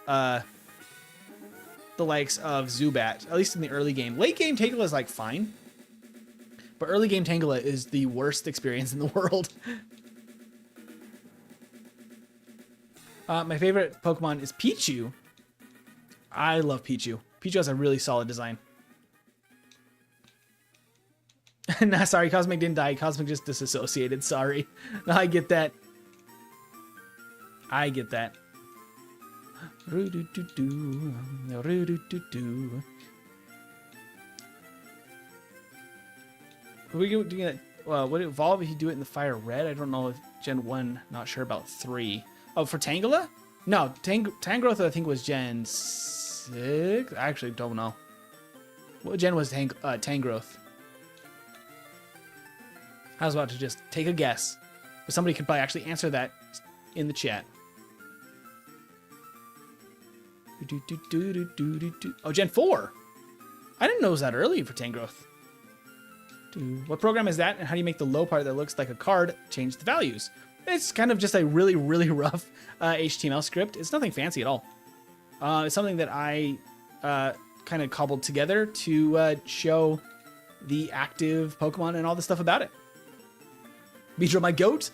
the likes of Zubat, at least in the early game. Late game Tangela is like fine, but early game Tangela is the worst experience in the world. My favorite Pokemon is Pichu. I love Pichu. Pichu has a really solid design. Nah, sorry, Cosmic didn't die. Cosmic just disassociated. Sorry. No, I get that. I get that. We doing it. Would it evolve if you do it in the Fire Red? I don't know if Gen 1. Not sure about 3. Oh, for Tangela? No, Tangrowth I think was Gen 6. I actually don't know. What gen was Tangrowth? I was about to just take a guess, but somebody could probably actually answer that in the chat. Oh, Gen 4. I didn't know it was that early for Tangrowth. What program is that, and how do you make the low part that looks like a card change the values? It's kind of just a really, really rough HTML script. It's nothing fancy at all. It's something that I kind of cobbled together to show the active Pokemon and all the stuff about it. Beedrill, my goat.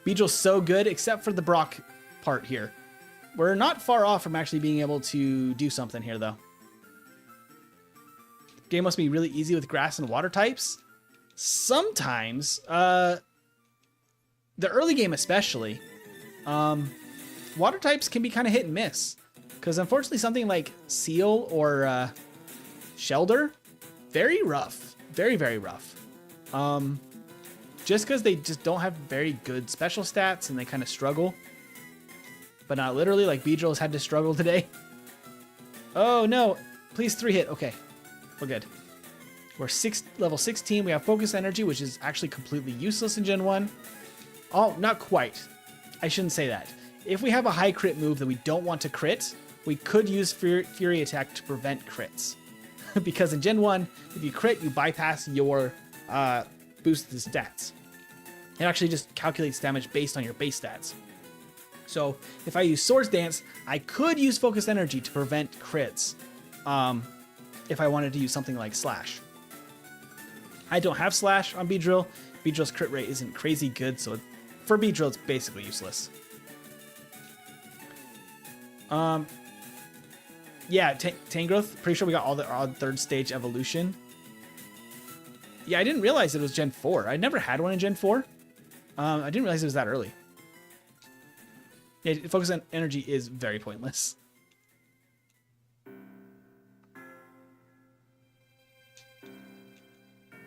Beedrill's so good, except for the Brock part here. We're not far off from actually being able to do something here, though. Game must be really easy with grass and water types. Sometimes, the early game especially, water types can be kind of hit and miss. Because unfortunately something like Seal or Shelter, very rough. Very, very rough. Just because they just don't have very good special stats and they kind of struggle. But not literally, like Beedrill has had to struggle today. Oh no, please 3-hit. Okay, we're good. We're level 16. We have Focus Energy, which is actually completely useless in Gen 1. Oh, not quite. I shouldn't say that. If we have a high crit move that we don't want to crit, we could use Fury Attack to prevent crits. Because in Gen 1, if you crit, you bypass your boosted stats. It actually just calculates damage based on your base stats. So if I use Swords Dance, I could use Focus Energy to prevent crits if I wanted to use something like Slash. I don't have Slash on Beedrill. Beedrill's crit rate isn't crazy good, so for Beedrill, it's basically useless. Yeah, Tangrowth, pretty sure we got all the third stage evolution. Yeah, I didn't realize it was Gen 4. I never had one in Gen 4. I didn't realize it was that early. Yeah, Focus on Energy is very pointless.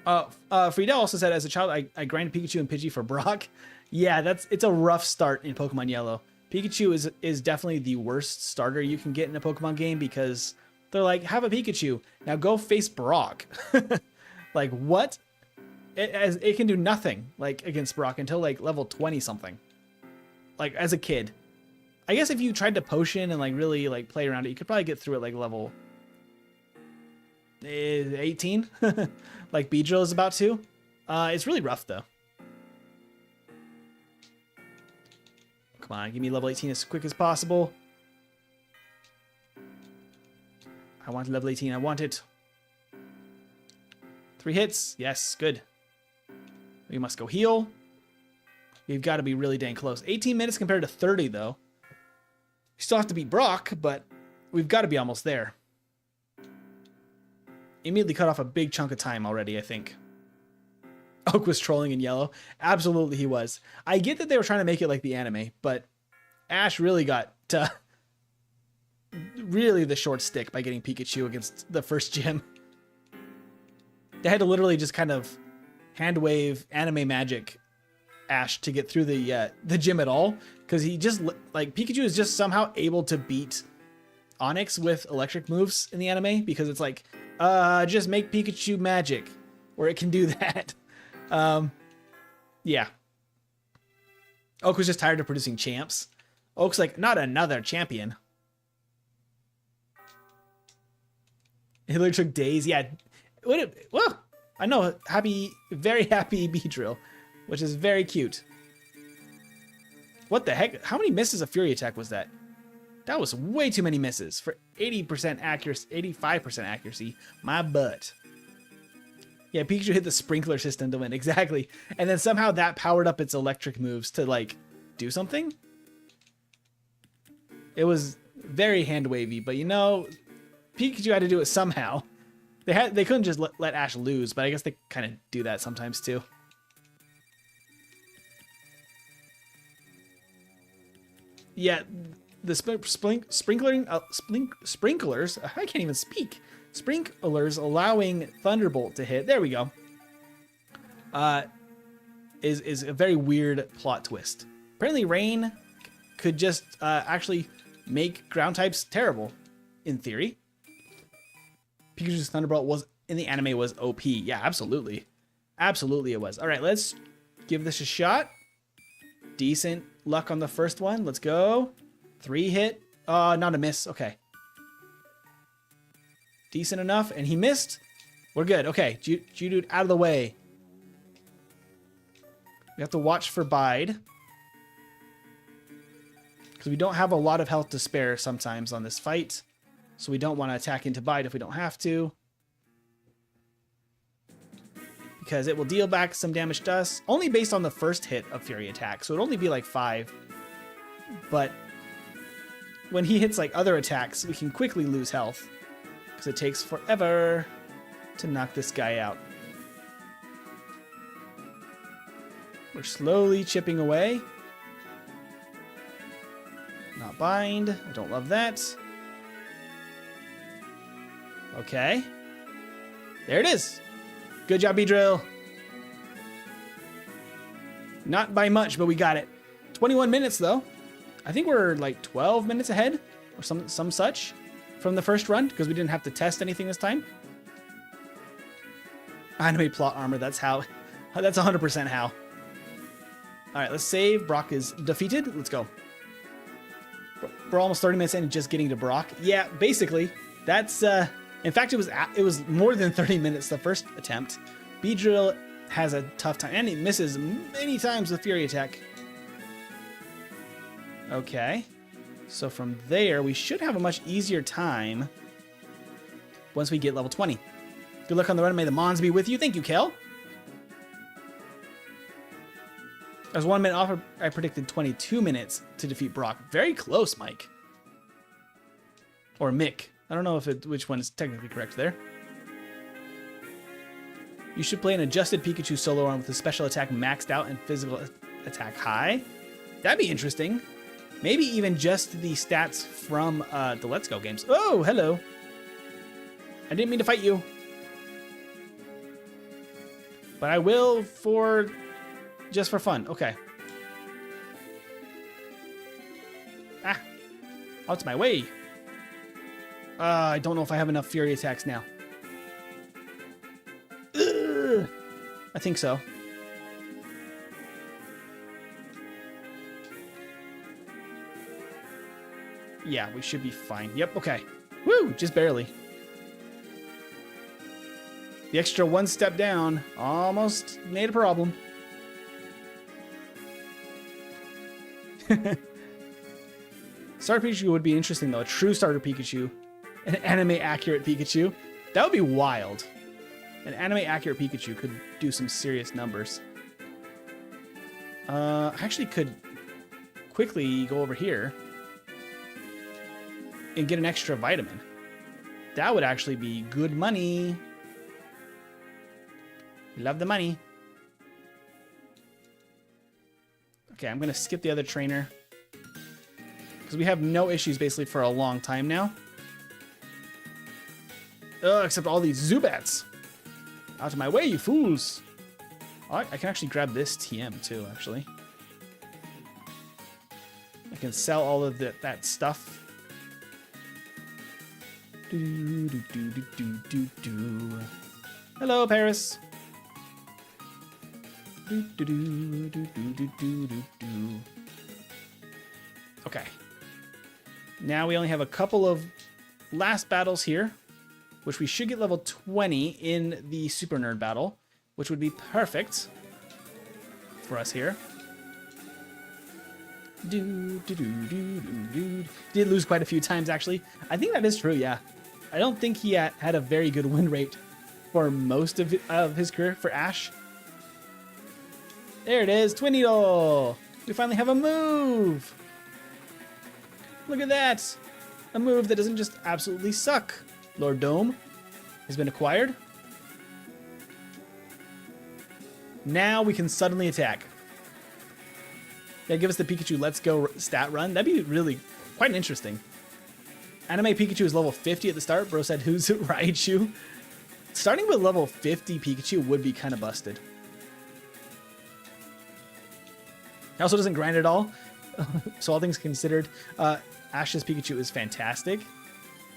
Friedel also said, as a child, I grinded Pikachu and Pidgey for Brock. Yeah, it's a rough start in Pokemon Yellow. Pikachu is definitely the worst starter you can get in a Pokemon game because they're like, have a Pikachu, now go face Brock. Like, what? It can do nothing like against Brock until like level 20 something. Like as a kid. I guess if you tried to potion and like really like play around it, you could probably get through it like level 18. Like Beedrill is about to. It's really rough though. Come on, give me level 18 as quick as possible. I want level 18, I want it. 3 hits, yes, good. We must go heal. We've got to be really dang close. 18 minutes compared to 30 though. We still have to beat Brock, but we've got to be almost there. Immediately cut off a big chunk of time already, I think. Oak was trolling in yellow. Absolutely he was. I get that they were trying to make it like the anime, but Ash really got really the short stick by getting Pikachu against the first gym. They had to literally just kind of hand wave anime magic Ash to get through the gym at all, because he just like Pikachu is just somehow able to beat Onix with electric moves in the anime, because it's like just make Pikachu magic where it can do that. Yeah. Oak was just tired of producing champs. Oak's like, not another champion. It literally took days. Yeah. Well, I know. Very happy Beedrill, which is very cute. What the heck? How many misses of Fury Attack was that? That was way too many misses for 80% accuracy, 85% accuracy. My butt. Yeah, Pikachu hit the sprinkler system to win. Exactly. And then somehow that powered up its electric moves to like do something. It was very hand wavy, but you know, Pikachu had to do it somehow. They couldn't just let Ash lose, but I guess they kind of do that sometimes too. Yeah, the sprinklers, I can't even speak. Sprinklers allowing Thunderbolt to hit. There we go. Is a very weird plot twist. Apparently Rain could just actually make ground types terrible, in theory. Pikachu's Thunderbolt was in the anime was OP. Yeah, absolutely. Absolutely it was. All right, let's give this a shot. Decent luck on the first one. Let's go. 3 hit. Not a miss. Okay. Decent enough. And he missed. We're good. Okay. Geodude out of the way. We have to watch for Bide. Because we don't have a lot of health to spare sometimes on this fight. So we don't want to attack into Bide if we don't have to. Because it will deal back some damage to us. Only based on the first hit of Fury Attack. So it'd only be like 5. But when he hits like other attacks, we can quickly lose health. Because it takes forever to knock this guy out. We're slowly chipping away. Not bind. I don't love that. Okay. There it is. Good job, Beedrill. Not by much, but we got it. 21 minutes, though. I think we're like 12 minutes ahead or some such from the first run because we didn't have to test anything this time. Anime plot armor, that's how. That's 100% how. All right, let's save. Brock is defeated. Let's go. We're almost 30 minutes in and just getting to Brock. Yeah, basically. That's... In fact, it was more than 30 minutes the first attempt. Beedrill has a tough time, and he misses many times with Fury Attack. Okay. So from there, we should have a much easier time once we get level 20. Good luck on the run. May the Mons be with you. Thank you, Kel. I was 1 minute off. I predicted 22 minutes to defeat Brock. Very close, Mike. Or Mick. I don't know which one is technically correct there. You should play an adjusted Pikachu solorun with the special attack maxed out and physical attack high. That'd be interesting. Maybe even just the stats from the Let's Go games. Oh, hello. I didn't mean to fight you. But I will just for fun. Okay. Ah, out my way. I don't know if I have enough Fury attacks now. Ugh. I think so. Yeah, we should be fine. Yep, okay. Woo, just barely. The extra one step down almost made a problem. Starter Pikachu would be interesting, though. A true starter Pikachu. An anime-accurate Pikachu. That would be wild. An anime-accurate Pikachu could do some serious numbers. I actually could quickly go over here and get an extra vitamin. That would actually be good money. Love the money. Okay, I'm going to skip the other trainer, because we have no issues basically for a long time now. Except all these Zubats. Out of my way, you fools. Oh, I can actually grab this TM too, actually. I can sell all of that stuff. Hello, Paris. Okay. Now we only have a couple of last battles here, which we should get level 20 in the Super Nerd battle, which would be perfect for us here. Did lose quite a few times, actually. I think that is true, yeah. I don't think he had a very good win rate for most of his career for Ash. There it is, Twinneedle! We finally have a move! Look at that! A move that doesn't just absolutely suck. Lord Dome has been acquired. Now we can suddenly attack. Yeah, give us the Pikachu Let's Go stat run. That'd be really quite interesting. Anime Pikachu is level 50 at the start. Bro said, who's Raichu? Starting with level 50 Pikachu would be kind of busted. He also doesn't grind at all. So all things considered, Ash's Pikachu is fantastic.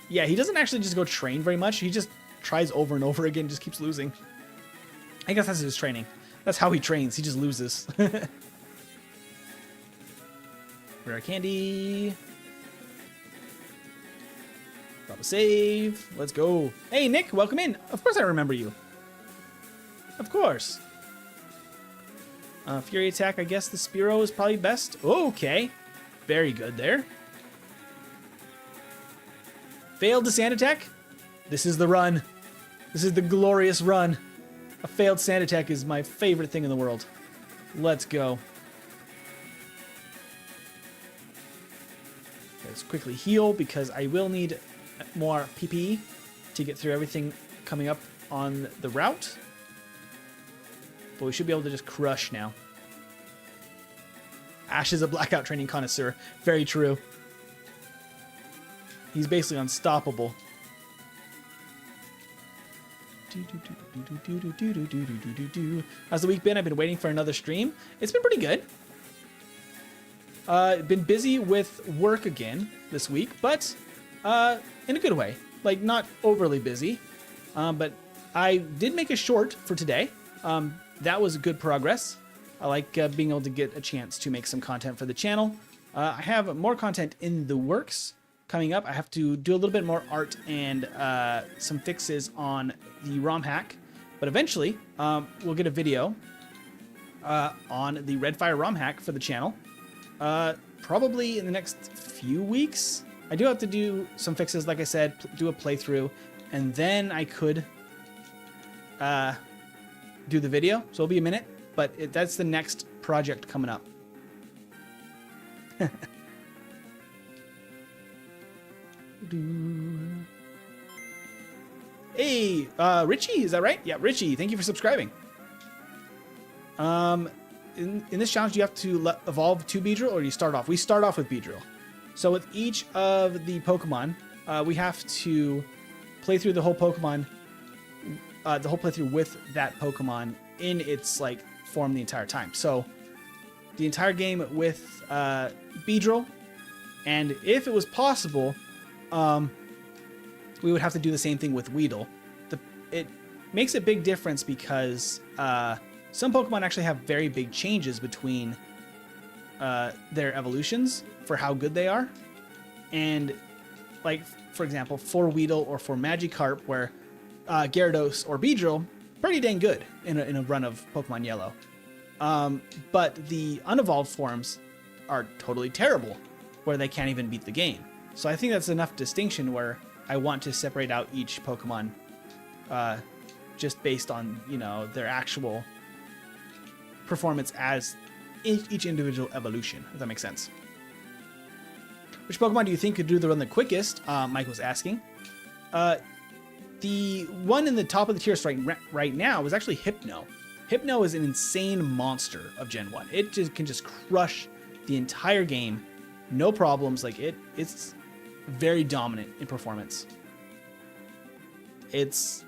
Yeah, he doesn't actually just go train very much. He just tries over and over again, just keeps losing. I guess that's his training. That's how he trains. He just loses. Rare candy. Drop a save. Let's go. Hey, Nick, welcome in. Of course I remember you. Of course. Fury attack, I guess the Spearow is probably best. Oh, okay. Very good there. Failed to sand attack? This is the run. This is the glorious run. A failed sand attack is my favorite thing in the world. Let's go. Let's quickly heal, because I will need more PP to get through everything coming up on the route. But we should be able to just crush now. Ash is a blackout training connoisseur. Very true. He's basically unstoppable. How's the week been? I've been waiting for another stream. It's been pretty good. Been busy with work again this week, but in a good way. Like, not overly busy. But I did make a short for today. That was good progress. I like being able to get a chance to make some content for the channel. I have more content in the works coming up. I have to do a little bit more art and some fixes on the ROM hack. But eventually, we'll get a video on the Redfire ROM hack for the channel. Probably in the next few weeks. I do have to do some fixes, like I said, do a playthrough, and then I could do the video. So it'll be a minute, but that's the next project coming up. Hey, Richie, is that right? Yeah, Richie, thank you for subscribing. In this challenge, you have to evolve to Beedrill, or you start off? We start off with Beedrill. So with each of the Pokemon, we have to play through the whole Pokemon, the whole playthrough with that Pokemon in its like form the entire time. So the entire game with Beedrill, and if it was possible, we would have to do the same thing with Weedle. It makes a big difference because some Pokemon actually have very big changes between their evolutions for how good they are. And like, for example, for Weedle or for Magikarp, where Gyarados or Beedrill, pretty dang good in a run of Pokemon Yellow. But the unevolved forms are totally terrible, where they can't even beat the game. So I think that's enough distinction where I want to separate out each Pokemon just based on, you know, their actual performance as each individual evolution, if that makes sense. Which Pokemon do you think could do the run the quickest? Mike was asking. The one in the top of the tier right now is actually Hypno. Hypno is an insane monster of Gen 1. It just can just crush the entire game, no problems. Like it's very dominant in performance. It's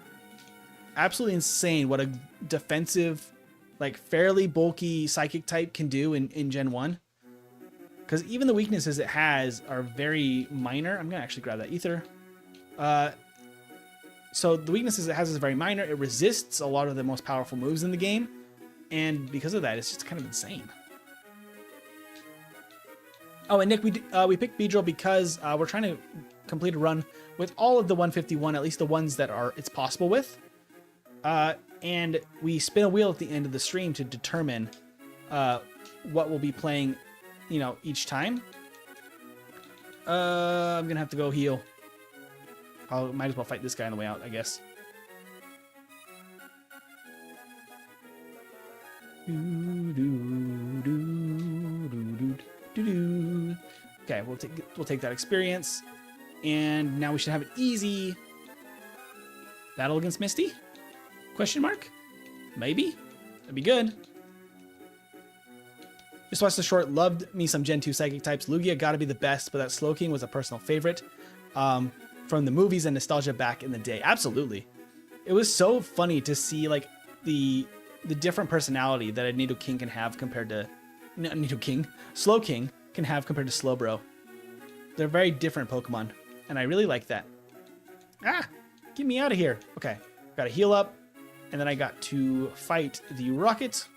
absolutely insane what a defensive, like fairly bulky psychic type can do in Gen 1. Because even the weaknesses it has are very minor. I'm going to actually grab that ether. So the weaknesses it has is very minor. It resists a lot of the most powerful moves in the game. And because of that, it's just kind of insane. Oh, and Nick, we picked Beedrill because we're trying to complete a run with all of the 151, at least the ones that it's possible with. And we spin a wheel at the end of the stream to determine what we'll be playing, you know, each time. I'm gonna have to go heal. I might as well fight this guy on the way out, I guess. Okay, we'll take that experience, and now we should have an easy battle against Misty? Question mark? Maybe? That'd be good. Just watched the short, loved me some Gen 2 psychic types. Lugia gotta be the best, but that Slowking was a personal favorite from the movies and nostalgia back in the day. Absolutely. It was so funny to see like the different personality that a Nidoking can have compared to Slowking can have compared to Slowbro. They're very different Pokemon, and I really like that. Ah, get me out of here. Okay, gotta heal up, and then I got to fight the Rocket,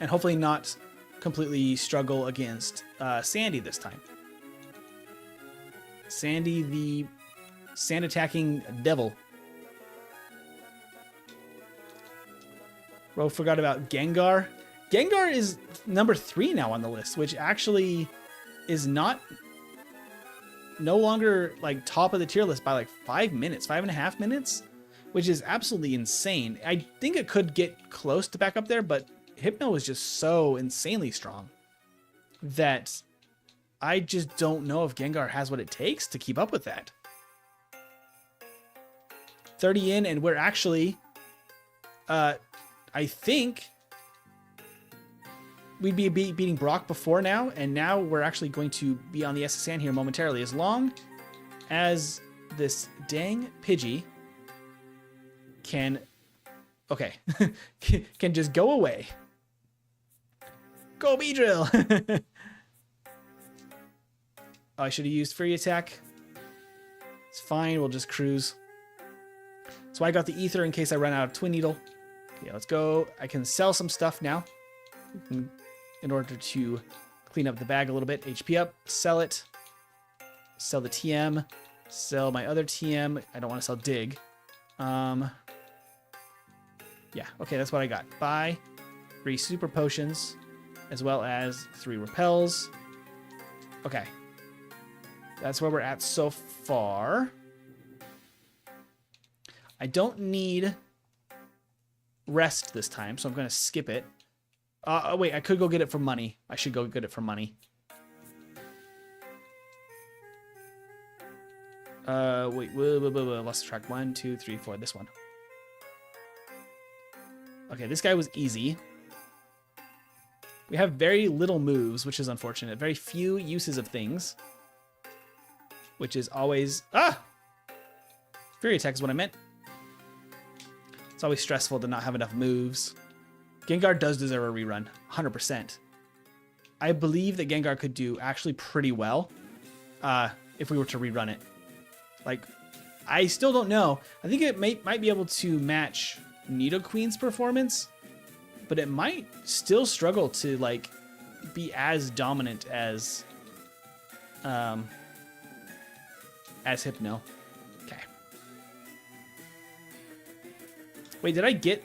and hopefully not completely struggle against Sandy this time. Sandy, the sand attacking devil. Bro, forgot about Gengar. Gengar is number 3 now on the list, which actually is no longer like top of the tier list by like 5.5 minutes, which is absolutely insane. I think it could get close to back up there, but Hypno is just so insanely strong that I just don't know if Gengar has what it takes to keep up with that. 30 in, and we're actually, I think we'd be beating Brock before now, and now we're actually going to be on the SSN here momentarily, as long as this dang Pidgey can, okay, can just go away. Go Beedrill! Oh, I should have used Fury Attack. It's fine, we'll just cruise. So I got the ether in case I run out of Twin Needle. Okay, let's go. I can sell some stuff now in order to clean up the bag a little bit. HP up, sell it. Sell the TM. Sell my other TM. I don't want to sell Dig. Yeah, okay, that's what I got. Buy 3 super potions, as well as 3 repels. Okay. That's where we're at so far. I don't need rest this time, so I'm going to skip it. Wait, I could go get it for money. I should go get it for money. Wait, lost track. 1, 2, 3, 4. This one. Okay, this guy was easy. We have very little moves, which is unfortunate. Very few uses of things, which is always... Ah! Fury Attack is what I meant. It's always stressful to not have enough moves. Gengar does deserve a rerun, 100%. I believe that Gengar could do actually pretty well if we were to rerun it. Like, I still don't know. I think it might be able to match Nidoqueen's performance, but it might still struggle to like be as dominant as Hypno. Okay. Wait, did I get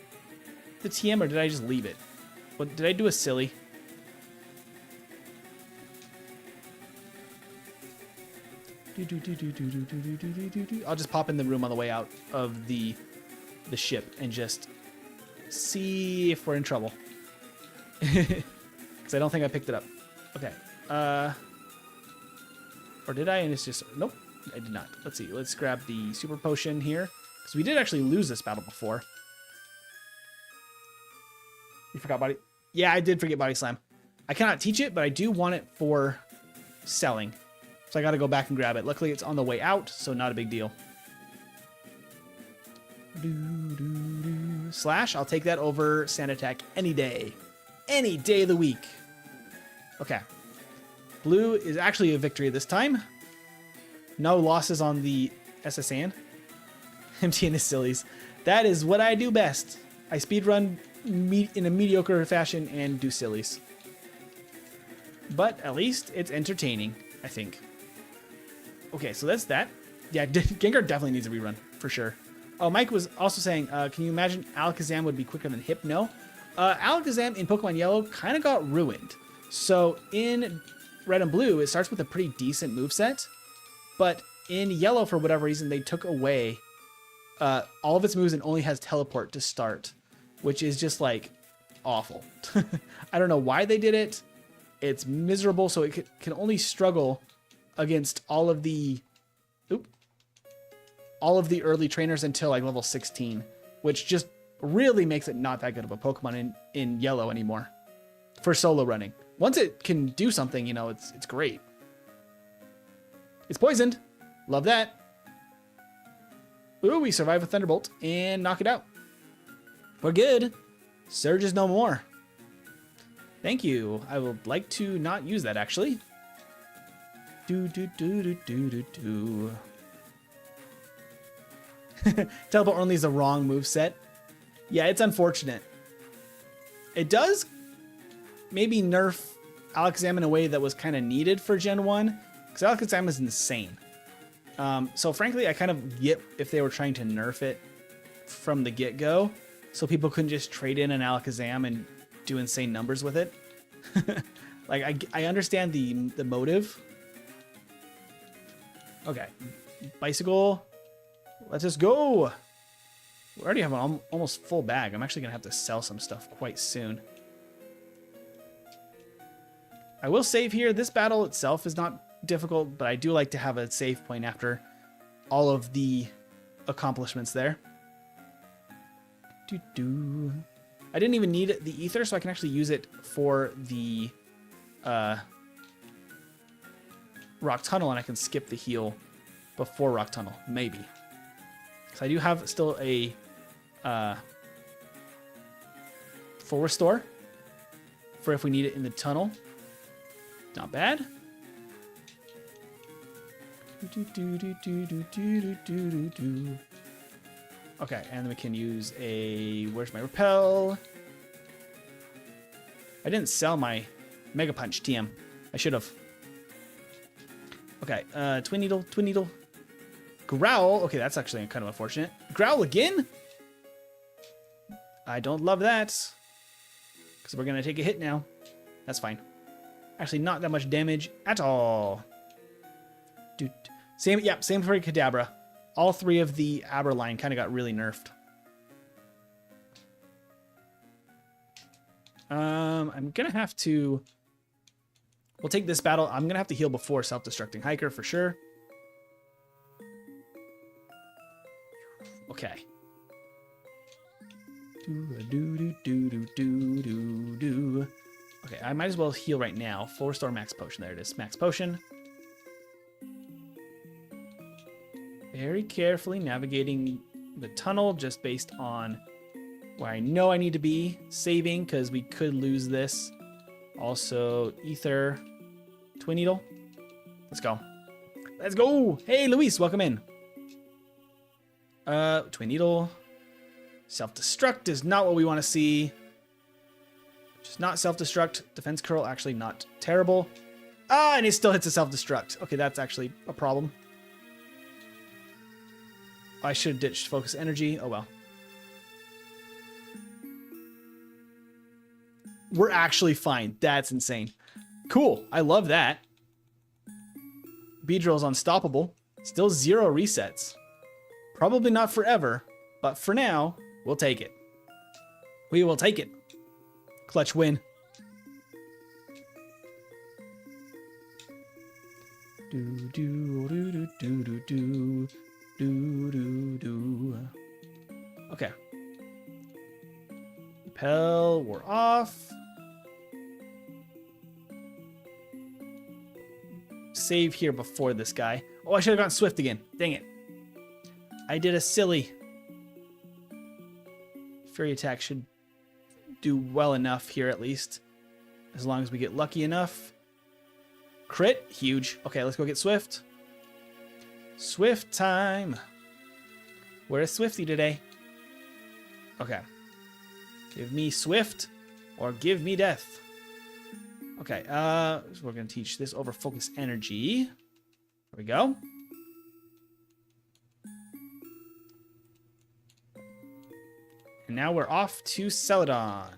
the TM or did I just leave it? What did I do a silly? I'll just pop in the room on the way out of the ship and just see if we're in trouble. Because I don't think I picked it up. Okay. Or did I? And it's just... Nope, I did not. Let's see. Let's grab the super potion here. Because we did actually lose this battle before. You forgot body... Yeah, I did forget body slam. I cannot teach it, but I do want it for selling. So I got to go back and grab it. Luckily, it's on the way out, so not a big deal. Slash, I'll take that over Sand Attack any day. Any day of the week. Okay. Blue is actually a victory this time. No losses on the SSN. Empty and his sillies. That is what I do best. I speedrun in a mediocre fashion and do sillies. But at least it's entertaining, I think. Okay, so that's that. Yeah, Gengar definitely needs a rerun, for sure. Oh, Mike was also saying, can you imagine Alakazam would be quicker than Hypno? Alakazam in Pokemon Yellow kind of got ruined. So in Red and Blue, it starts with a pretty decent moveset. But in Yellow, for whatever reason, they took away all of its moves and only has Teleport to start, which is just, like, awful. I don't know why they did it. It's miserable, so it can only struggle against all of the early trainers until like level 16, which just really makes it not that good of a Pokemon in Yellow anymore for solo running. Once it can do something, you know, it's great. It's poisoned. Love that. Ooh, we survive a Thunderbolt and knock it out. We're good. Surge is no more. Thank you. I would like to not use that, actually. Teleport only is the wrong moveset. Yeah, it's unfortunate. It does maybe nerf Alakazam in a way that was kind of needed for Gen 1, because Alakazam is insane. So frankly, I kind of get if they were trying to nerf it from the get-go, so people couldn't just trade in an Alakazam and do insane numbers with it. Like, I understand the motive. Okay, Bicycle. Let's just go. We already have an almost full bag. I'm actually going to have to sell some stuff quite soon. I will save here. This battle itself is not difficult, but I do like to have a save point after all of the accomplishments there. I didn't even need the ether, so I can actually use it for the Rock Tunnel, and I can skip the heal before Rock Tunnel, maybe. So I do have still a full restore for if we need it in the tunnel. Not bad. Okay, and then we can use a... Where's my repel? I didn't sell my Mega Punch TM. I should have. Okay, Twin Needle. Growl. Okay, that's actually kind of unfortunate. Growl again? I don't love that. Because we're going to take a hit now. That's fine. Actually, not that much damage at all. Same for Kadabra. All three of the Aber line kind of got really nerfed. I'm going to have to... We'll take this battle. I'm going to have to heal before Self-Destructing Hiker for sure. Okay. Okay, I might as well heal right now. Full Restore Max Potion. There it is. Max Potion. Very carefully navigating the tunnel just based on where I know I need to be saving because we could lose this. Also, Ether, Twin Needle. Let's go. Let's go. Hey, Luis, welcome in. Twin Needle. Self-destruct is not what we want to see. Just not self-destruct. Defense curl, actually not terrible. Ah, and it still hits a self-destruct. Okay, that's actually a problem. I should have ditched focus energy. Oh, well. We're actually fine. That's insane. Cool. I love that. Beedrill is unstoppable. Still 0 resets. Probably not forever, but for now, we'll take it. We will take it. Clutch win. Do do do do do do do do do do. Okay. Repel, we're off. Save here before this guy. Oh, I should have gone Swift again. Dang it. I did a silly. Fairy attack should do well enough here at least. As long as we get lucky enough. Crit, huge. Okay, let's go get Swift. Swift time. Where's Swifty today? Okay. Give me Swift or give me death. Okay, so we're going to teach this over focus energy. There we go. And now we're off to Celadon.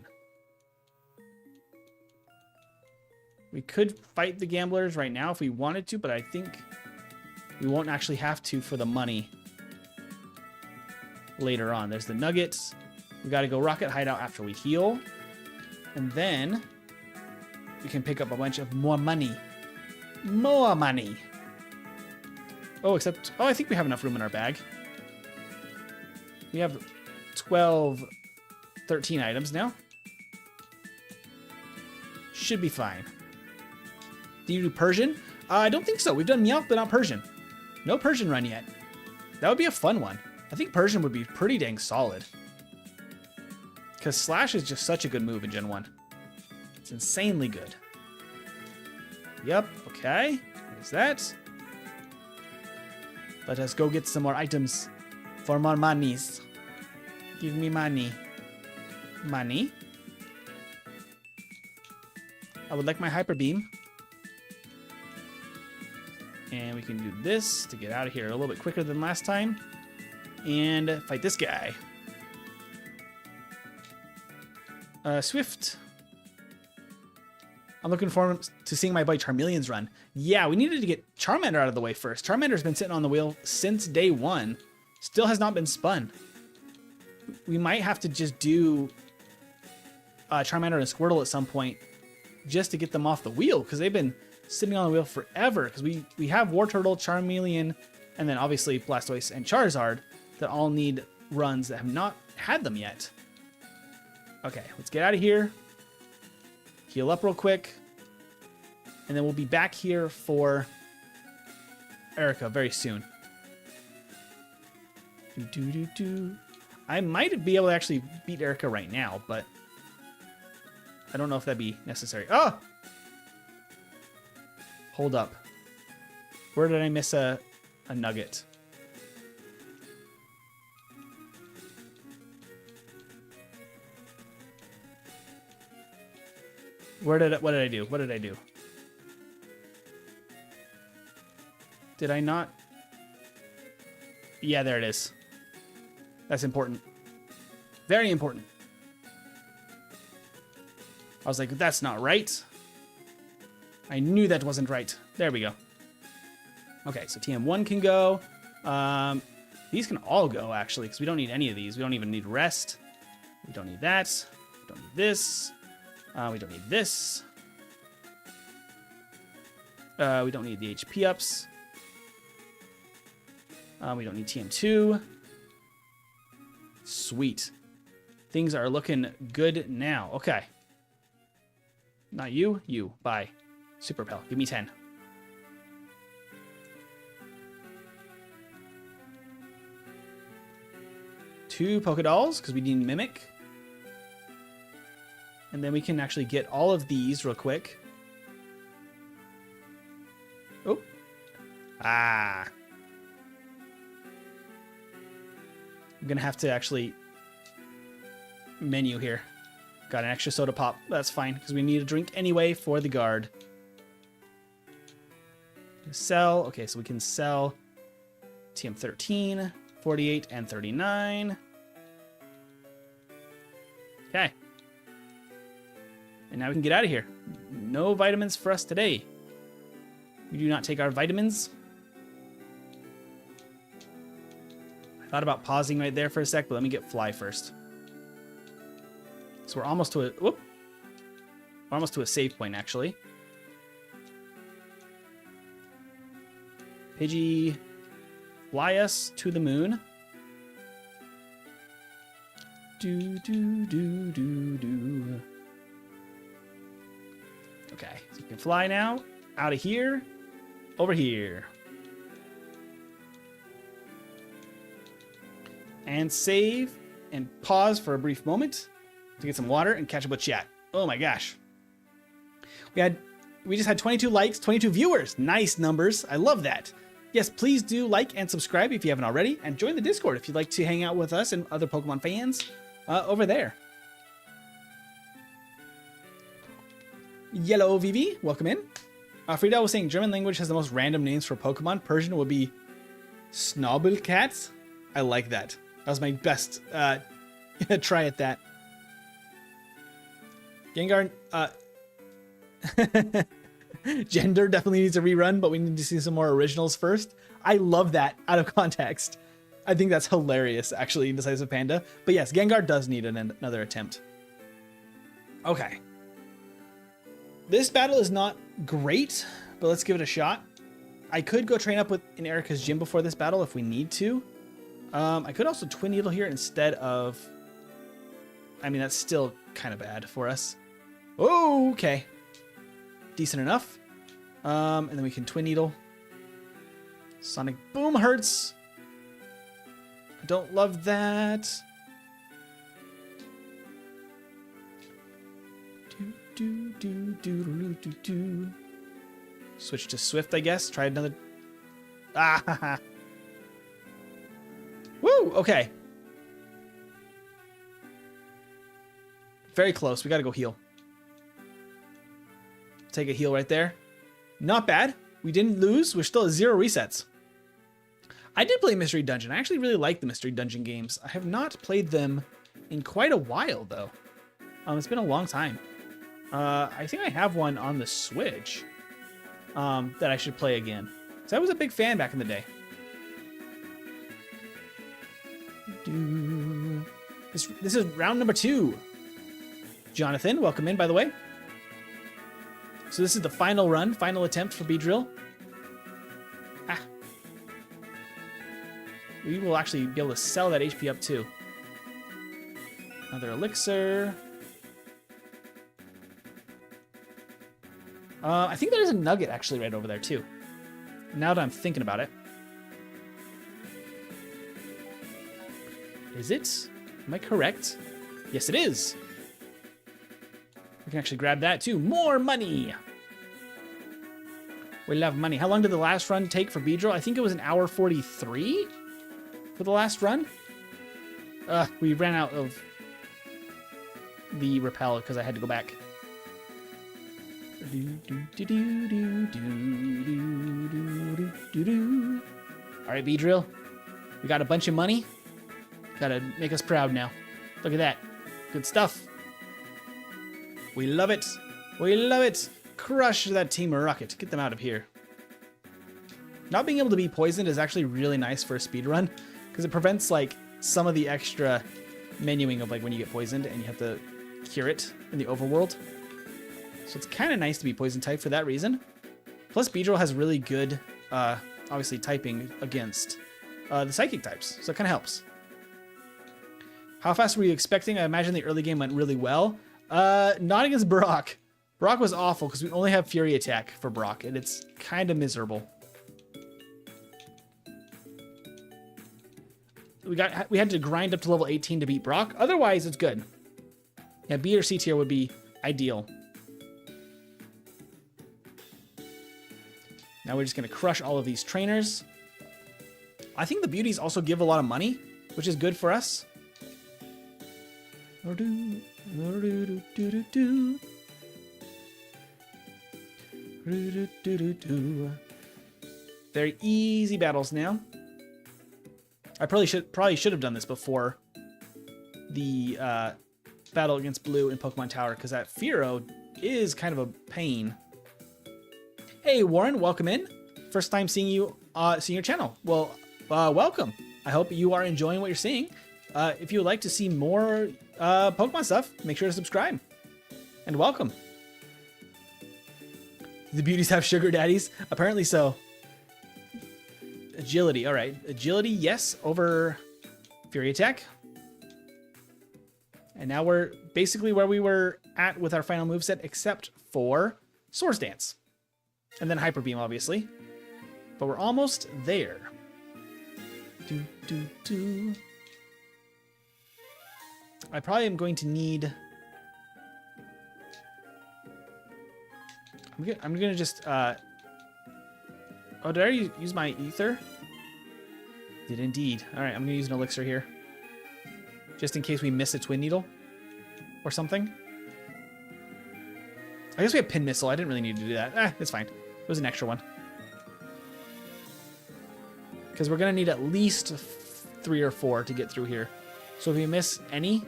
We could fight the gamblers right now if we wanted to, but I think we won't actually have to for the money later on. There's the nuggets. We got to go Rocket Hideout after we heal. And then we can pick up a bunch of more money. More money. Oh, except... Oh, I think we have enough room in our bag. We have 12, 13 items now. Should be fine. Do you do Persian? I don't think so. We've done Meowth, but not Persian. No Persian run yet. That would be a fun one. I think Persian would be pretty dang solid. Because Slash is just such a good move in Gen 1. It's insanely good. Yep, okay. There's that. Let us go get some more items for more monies. Give me money. Money. I would like my Hyper Beam. And we can do this to get out of here a little bit quicker than last time. And fight this guy. Swift. I'm looking forward to seeing my boy Charmeleon's run. Yeah, we needed to get Charmander out of the way first. Charmander's been sitting on the wheel since day 1. Still has not been spun. We might have to just do Charmander and Squirtle at some point just to get them off the wheel, because they've been sitting on the wheel forever. Because we have Wartortle, Charmeleon, and then obviously Blastoise and Charizard that all need runs that have not had them yet. Okay, let's get out of here. Heal up real quick. And then we'll be back here for Erica very soon. I might be able to actually beat Erica right now, but I don't know if that'd be necessary. Oh! Hold up. Where did I miss a nugget? What did I do? What did I do? Did I not? Yeah, there it is. That's important. Very important. I was like, that's not right. I knew that wasn't right. There we go. Okay, so TM1 can go. These can all go, actually, because we don't need any of these. We don't even need rest. We don't need that. We don't need this. We don't need this. We don't need the HP ups. We don't need TM2. Sweet. Things are looking good now. Okay. Not you. You. Bye. Super Pal. Give me 10. Two Pokedolls, because we need Mimic. And then we can actually get all of these real quick. Oh. Ah. I'm going to have to actually menu here. Got an extra soda pop. That's fine, because we need a drink anyway for the guard. Sell. Okay, so we can sell TM13, 48, and 39. Okay. And now we can get out of here. No vitamins for us today. We do not take our vitamins. I thought about pausing right there for a sec, but let me get fly first. So we're almost to a whoop. We're almost to a save point, actually. Pidgey, fly us to the moon. Do do do do do. Okay, so you can fly now. Out of here, over here. And save and pause for a brief moment to get some water and catch up with chat. Oh my gosh. We just had 22 likes, 22 viewers. Nice numbers. I love that. Yes, please do like and subscribe if you haven't already, and join the Discord if you'd like to hang out with us and other Pokemon fans over there. Yellow VV, welcome in. Frida was saying German language has the most random names for Pokemon. Persian would be Snobelkat. I like that. That was my best try at that. Gengar, gender definitely needs a rerun, but we need to see some more originals first. I love that out of context. I think that's hilarious, actually, Indecisive Panda. But yes, Gengar does need another attempt. Okay. This battle is not great, but let's give it a shot. I could go train up in Erica's gym before this battle if we need to. I could also Twin Needle here instead of... I mean, that's still kind of bad for us. Oh, okay. Decent enough. And then we can Twin Needle. Sonic Boom hurts. I don't love that. Switch to Swift, I guess. Try another. Ah! Woo! Okay. Very close. We gotta go heal. Take a heal right there. Not bad. We didn't lose. We're still at 0 resets. I did play Mystery Dungeon. I actually really like the Mystery Dungeon games. I have not played them in quite a while, though. It's been a long time. I think I have one on the Switch that I should play again. So I was a big fan back in the day. This is round number 2. Jonathan, welcome in, by the way. So this is the final run, final attempt for Beedrill. Ah. We will actually be able to sell that HP up too. Another elixir. I think there's a nugget actually right over there too. Now that I'm thinking about it. Is it? Am I correct? Yes, it is. We can actually grab that too. More money. We love money. How long did the last run take for Beedrill? I think it was an hour 43 for the last run. We ran out of the repel because I had to go back. All right, Beedrill. We got a bunch of money. Gotta make us proud now. Look at that. Good stuff. We love it. We love it. Crush that Team Rocket. Get them out of here. Not being able to be poisoned is actually really nice for a speedrun because it prevents like some of the extra menuing of like when you get poisoned and you have to cure it in the overworld. So it's kind of nice to be poison type for that reason. Plus Beedrill has really good, obviously typing against the psychic types. So it kind of helps. How fast were you expecting? I imagine the early game went really well. Not against Brock. Brock was awful because we only have Fury Attack for Brock, and it's kind of miserable. We had to grind up to level 18 to beat Brock. Otherwise, it's good. Yeah, B or C tier would be ideal. Now we're just going to crush all of these trainers. I think the beauties also give a lot of money, which is good for us. Very easy battles now. I probably should have done this before the battle against Blue in Pokemon Tower, because that Fearow is kind of a pain. Hey Warren, welcome in. First time seeing you seeing your channel. Well, welcome. I hope you are enjoying what you're seeing. If you would like to see more Pokemon stuff, make sure to subscribe. And welcome. The beauties have sugar daddies? Apparently so. Agility, all right. Agility, yes, over Fury Attack. And now we're basically where we were at with our final moveset, except for Swords Dance. And then Hyper Beam, obviously. But we're almost there. I probably am going to need... I'm gonna just... Oh, did I use my ether? Did indeed. All right, I'm gonna use an elixir here. Just in case we miss a Twin Needle or something. I guess we have Pin Missile. I didn't really need to do that. It's fine. It was an extra one. Because we're gonna need at least 3 or 4 to get through here. So if we miss any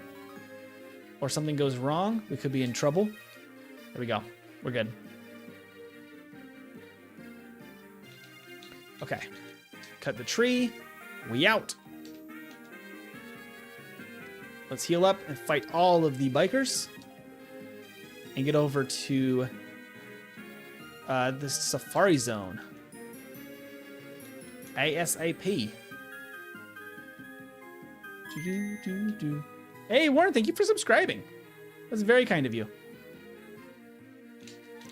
or something goes wrong, we could be in trouble. There we go. We're good. Okay. Cut the tree. We out. Let's heal up and fight all of the bikers. And get over to the Safari Zone. ASAP. Hey, Warren, thank you for subscribing. That's very kind of you.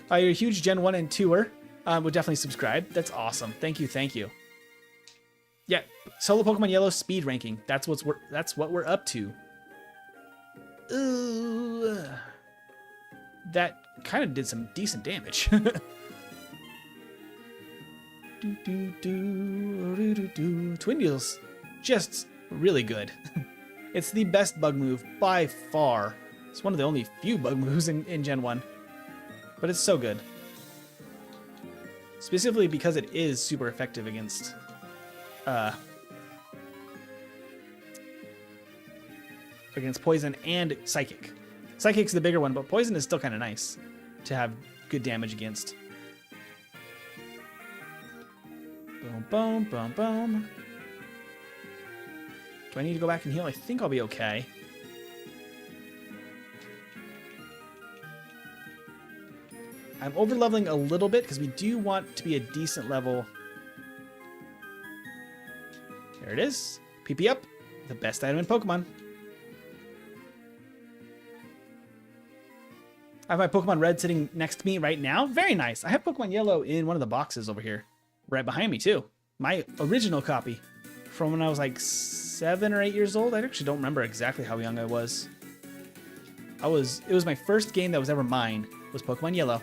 You're a huge Gen 1 and 2er. Would definitely subscribe. That's awesome. Thank you, thank you. Yeah, solo Pokemon Yellow speed ranking. That's what we're up to. Ooh, that kind of did some decent damage. Twin Needle's just really good. It's the best bug move by far. It's one of the only few bug moves in Gen 1. But it's so good. Specifically because it is super effective against Poison and Psychic. Psychic's the bigger one, but Poison is still kind of nice to have good damage against. Boom, boom, boom, boom. Do I need to go back and heal? I think I'll be okay. I'm over-leveling a little bit because we do want to be a decent level. There it is. PP up. The best item in Pokemon. I have my Pokemon Red sitting next to me right now. Very nice. I have Pokemon Yellow in one of the boxes over here. Right behind me, too. My original copy from when I was like 7 or 8 years old. I actually don't remember exactly how young I was. It was my first game that was ever mine. Was Pokemon Yellow.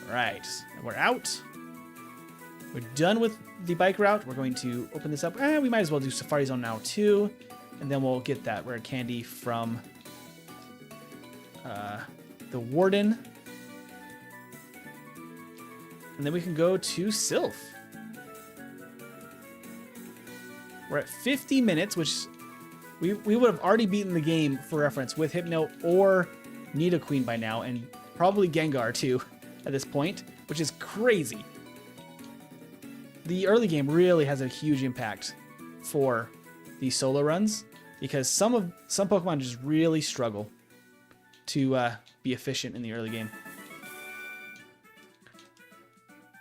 Alright, we're out. We're done with the bike route. We're going to open this up. We might as well do Safari Zone now too. And then we'll get that rare candy from the Warden. And then we can go to Sylph. We're at 50 minutes, which we would have already beaten the game for reference with Hypno or Nidoqueen by now, and probably Gengar too at this point, which is crazy. The early game really has a huge impact for the solo runs because some Pokemon just really struggle to be efficient in the early game.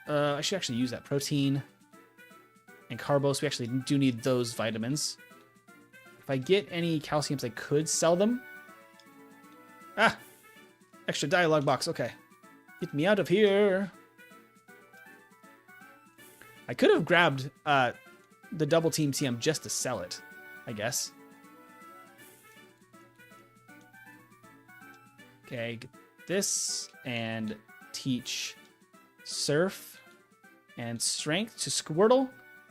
I should actually use that protein and Carbos. We actually do need those vitamins. If I get any calciums, I could sell them. Extra dialogue box. Okay. Get me out of here. I could have grabbed the double team TM just to sell it, I guess. Okay, get this and teach Surf and Strength to Squirtle.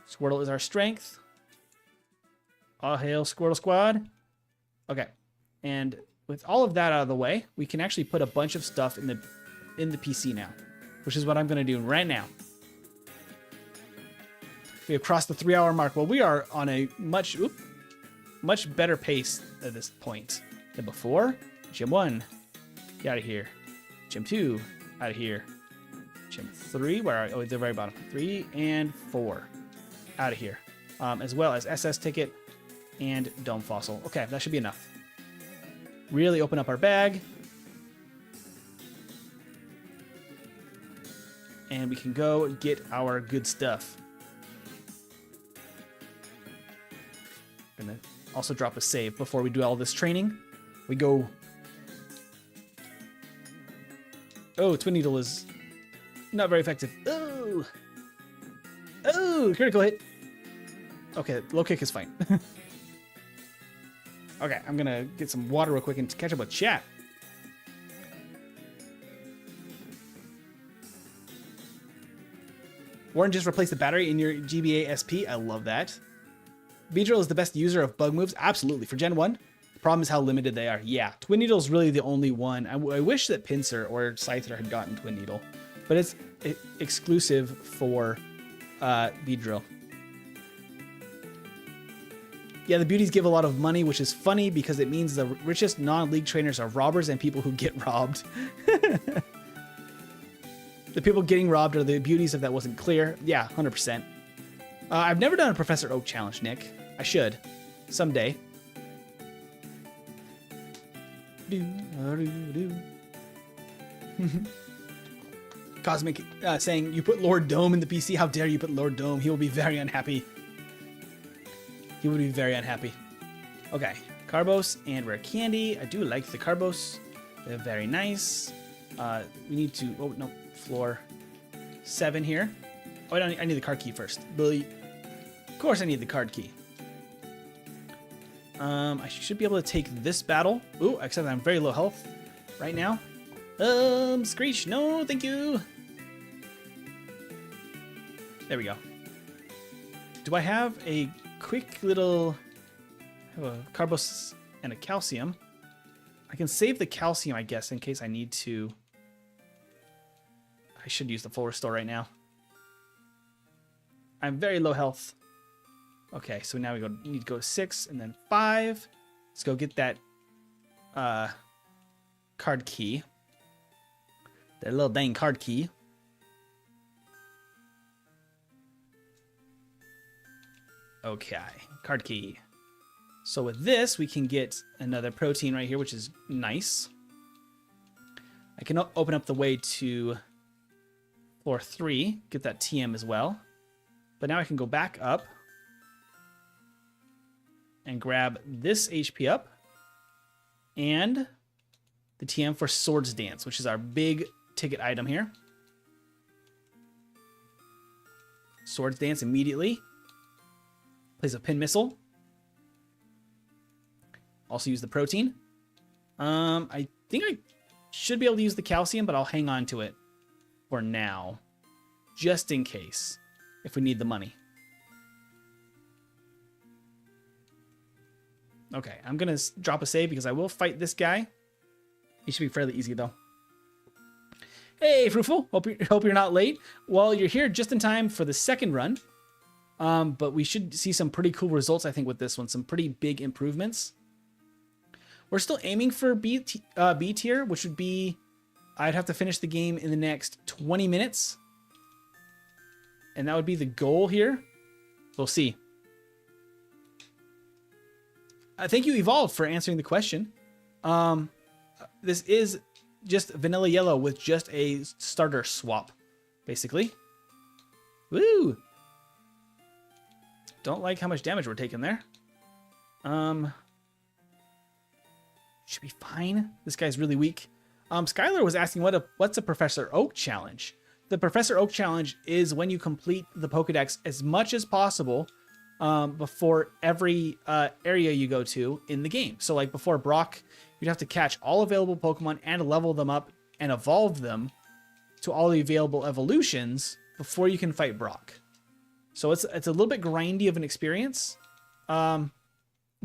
Squirtle is our strength. All hail Squirtle Squad. Okay, and with all of that out of the way, we can actually put a bunch of stuff in the PC now, which is what I'm going to do right now. We have crossed the 3-hour mark. Well, we are on a much better pace at this point than before. Gym 1, get out of here. Gym 2, out of here. Gym 3, where are oh, the very bottom. 3 and 4, out of here. As well as SS ticket and Dome Fossil. Okay, that should be enough. Really open up our bag. And we can go get our good stuff. Gonna also drop a save before we do all this training. We go. Oh, Twin Needle is not very effective. Oh, oh, critical hit. Okay, low kick is fine. Okay, I'm gonna get some water real quick and catch up with chat. Warren just replaced the battery in your GBA SP. I love that. Beedrill is the best user of bug moves. Absolutely. For Gen 1, the problem is how limited they are. Yeah, Twin Needle is really the only one. I wish that Pinsir or Scyther had gotten Twin Needle, but it's exclusive for Beedrill. Yeah, the beauties give a lot of money, which is funny because it means the richest non-league trainers are robbers and people who get robbed. The people getting robbed are the beauties, if that wasn't clear. Yeah, 100%. I've never done a Professor Oak challenge, Nick. I should. Someday. Cosmic saying, you put Lord Dome in the PC. How dare you put Lord Dome? He will be very unhappy. He would be very unhappy. Okay, Carbos and Rare Candy. I do like the Carbos. They're very nice. We need to, oh no, floor 7 here. Oh, I need the card key first. Of course I need the card key. I should be able to take this battle. Ooh, except I'm very low health right now. Screech, no, thank you. There we go. Do I have a quick little Carbos and a Calcium? I can save the Calcium, I guess, in case I need to. I should use the full restore right now. I'm very low health. Okay, so now we need to go to 6 and then 5. Let's go get that card key. That little dang card key. Okay, card key. So with this, we can get another protein right here, which is nice. I can open up the way to floor 3, get that TM as well. But now I can go back up and grab this HP up and the TM for Swords Dance, which is our big ticket item here. Swords Dance immediately. Plays a pin missile. Also use the protein. I think I should be able to use the calcium, but I'll hang on to it for now, just in case, if we need the money. Okay, I'm gonna drop a save because I will fight this guy. He should be fairly easy though. Hey, Fruitful, hope you're not late. Well, you're here just in time for the second run. But we should see some pretty cool results, I think, with this one. Some pretty big improvements. We're still aiming for B tier, which would be, I'd have to finish the game in the next 20 minutes. And that would be the goal here. We'll see. Thank you, Evolved, for answering the question. This is just vanilla yellow with just a starter swap, basically. Woo! Don't like how much damage we're taking there. Should be fine. This guy's really weak. Skylar was asking what's a Professor Oak challenge? The Professor Oak challenge is when you complete the Pokedex as much as possible before every area you go to in the game. So like before Brock, you'd have to catch all available Pokemon and level them up and evolve them to all the available evolutions before you can fight Brock. So it's a little bit grindy of an experience, but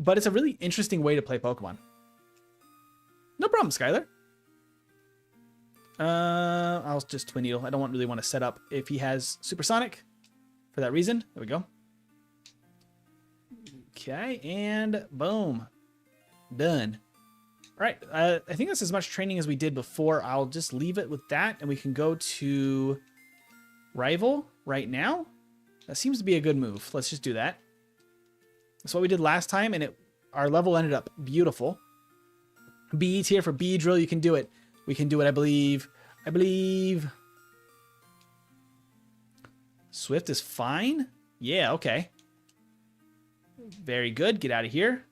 it's a really interesting way to play Pokemon. No problem, Skylar. I'll just Twin Needle. I don't really want to set up if he has Supersonic for that reason. There we go. Okay, and boom. Done. All right, I think that's as much training as we did before. I'll just leave it with that, and we can go to Rival right now. That seems to be a good move. Let's just do that. That's what we did last time, and our level ended up beautiful. B tier for Beedrill. You can do it. We can do it, I believe. I believe. Swift is fine. Yeah, okay. Very good. Get out of here.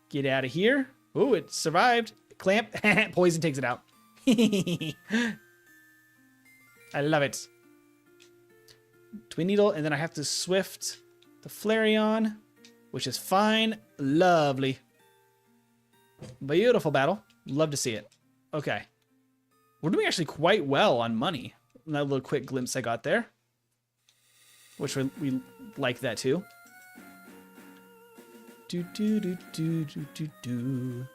Get out of here. Ooh, it survived. Clamp. Poison takes it out. I love it. Twin Needle, and then I have to Swift the Flareon, which is fine. Lovely. Beautiful battle. Love to see it. Okay. We're doing actually quite well on money. That little quick glimpse I got there. Which we like that too. Do, do, do, do, do, do, do.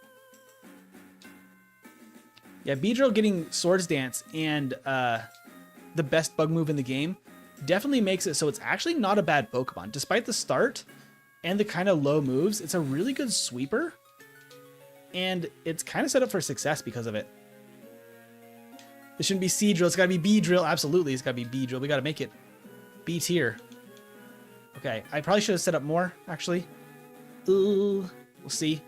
Yeah, Beedrill getting Swords Dance and the best bug move in the game definitely makes it so it's actually not a bad Pokemon. Despite the start and the kind of low moves, it's a really good sweeper. And it's kind of set up for success because of it. It shouldn't be Seadrill, it's gotta be Beedrill. Absolutely, it's gotta be Beedrill. We gotta make it B tier. Okay, I probably should have set up more, actually. Ooh, we'll see.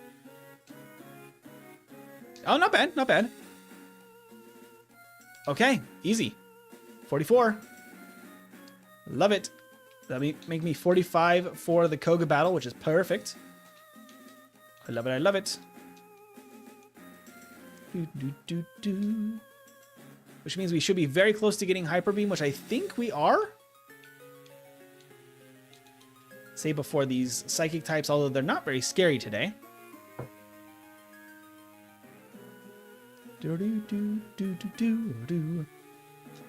Oh, not bad, not bad. Okay, easy. 44. Love it. That'll make me 45 for the Koga battle, which is perfect. I love it, I love it. Which means we should be very close to getting Hyper Beam, which I think we are. Say before these Psychic types, although they're not very scary today.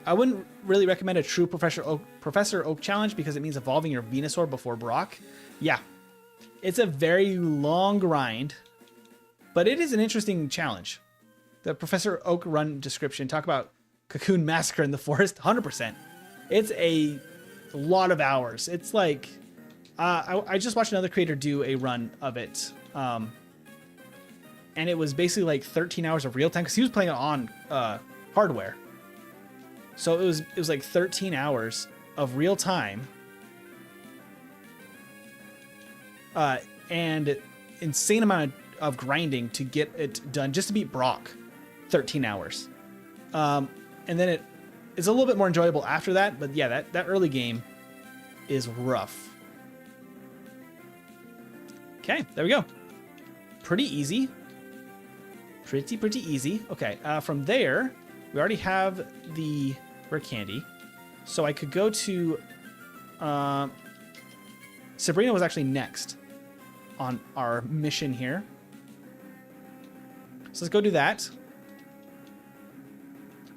I wouldn't really recommend a true Professor Oak challenge because it means evolving your Venusaur before Brock. Yeah, it's a very long grind, but it is an interesting challenge. The Professor Oak run description, talk about Cocoon Massacre in the Forest, 100%. It's a lot of hours. It's like, I just watched another creator do a run of it. And it was basically like 13 hours of real time because he was playing it on hardware. So it was like 13 hours of real time. And insane amount of grinding to get it done just to beat Brock. 13 hours. And then it's a little bit more enjoyable after that, but yeah, that early game is rough. Okay, there we go. Pretty easy. Pretty easy. Okay, from there, we already have the rare candy. So I could go to... Sabrina was actually next on our mission here. So let's go do that.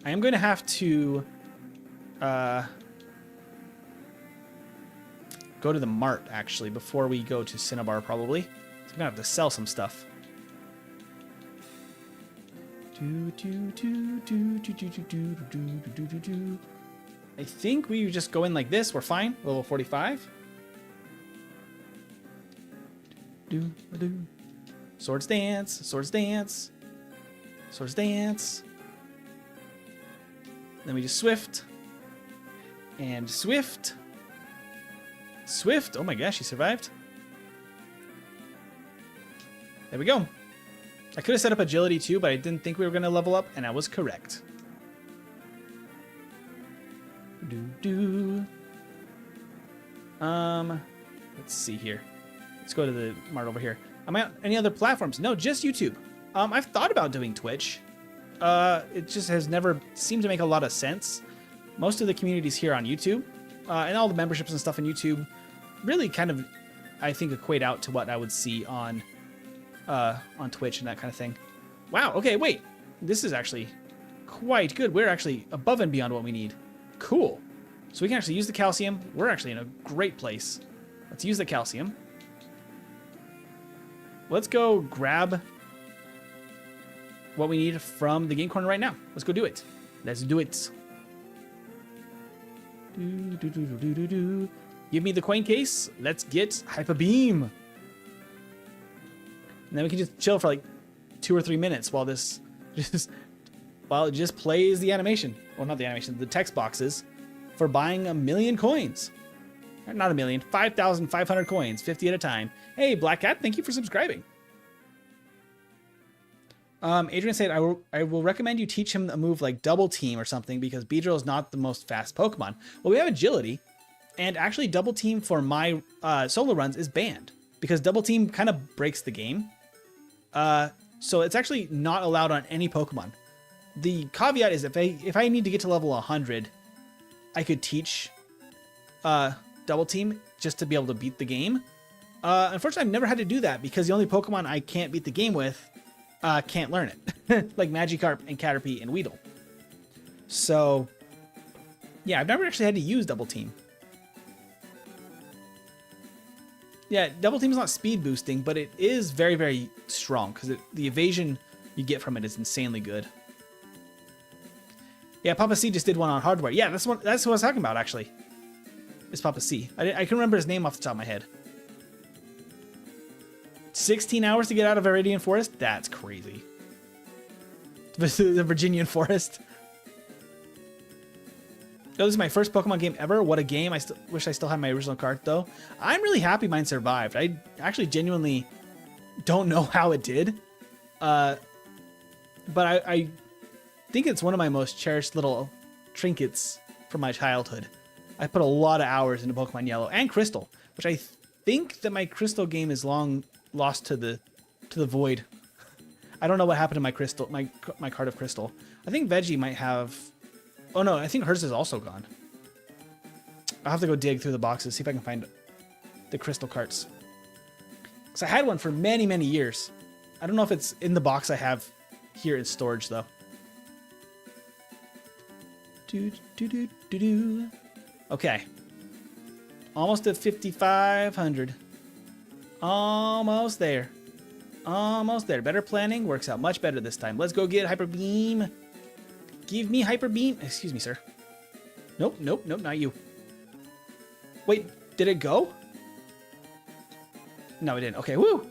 I am going to have to go to the mart, actually, before we go to Cinnabar, probably. So I'm going to have to sell some stuff. I think we just go in like this. We're fine. Level 45. Swords Dance. Swords Dance. Swords Dance. Then we just Swift. And Swift. Swift. Oh my gosh, he survived. There we go. I could have set up agility too, but I didn't think we were going to level up, and I was correct. Let's see here. Let's go to the mart over here. Am I on any other platforms? No, just YouTube. I've thought about doing Twitch. It just has never seemed to make a lot of sense. Most of the communities here on YouTube, and all the memberships and stuff on YouTube really kind of I think equate out to what I would see on Twitch and that kind of thing. Wow, okay, wait. This is actually quite good. We're actually above and beyond what we need. Cool. So we can actually use the calcium. We're actually in a great place. Let's use the calcium. Let's go grab what we need from the game corner right now. Let's go do it. Let's do it. Give me the coin case. Let's get Hyper Beam. And then we can just chill for like 2 or 3 minutes while this while it just plays the animation. Well, not the animation, the text boxes for buying 1,000,000 coins. Not 1,000,000, 5,500 coins, 50 at a time. Hey, Black Cat, thank you for subscribing. Adrian said, I will recommend you teach him a move like Double Team or something because Beedrill is not the most fast Pokemon. Well, we have Agility, and actually Double Team for my solo runs is banned because Double Team kind of breaks the game. So it's actually not allowed on any Pokemon. The caveat is if I need to get to level 100, I could teach Double Team just to be able to beat the game. Unfortunately, I've never had to do that because the only Pokemon I can't beat the game with can't learn it, like Magikarp and Caterpie and Weedle. So, yeah, I've never actually had to use Double Team. Yeah, Double Team is not speed boosting, but it is very, very strong because the evasion you get from it is insanely good. Yeah, Papa C just did one on hardware. Yeah, that's what I was talking about, actually. It's Papa C. I can remember his name off the top of my head. 16 hours to get out of Viridian Forest? That's crazy. The Virginian Forest. Oh, this is my first Pokemon game ever. What a game. I wish I still had my original card, though. I'm really happy mine survived. I actually genuinely don't know how it did. But I think it's one of my most cherished little trinkets from my childhood. I put a lot of hours into Pokemon Yellow and Crystal, which I think that my Crystal game is long lost to the void. I don't know what happened to my Crystal, my card of Crystal. I think Veggie might have. Oh no, I think hers is also gone. I'll have to go dig through the boxes, see if I can find the Crystal carts. Because I had one for many, many years. I don't know if it's in the box I have here in storage though. Okay. Almost at 5,500. Almost there. Almost there. Better planning works out much better this time. Let's go get Hyper Beam. Give me Hyper Beam. Excuse me, sir. Nope, nope, nope, not you. Wait, did it go? No, it didn't. Okay, woo.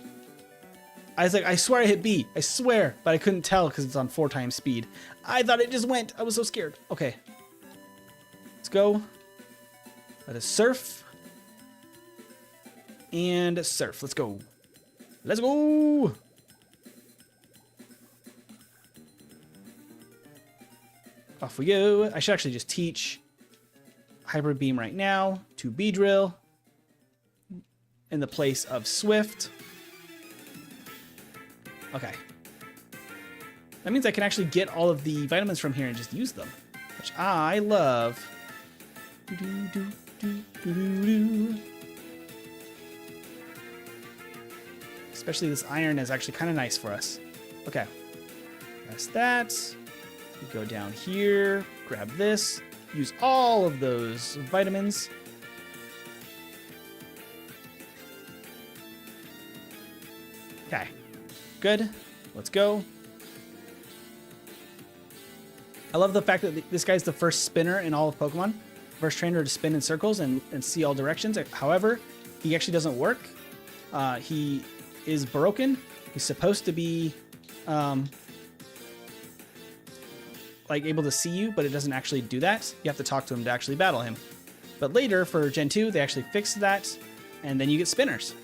I was like, I swear I hit B. I swear, but I couldn't tell because it's on 4 times speed. I thought it just went. I was so scared. Okay. Let's go. Let us surf. And surf. Let's go. Let's go. Off we go. I should actually just teach Hyper Beam right now to Beedrill in the place of Swift. Okay. That means I can actually get all of the vitamins from here and just use them, which I love. Especially this iron is actually kind of nice for us. Okay. That's that. We go down here, grab this, use all of those vitamins. Okay. Good. Let's go. I love the fact that this guy's the first spinner in all of Pokemon. First trainer to spin in circles and see all directions. However, he actually doesn't work. He is broken. He's supposed to be like able to see you, but it doesn't actually do that. You have to talk to him to actually battle him. But later for Gen 2, they actually fixed that, and then you get spinners.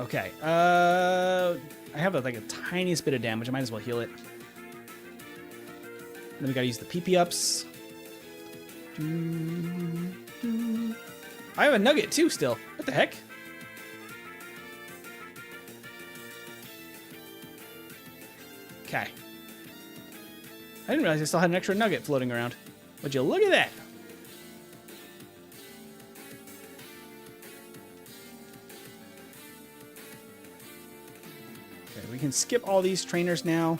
Okay. I have like a tiniest bit of damage. I might as well heal it. Then we gotta use the PP ups. I have a nugget too still. What the heck? Okay. I didn't realize I still had an extra nugget floating around. Would you look at that? Okay, we can skip all these trainers now.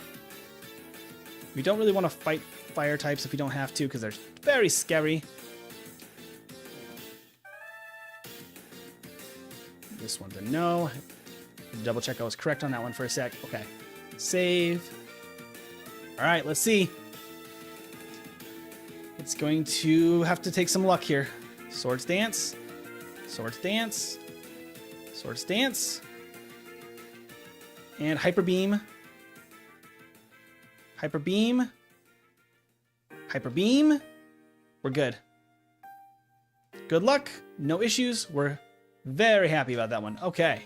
We don't really want to fight fire types if we don't have to because they're very scary. This one's a no. Double check I was correct on that one for a sec. Okay. Save. All right, let's see. It's going to have to take some luck here. Swords Dance. Swords Dance. Swords Dance. And Hyper Beam. Hyper Beam. Hyper Beam. We're good. Good luck. No issues. We're very happy about that one. Okay.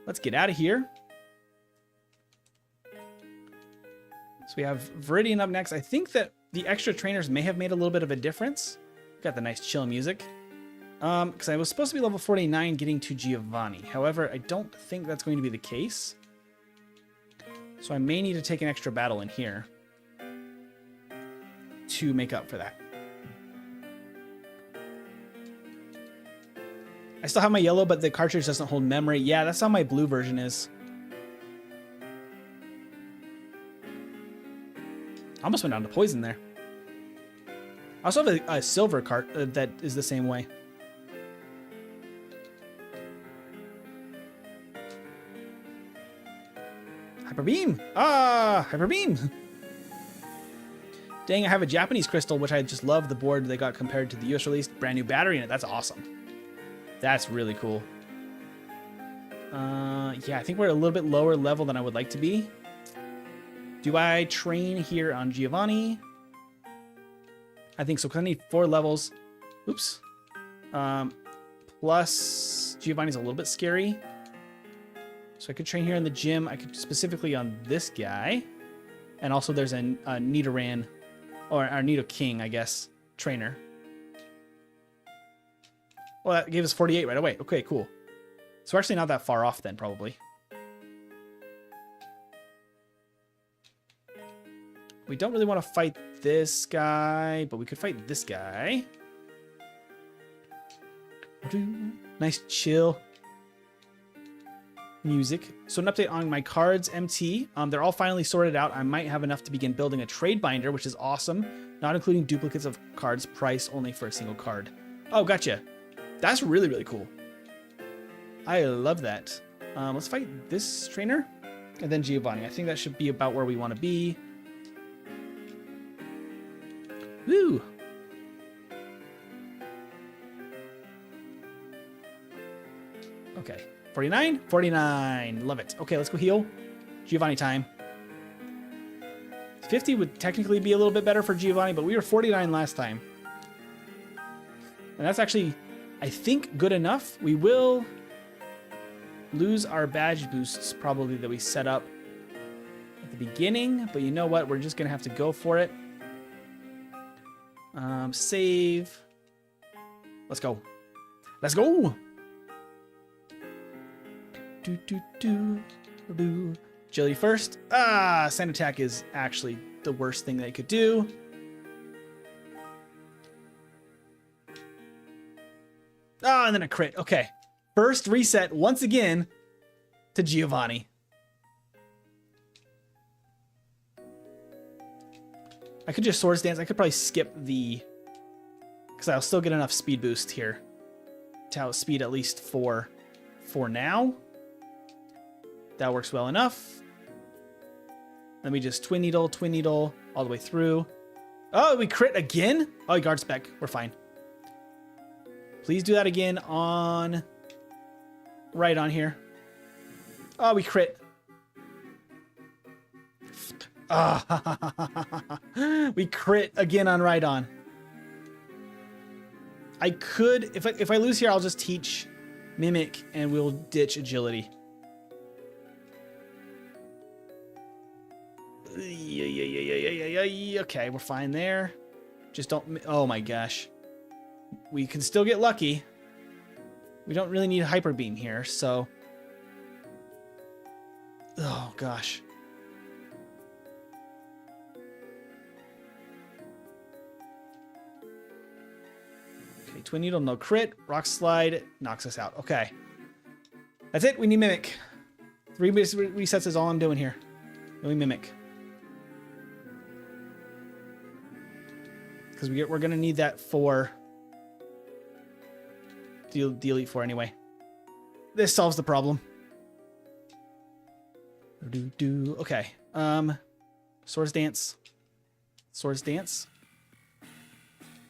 Let's get out of here. So we have Viridian up next. I think that the extra trainers may have made a little bit of a difference. Got the nice chill music. Because I was supposed to be level 49 getting to Giovanni. However, I don't think that's going to be the case. So I may need to take an extra battle in here to make up for that. I still have my yellow, but the cartridge doesn't hold memory. Yeah, that's how my blue version is. I almost went down to poison there. I also have a silver cart that is the same way. Hyper Beam! Ah, Hyper Beam! Dang, I have a Japanese crystal, which I just love the board they got compared to the US release. Brand new battery in it. That's awesome. That's really cool. Yeah, I think we're a little bit lower level than I would like to be. Do I train here on Giovanni? I think so, because I need 4 levels. Oops. Plus, Giovanni's a little bit scary. So I could train here in the gym. I could specifically on this guy. And also there's a Nidoran, or our Nidoking, I guess, trainer. Well, that gave us 48 right away. Okay, cool. So we're actually not that far off then, probably. We don't really want to fight this guy, but we could fight this guy. Nice chill music. So an update on my cards, MT. They're all finally sorted out. I might have enough to begin building a trade binder, which is awesome. Not including duplicates of cards, price only for a single card. Oh, gotcha. That's really, really cool. I love that. Let's fight this trainer and then Giovanni. I think that should be about where we want to be. Woo! Okay. 49? 49. Love it. Okay, let's go heal. Giovanni time. 50 would technically be a little bit better for Giovanni, but we were 49 last time. And that's actually, I think, good enough. We will lose our badge boosts probably that we set up at the beginning, but you know what? We're just going to have to go for it. Save. Let's go. Let's go. Agility first. Ah, sand attack is actually the worst thing they could do. Ah, and then a crit. Okay. First reset once again to Giovanni. I could just Swords Dance. I could probably skip the... because I'll still get enough speed boost here to outspeed at least for now. That works well enough. Let me just Twin Needle all the way through. Oh, we crit again? Oh, he guard spec. We're fine. Please do that again on... right on here. Oh, we crit. We crit again on right on. I could, if I lose here, I'll just teach Mimic and we'll ditch Agility. Okay, we're fine there. Just don't, oh my gosh. We can still get lucky. We don't really need a Hyper Beam here, so. Oh gosh. Okay, Twin Needle, no crit. Rock Slide knocks us out. Okay. That's it. We need Mimic. 3 resets is all I'm doing here. Let me mimic. Because we're going to need that for the Elite Four anyway. This solves the problem. Okay. Swords Dance. Swords Dance.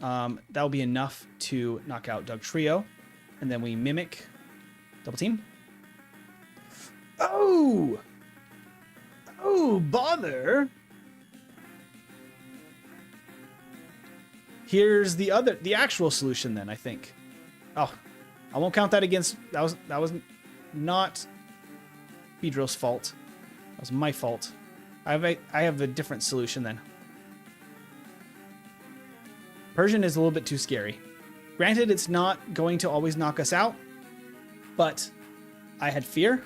That'll be enough to knock out Doug Trio. And then we mimic. Double team. Oh! Oh, bother! Here's the actual solution then, I think. Oh, I won't count that against... That was not Beedrill's fault. That was my fault. I have a different solution then. Persian is a little bit too scary. Granted, it's not going to always knock us out, but I had fear.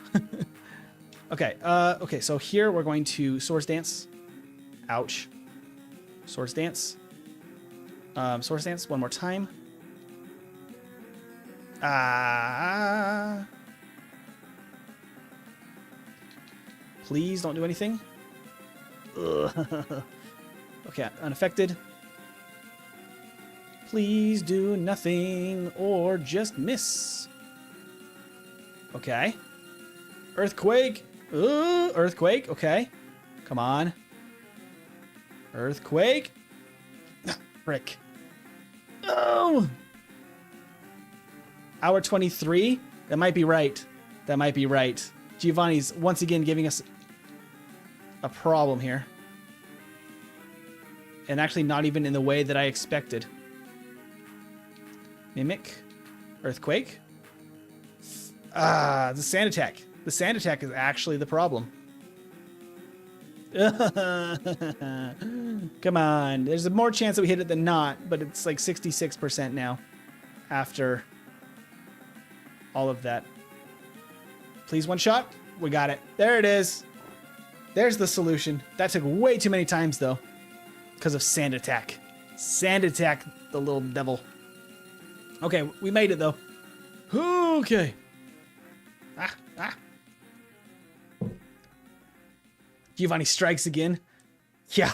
Okay, okay, so here we're going to Swords Dance. Ouch. Swords Dance. Swords Dance one more time. Please don't do anything. Ugh. Okay, unaffected. Please do nothing or just miss. Okay. Earthquake. Earthquake. Okay. Come on. Earthquake. Frick. Oh! Hour 23? That might be right. That might be right. Giovanni's once again giving us a problem here. And actually not even in the way that I expected. Mimic. Earthquake. The sand attack. The sand attack is actually the problem. Come on. There's a more chance that we hit it than not, but it's like 66% now after all of that. Please one shot. We got it. There it is. There's the solution. That took way too many times though because of sand attack. Sand attack, the little devil. Okay, we made it though. Okay. Giovanni strikes again. Yeah.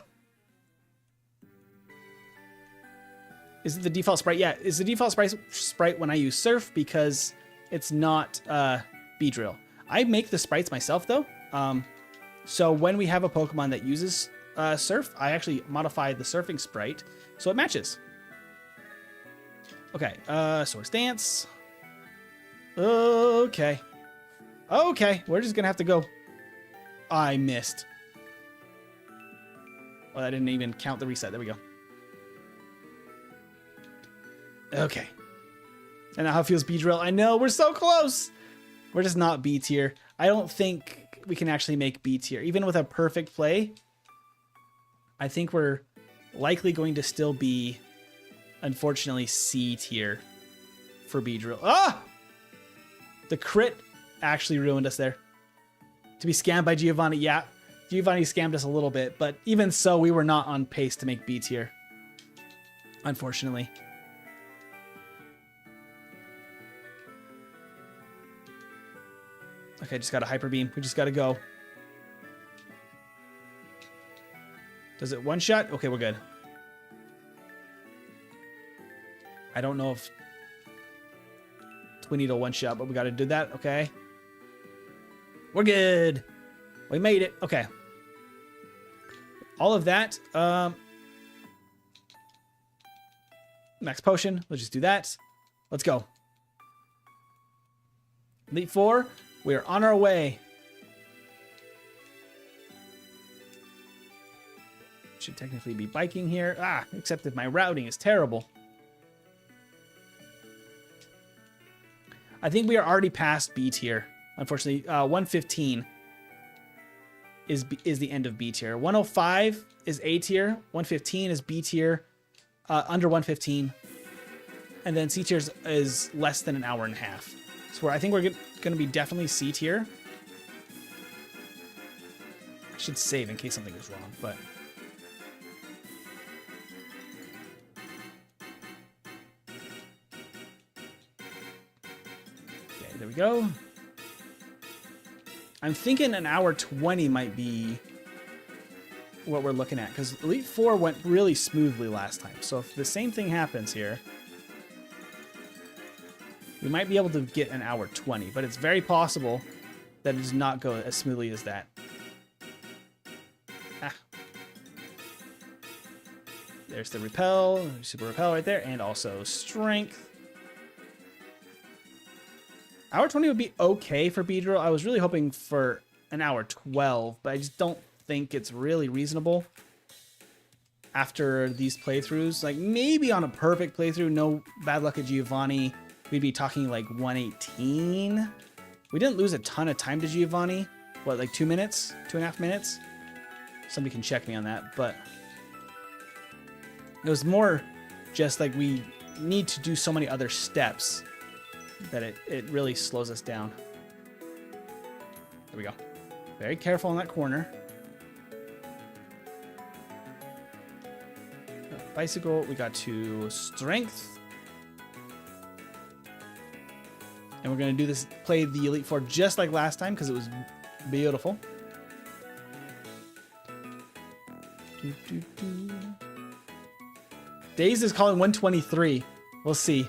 Is it the default sprite? Yeah, is the default sprite when I use Surf because it's not Beedrill. I make the sprites myself though. So when we have a Pokemon that uses Surf, I actually modify the surfing sprite so it matches. Okay, Swords Dance. Okay. Okay, we're just gonna have to go. I missed. Well, I didn't even count the reset. There we go. Okay. And now how it feels Beedrill. I know, we're so close. We're just not B tier. I don't think we can actually make B tier. Even with a perfect play, I think we're likely going to still be, unfortunately, C tier for Beedrill. Ah! The crit actually ruined us there. To be scammed by Giovanni, yeah. Giovanni scammed us a little bit, but even so, we were not on pace to make B tier. Unfortunately. Okay, just got a Hyper Beam. We just got to go. Does it one shot? Okay, we're good. I don't know if we need a one shot, but we got to do that. Okay. We're good. We made it. Okay. All of that. Max Potion. Let's just do that. Let's go. Elite Four. We are on our way. Should technically be biking here. Except that my routing is terrible. I think we are already past B tier. Unfortunately, 115 is the end of B tier. 105 is A tier. 115 is B tier. Under 115. And then C tier is less than an hour and a half. So I think we're going to be definitely C tier. I should save in case something goes wrong, but... Okay, there we go. I'm thinking an hour 20 might be what we're looking at, because Elite Four went really smoothly last time. So if the same thing happens here, we might be able to get an hour 20, but it's very possible that it does not go as smoothly as that. Ah. There's the repel, super repel right there, and also strength. Hour 20 would be okay for Beedrill. I was really hoping for an hour 12, but I just don't think it's really reasonable after these playthroughs. Like, maybe on a perfect playthrough, no bad luck at Giovanni, we'd be talking like 118. We didn't lose a ton of time to Giovanni. What, like 2 minutes? 2.5 minutes? Somebody can check me on that, but it was more just like we need to do so many other steps that it really slows us down. There we go. Very careful in that corner. Bicycle, we got to strength. And we're going to do this, play the Elite Four just like last time because it was beautiful. Daze is calling 123. We'll see.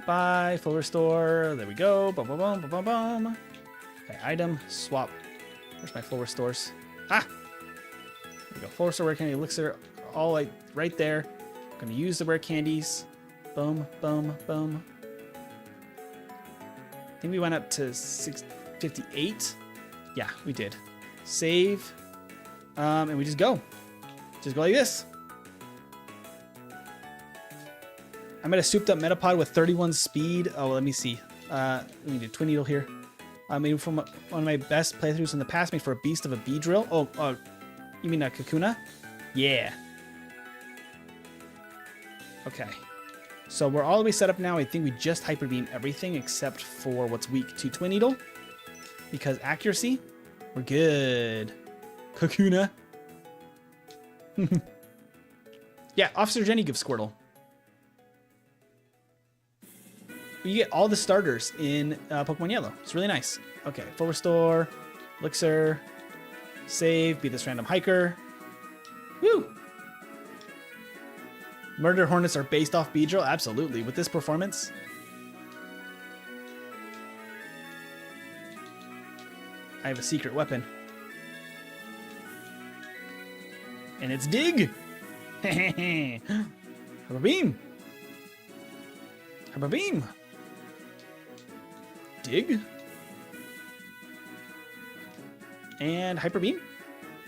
Bye, full restore. There we go. Boom, boom, boom, boom, boom, boom. Okay, item, swap. Where's my full restores? Ah! There we go. Full restore, rare candy, elixir, all like right there. I'm gonna use the rare candies. Boom, boom, boom. I think we went up to 658. Yeah, we did. Save. And we just go. Just go like this. I'm at a souped up Metapod with 31 speed. Oh, let me see. Let me do Twin Needle here. I mean, from one of my best playthroughs in the past, made for a beast of a Beedrill. Oh, you mean a Kakuna? Yeah. Okay. So we're all the way set up now. I think we just Hyper Beam everything except for what's weak to Twin Needle. Because accuracy, we're good. Kakuna. Yeah, Officer Jenny gives Squirtle. You get all the starters in Pokemon Yellow. It's really nice. Okay, full restore, elixir, save, be this random hiker. Woo! Murder Hornets are based off Beedrill? Absolutely. With this performance. I have a secret weapon. And it's Dig! Hyper Beam! Hyper Beam! Dig. And Hyper Beam?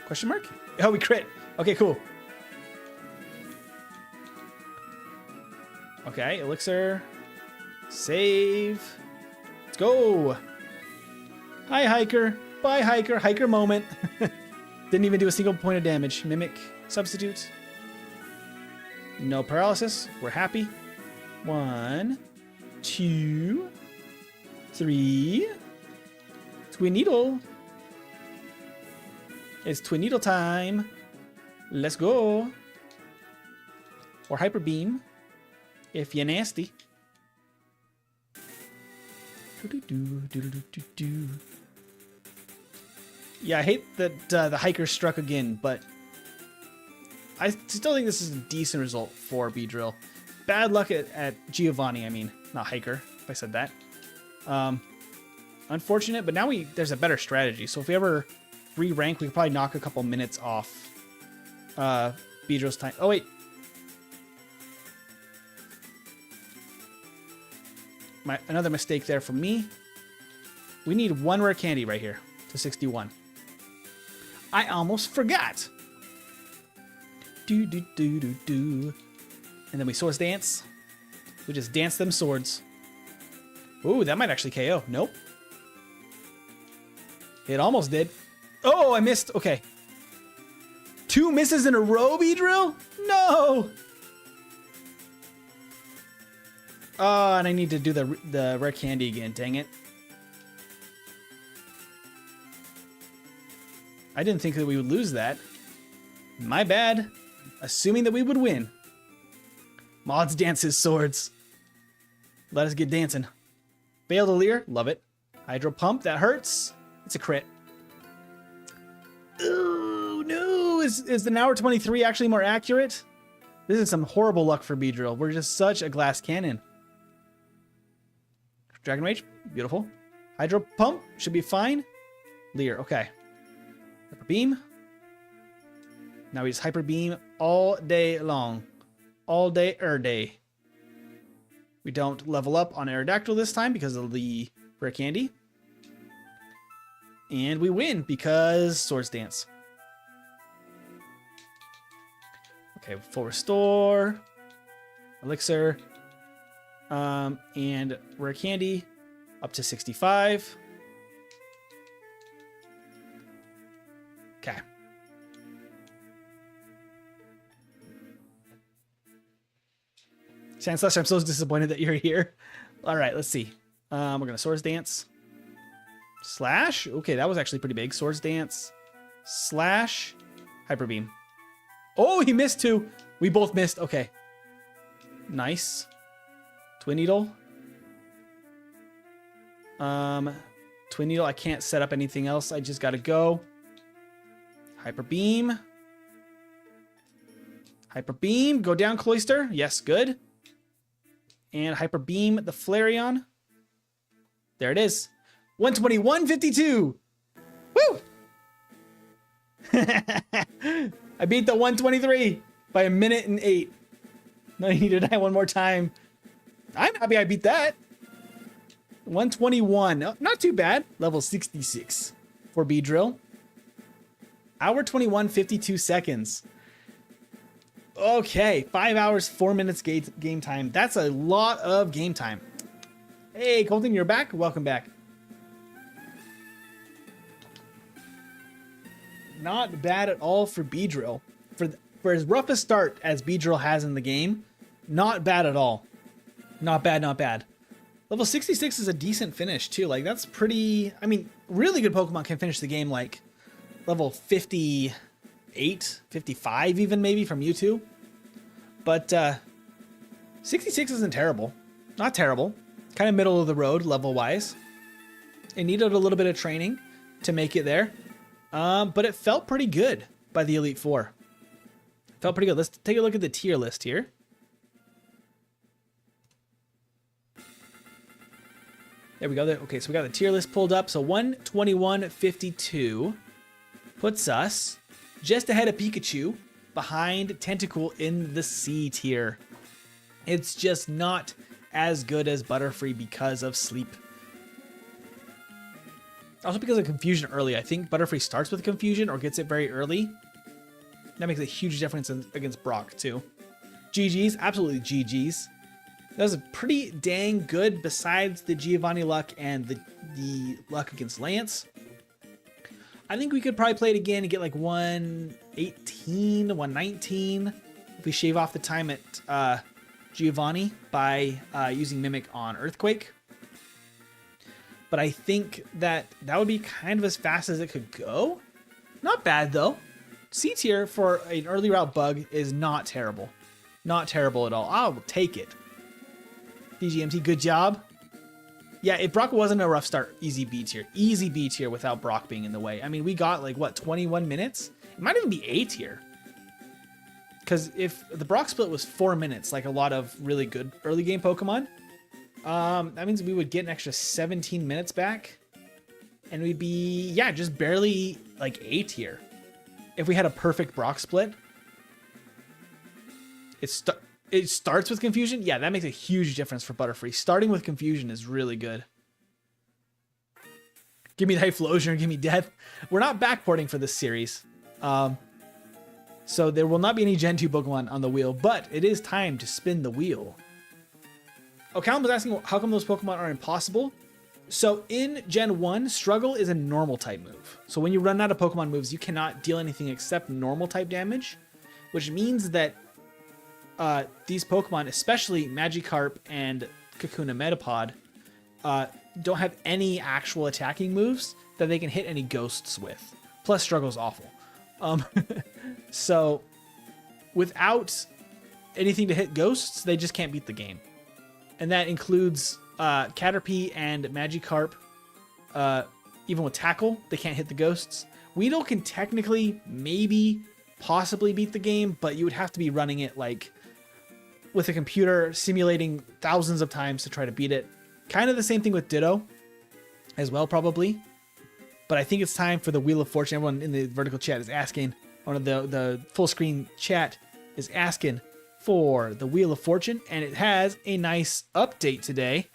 Question mark? Oh, we crit. Okay, cool. Okay, elixir. Save. Let's go. Hi, hiker. Bye, hiker. Hiker moment. Didn't even do a single point of damage. Mimic. Substitute. No paralysis. We're happy. 1, 2, 3. Twin Needle. It's Twin Needle time. Let's go. Or Hyper Beam. If you're nasty. Yeah, I hate that the hiker struck again, but I still think this is a decent result for Beedrill. Bad luck at Giovanni, I mean, not hiker, if I said that. Unfortunate, but now there's a better strategy. So if we ever re-rank, we could probably knock a couple minutes off Beedrill's time. Oh, wait. Another mistake there from me. We need one rare candy right here to 61. I almost forgot. Do. And then we swords dance. We just dance them swords. Ooh, that might actually KO. Nope. It almost did. Oh, I missed. Okay. 2 misses in a row, Beedrill? No. Oh, and I need to do the rare candy again. Dang it. I didn't think that we would lose that. My bad. Assuming that we would win. Mods dance his swords. Let us get dancing. Fail to leer. Love it. Hydro Pump. That hurts. It's a crit. Ooh, no. Is the Hour 23 actually more accurate? This is some horrible luck for Beedrill. We're just such a glass cannon. Dragon Rage. Beautiful. Hydro Pump. Should be fine. Leer. Okay. Hyper Beam. Now we just Hyper Beam all day long. All day, day. We don't level up on Aerodactyl this time because of the rare candy. And we win because Swords Dance. Okay, full restore. Elixir. And rare candy up to 65. Okay. Sandslash, I'm so disappointed that you're here. All right, let's see. We're going to Swords Dance. Slash. Okay, that was actually pretty big. Swords Dance. Slash. Hyper Beam. Oh, he missed too. We both missed. Okay. Nice. Twin Needle. Twin Needle. I can't set up anything else. I just got to go. Hyper Beam. Hyper Beam. Go down, Cloyster. Yes, good. And Hyper Beam the Flareon. There it is. 121.52. Woo! I beat the 123 by a minute and 8. No, I need to die one more time. I'm happy I beat that. 121. Not too bad. Level 66 for Beedrill. Hour 21, 52 seconds. Okay, 5 hours, 4 minutes game time. That's a lot of game time. Hey, Colton, you're back. Welcome back. Not bad at all for Beedrill. For as rough a start as Beedrill has in the game, not bad at all. Not bad, not bad. Level 66 is a decent finish too. Like that's pretty, I mean, really good Pokemon can finish the game like level 58, 55 even maybe from Mewtwo. But 66 isn't terrible. Not terrible. Kind of middle of the road level wise. It needed a little bit of training to make it there. But it felt pretty good by the Elite Four. Felt pretty good. Let's take a look at the tier list here. There we go. Okay, so we got the tier list pulled up. So 121.52 puts us just ahead of Pikachu, behind Tentacool in the C tier. It's just not as good as Butterfree because of sleep. Also because of confusion early. I think Butterfree starts with confusion or gets it very early. That makes a huge difference against Brock too. GG's, absolutely GG's. That was pretty dang good besides the Giovanni luck and the luck against Lance. I think we could probably play it again and get like 118, 119 if we shave off the time at Giovanni by using Mimic on Earthquake. But I think that would be kind of as fast as it could go. Not bad though. C tier for an early route bug is not terrible. Not terrible at all. I'll take it. DGMT, good job. Yeah, if Brock wasn't a rough start, easy B tier. Easy B tier without Brock being in the way. I mean, we got like, what, 21 minutes? It might even be A tier. Because if the Brock split was 4 minutes, like a lot of really good early game Pokemon, that means we would get an extra 17 minutes back. And we'd be, yeah, just barely like A tier. If we had a perfect Brock split. It starts with confusion. Yeah, that makes a huge difference for Butterfree. Starting with confusion is really good. Give me Typhlosion, give me death. We're not backporting for this series. So there will not be any Gen 2 Pokemon on the wheel, but it is time to spin the wheel. Oh, Callum was asking how come those Pokemon are impossible? So in Gen 1, Struggle is a normal type move. So when you run out of Pokemon moves, you cannot deal anything except normal type damage, which means that these Pokemon, especially Magikarp and Kakuna Metapod, don't have any actual attacking moves that they can hit any ghosts with. Plus, Struggle's awful. So, without anything to hit ghosts, they just can't beat the game. And that includes Caterpie and Magikarp, even with Tackle, they can't hit the ghosts. Weedle can technically, maybe, possibly beat the game, but you would have to be running it like with a computer, simulating thousands of times to try to beat it. Kind of the same thing with Ditto as well, probably. But I think it's time for the Wheel of Fortune. Everyone in the vertical chat is asking, or the full screen chat is asking for the Wheel of Fortune, and it has a nice update today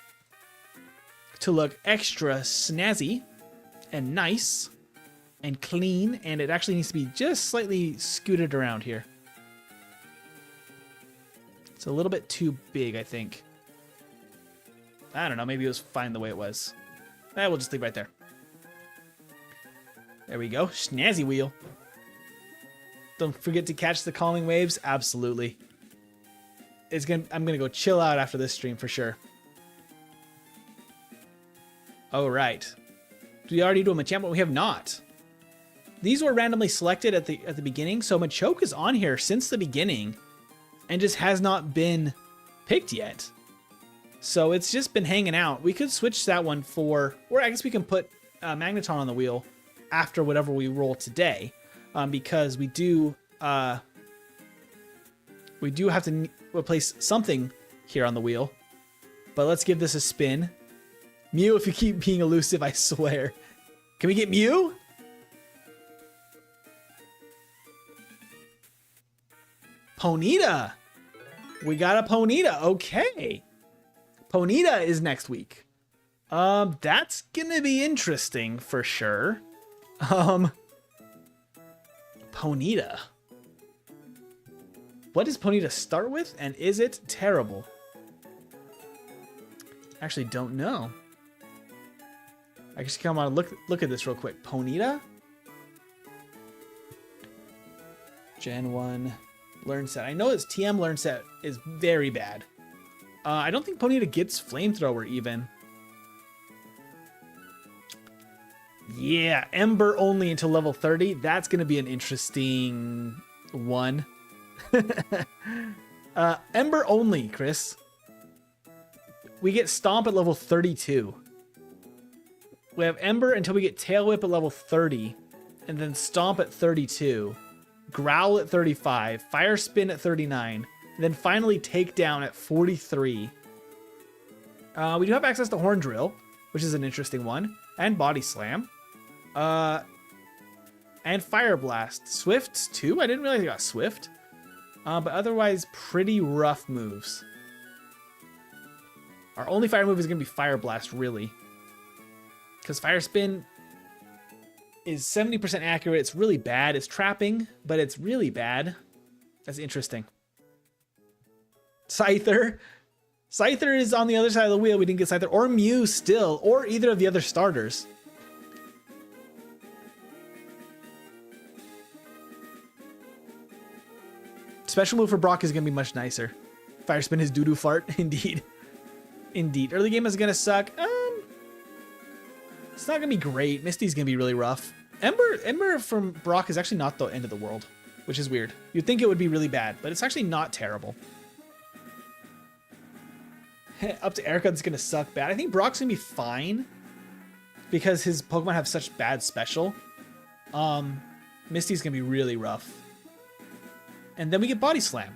to look extra snazzy and nice and clean, and it actually needs to be just slightly scooted around here. It's a little bit too big, I think. I don't know, maybe it was fine the way it was. We'll just leave it right there. There we go, snazzy wheel. Don't forget to catch the calming waves, absolutely. I'm gonna go chill out after this stream for sure. All right. Do we already do a Machamp? We have not. These were randomly selected at the beginning, so Machoke is on here since the beginning and just has not been picked yet. So it's just been hanging out. We could switch that one for, or I guess we can put Magneton on the wheel after whatever we roll today, because we do have to replace something here on the wheel. But let's give this a spin. Mew, if you keep being elusive, I swear. Can we get Mew? Ponyta. We got a Ponyta. Okay. Ponyta is next week. That's gonna be interesting for sure. Ponyta. What does Ponyta start with, and is it terrible? Actually, don't know. I just come on, look at this real quick. Ponyta, Gen 1 learn set. I know its TM learn set is very bad. I don't think Ponyta gets Flamethrower even. Yeah, Ember only until level 30. That's going to be an interesting one. Ember only, Chris. We get Stomp at level 32. We have Ember until we get Tail Whip at level 30. And then Stomp at 32. Growl at 35. Fire Spin at 39. And then finally Takedown at 43. We do have access to Horn Drill, which is an interesting one. And Body Slam. And Fire Blast. Swift too? I didn't realize I got Swift. But otherwise, pretty rough moves. Our only fire move is going to be Fire Blast, really. Because Fire Spin is 70% accurate. It's really bad. It's trapping, but it's really bad. That's interesting. Scyther. Scyther is on the other side of the wheel. We didn't get Scyther. Or Mew still. Or either of the other starters. Special move for Brock is going to be much nicer. Fire Spin is doo-doo fart. Indeed. Indeed. Early game is going to suck. It's not going to be great. Misty's going to be really rough. Ember from Brock is actually not the end of the world, which is weird. You'd think it would be really bad, but it's actually not terrible. Up to Erica, it's going to suck bad. I think Brock's going to be fine because his Pokemon have such bad special. Misty's going to be really rough. And then we get Body Slam.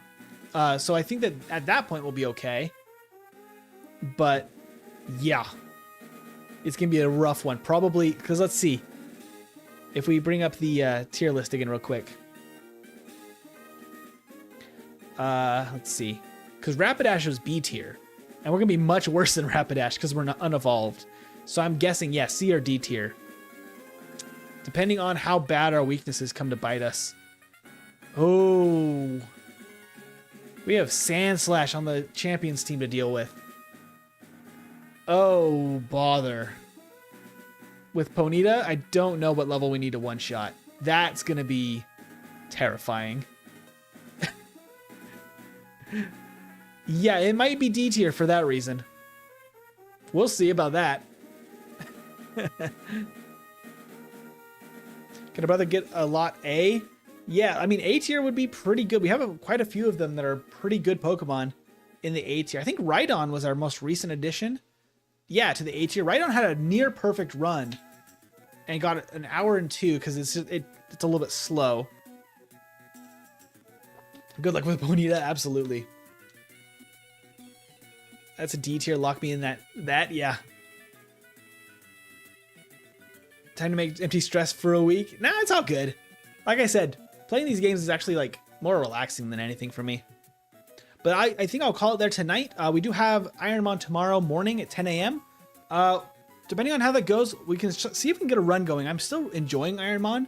So I think that at that point we'll be okay. But yeah, it's going to be a rough one. Probably, because let's see. If we bring up the tier list again real quick. Let's see. Because Rapidash was B tier. And we're going to be much worse than Rapidash because we're not unevolved. So I'm guessing, yeah, C or D tier. Depending on how bad our weaknesses come to bite us. Oh. We have Sandslash on the champions team to deal with. Oh, bother. With Ponyta, I don't know what level we need to one-shot. That's going to be terrifying. Yeah, it might be D tier for that reason. We'll see about that. Can a brother get a lot A? Yeah, I mean, A tier would be pretty good. We have quite a few of them that are pretty good Pokemon in the A tier. I think Rhydon was our most recent addition yeah, to the A tier. Rhydon had a near perfect run and got an hour and 2 because it's a little bit slow. Good luck with Bonita, absolutely. That's a D tier. Lock me in that, yeah. Time to make empty stress for a week. Nah, it's all good. Like I said, playing these games is actually like more relaxing than anything for me. But I think I'll call it there tonight. We do have Ironmon tomorrow morning at 10 a.m. Depending on how that goes, we can see if we can get a run going. I'm still enjoying Ironmon,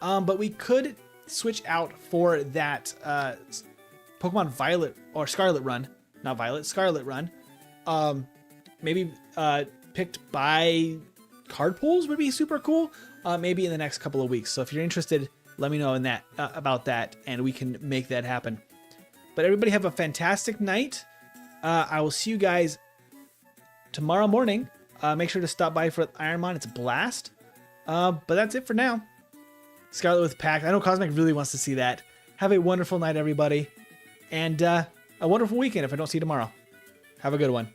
but we could switch out for that Pokemon Violet or Scarlet run. Not Violet, Scarlet run. Maybe picked by card pools would be super cool. Maybe in the next couple of weeks. So if you're interested, let me know in that about that, and we can make that happen. But everybody have a fantastic night. I will see you guys tomorrow morning. Make sure to stop by for Ironmon. It's a blast. But that's it for now. Scarlet with Pact. I know Cosmic really wants to see that. Have a wonderful night, everybody. And a wonderful weekend if I don't see you tomorrow. Have a good one.